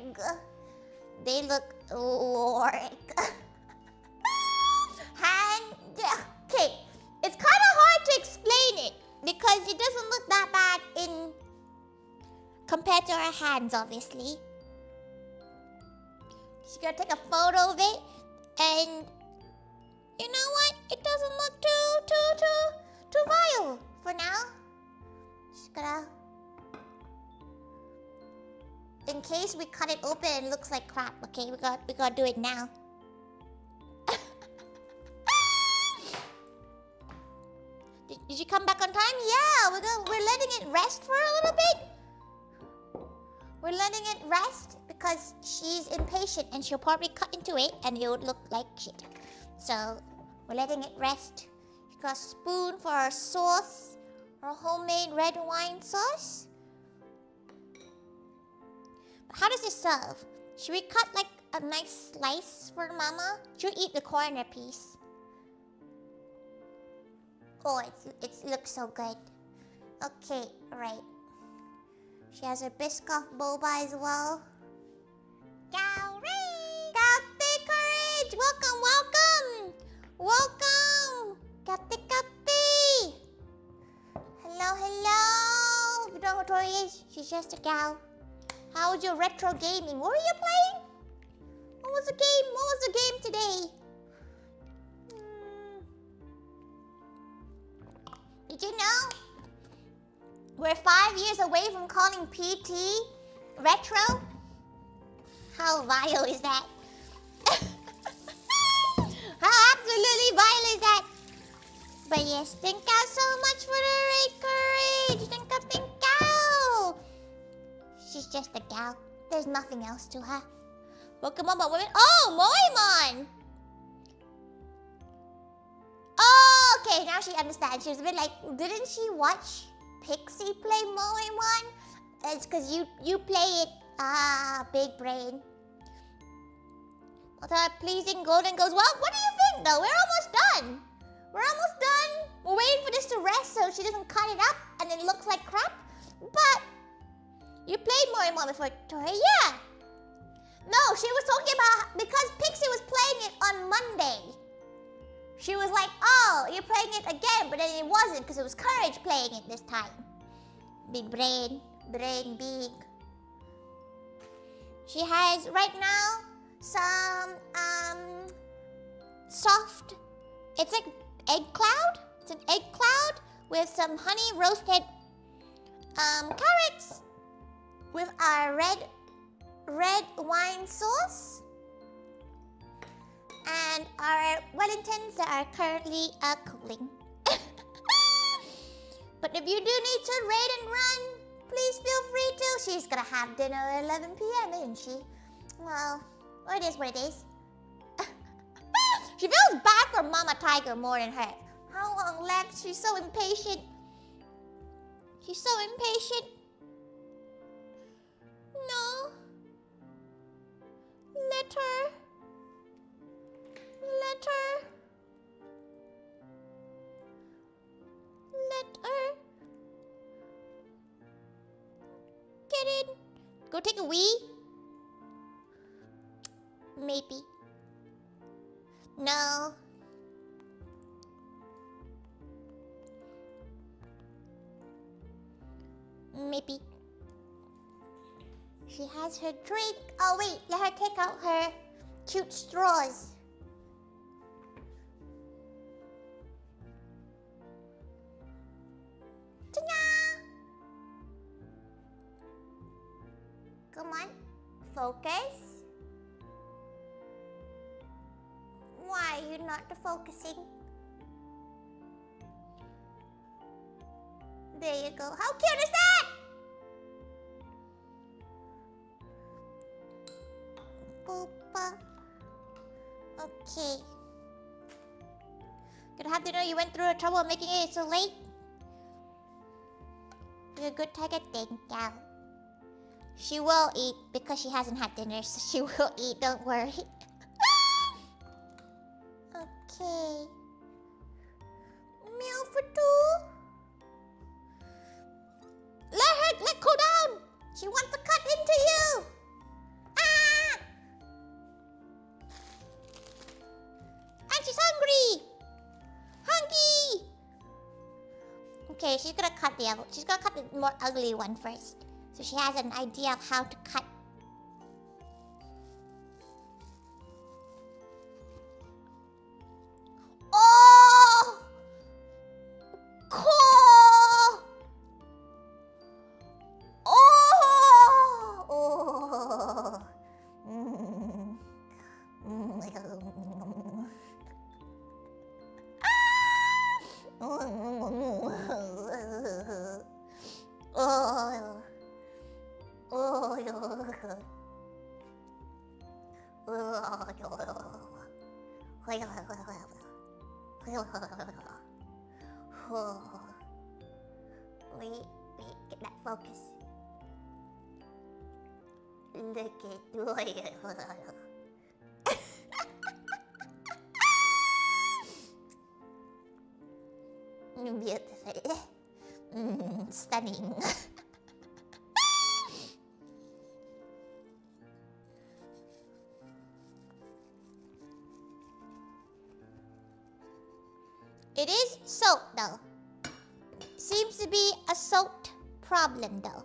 They look Lord. Okay. It's kind of hard to explain it because it doesn't look that bad compared to her hands, obviously. She's gonna take a photo of it and you know what? It doesn't look too vile for now. Just gonna, in case we cut it open and it looks like crap. Okay, we gotta do it now. Did you come back on time? Yeah, we're letting it rest for a little bit. We're letting it rest because she's impatient and she'll probably cut into it and it would look like shit. So, we're letting it rest. We got a spoon for our sauce, our homemade red wine sauce. But how does this serve? Should we cut like a nice slice for Mama? She'll eat the corner piece. Oh, it looks so good. Okay, right. She has her Biscoff boba as well. Captain Courage! Welcome, welcome! Welcome! Captain, Captain! Hello, hello! You know who Tori is? She's just a gal. How was your retro gaming? What were you playing? What was the game? What was the game today? Did you know? We're 5 years away from calling PT retro. How vile is that? How absolutely vile is that? But yes, thank you so much for the raid, Courage. Thank you. She's just a gal. There's nothing else to her. Welcome on, women. Oh, Moimon. Oh, okay. Now she understands. She was a bit like, didn't she watch Pixie play Moimon? It's because you play it. Ah, big brain. Pleasing Golden goes, well, what do you think though? We're almost done. We're almost done. We're waiting for this to rest so she doesn't cut it up and it looks like crap. But you played Moimon before, Tori? Yeah. No, she was talking about because Pixie was playing it on Monday. She was like, oh, you're playing it again, but then it wasn't because it was Courage playing it this time. Big brain. Brain big. She has, right now, some, soft, it's like egg cloud. It's an egg cloud with some honey roasted, carrots with our red wine sauce. And our Wellingtons that are currently, cooling. But if you do need to raid and run, please feel free to. She's gonna have dinner at 11 p.m., isn't she? Well, it is what it is. She feels bad for Mama Tiger more than her. How long left? She's so impatient. She's so impatient. No. Let her. Let her. Let her. Get in. Go take a wee. Maybe. No. Maybe. She has her drink. Oh wait, let her take out her cute straws. Ta-da! Come on, focus. Why are you not focusing? There you go. How cute is that? Boopa. Okay. Gonna have to know you went through the trouble of making it so late. You're a good tiger. Thank you. She will eat because she hasn't had dinner, so she will eat. Don't worry. Okay. Meal for two. Let go down. She wants to cut into you. Ah! And she's hungry. Hungry. Okay, she's gonna cut the more ugly one first, so she has an idea of how to cut. Oh! Cool! Oh! Oh! Mm. Mm. Oh! Wait, get that focus. Look at Beautiful. Stunning. It is soaked though. Seems to be a soaked problem though.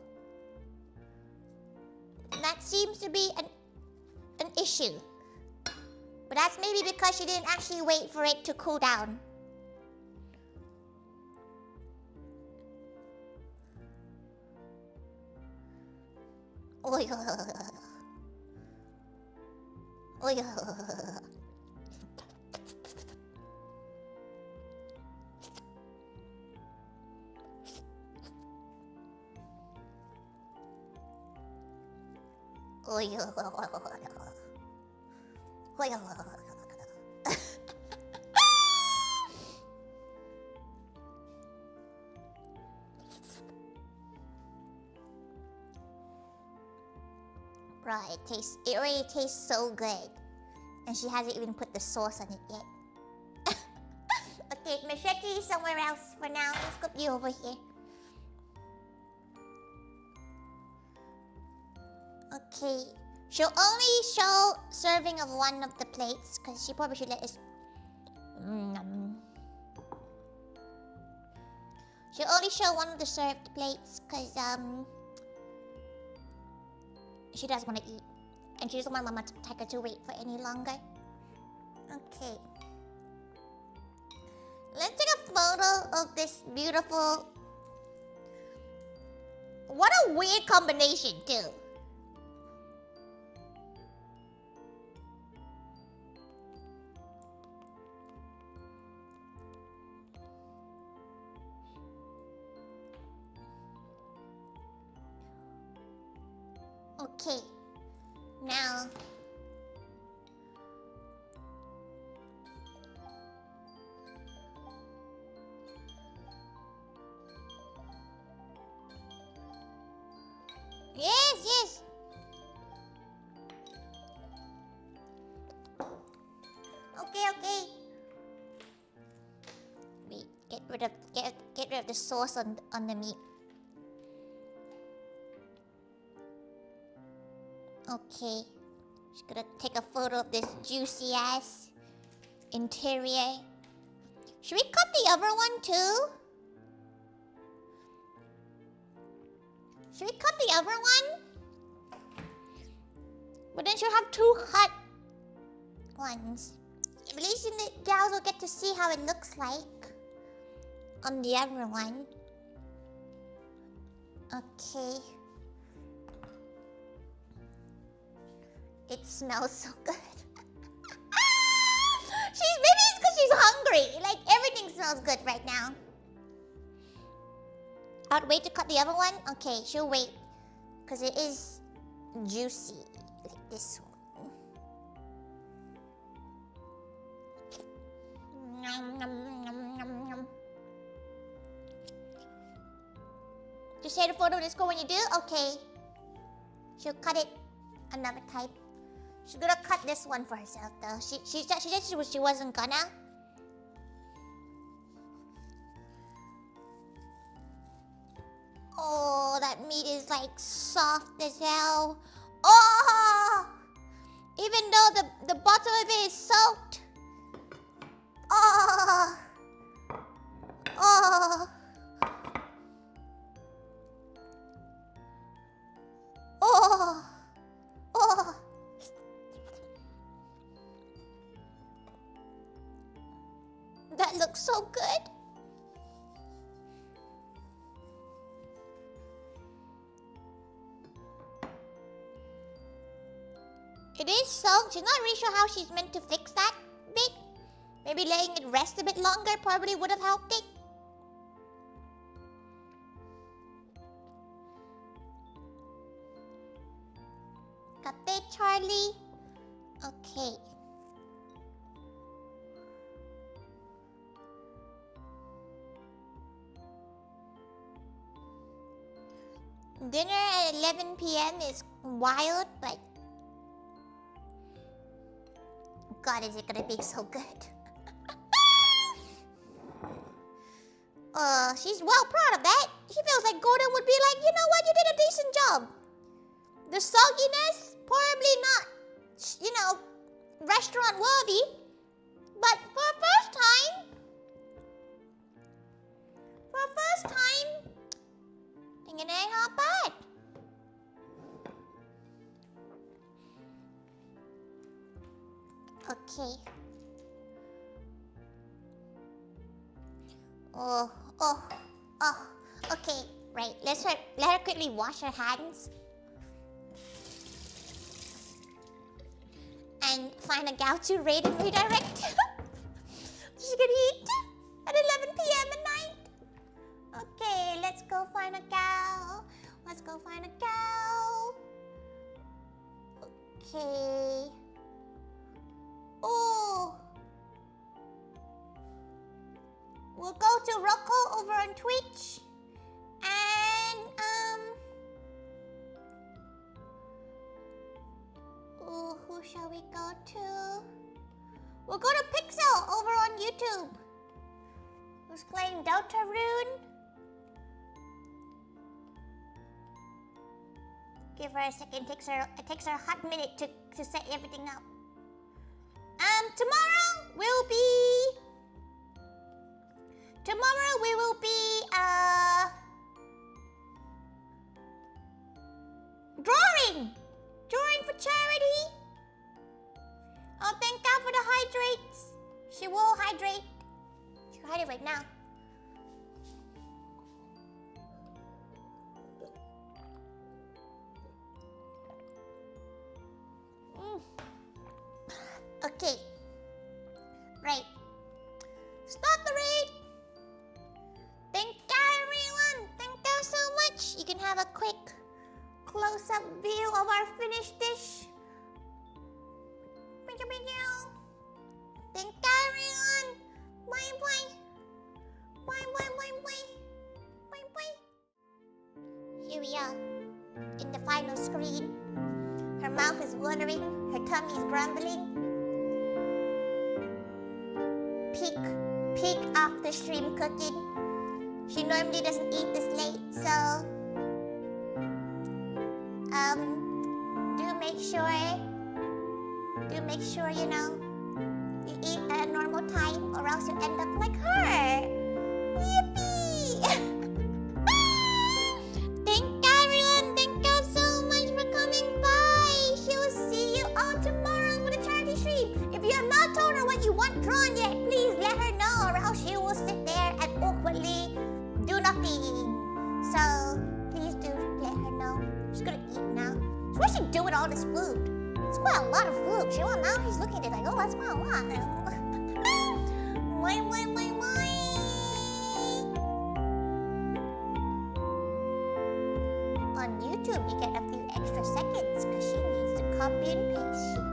That seems to be an issue. But that's maybe because she didn't actually wait for it to cool down. Oy. Oy. Oy. Oy. Right, it already tastes so good. And she hasn't even put the sauce on it yet. Okay, machete is somewhere else for now. Let's put you over here. Okay. She'll only show serving of one of the plates, because she probably should let us... She'll only show one of the served plates, because, she does want to eat. And she doesn't want Mama Tiger to wait for any longer. Okay. Let's take a photo of this beautiful... What a weird combination, too. Okay, now yes. Okay. Wait, get rid of the sauce on the meat. Okay, just gonna take a photo of this juicy ass interior. Should we cut the other one too? Should we cut the other one? But then she'll have two cut ones. At least the gals will get to see how it looks like on the other one. Okay. It smells so good. Maybe it's because she's hungry. Like, everything smells good right now. I'd wait to cut the other one? Okay, she'll wait. Because it is juicy. Like this one. Nom, nom, nom, nom, nom. Just share the photo of this girl when you do? Okay. She'll cut it another type. She's gonna cut this one for herself though. She said she wasn't gonna. Oh, that meat is like soft as hell. Oh! Even though the bottom of it is soaked. Oh! Oh! Oh! Oh! That looks so good. It is soaked. She's not really sure how she's meant to fix that bit. Maybe letting it rest a bit longer probably would have helped it. Kape, Charlie. Okay. Dinner at 11 p.m. is wild, but... God, is it gonna be so good? She's well proud of that. She feels like Gordon would be like, you know what, you did a decent job. The sogginess, probably not, you know, restaurant worthy. But for a first time, I think it ain't half bad. Okay. Oh. Okay, right. Let her quickly wash her hands. And find a gal to raid and redirect. She can eat at 11 p.m. at night. Okay, let's go find a gal. Okay. Oh. We'll go to Rocco over on Twitch. And, oh, who shall we go to? We'll go to Pixel over on YouTube. Who's playing Deltarune? Give her a second. It takes her a hot minute to set everything up. Tomorrow we will be drawing for charity. Oh, thank God for the hydrates. She will hydrate. She'll hydrate right now. Okay. Right. Start the raid. Thank you, everyone. Thank you so much. You can have a quick close-up view of our finished dish. Thank you, everyone. Bye bye. Here we are in the final screen. Her mouth is watering. Her tummy is grumbling. Peak after stream cooking. She normally doesn't eat this late, so do make sure you know you eat at a normal time, or else you end up like her. Yippee! Thank you, everyone. Thank you so much for coming by. She will see you all tomorrow for the charity stream. If you have not told her what you want drawn yet, please let her know, or else she will sit there and awkwardly do nothing. So please do let her know. She's gonna eat now. So what should she do with all this food? It's quite a lot of food. She won't now. She's looking at it like, oh, that's quite a lot. Why? On YouTube, you get a few extra seconds because she needs to copy and paste.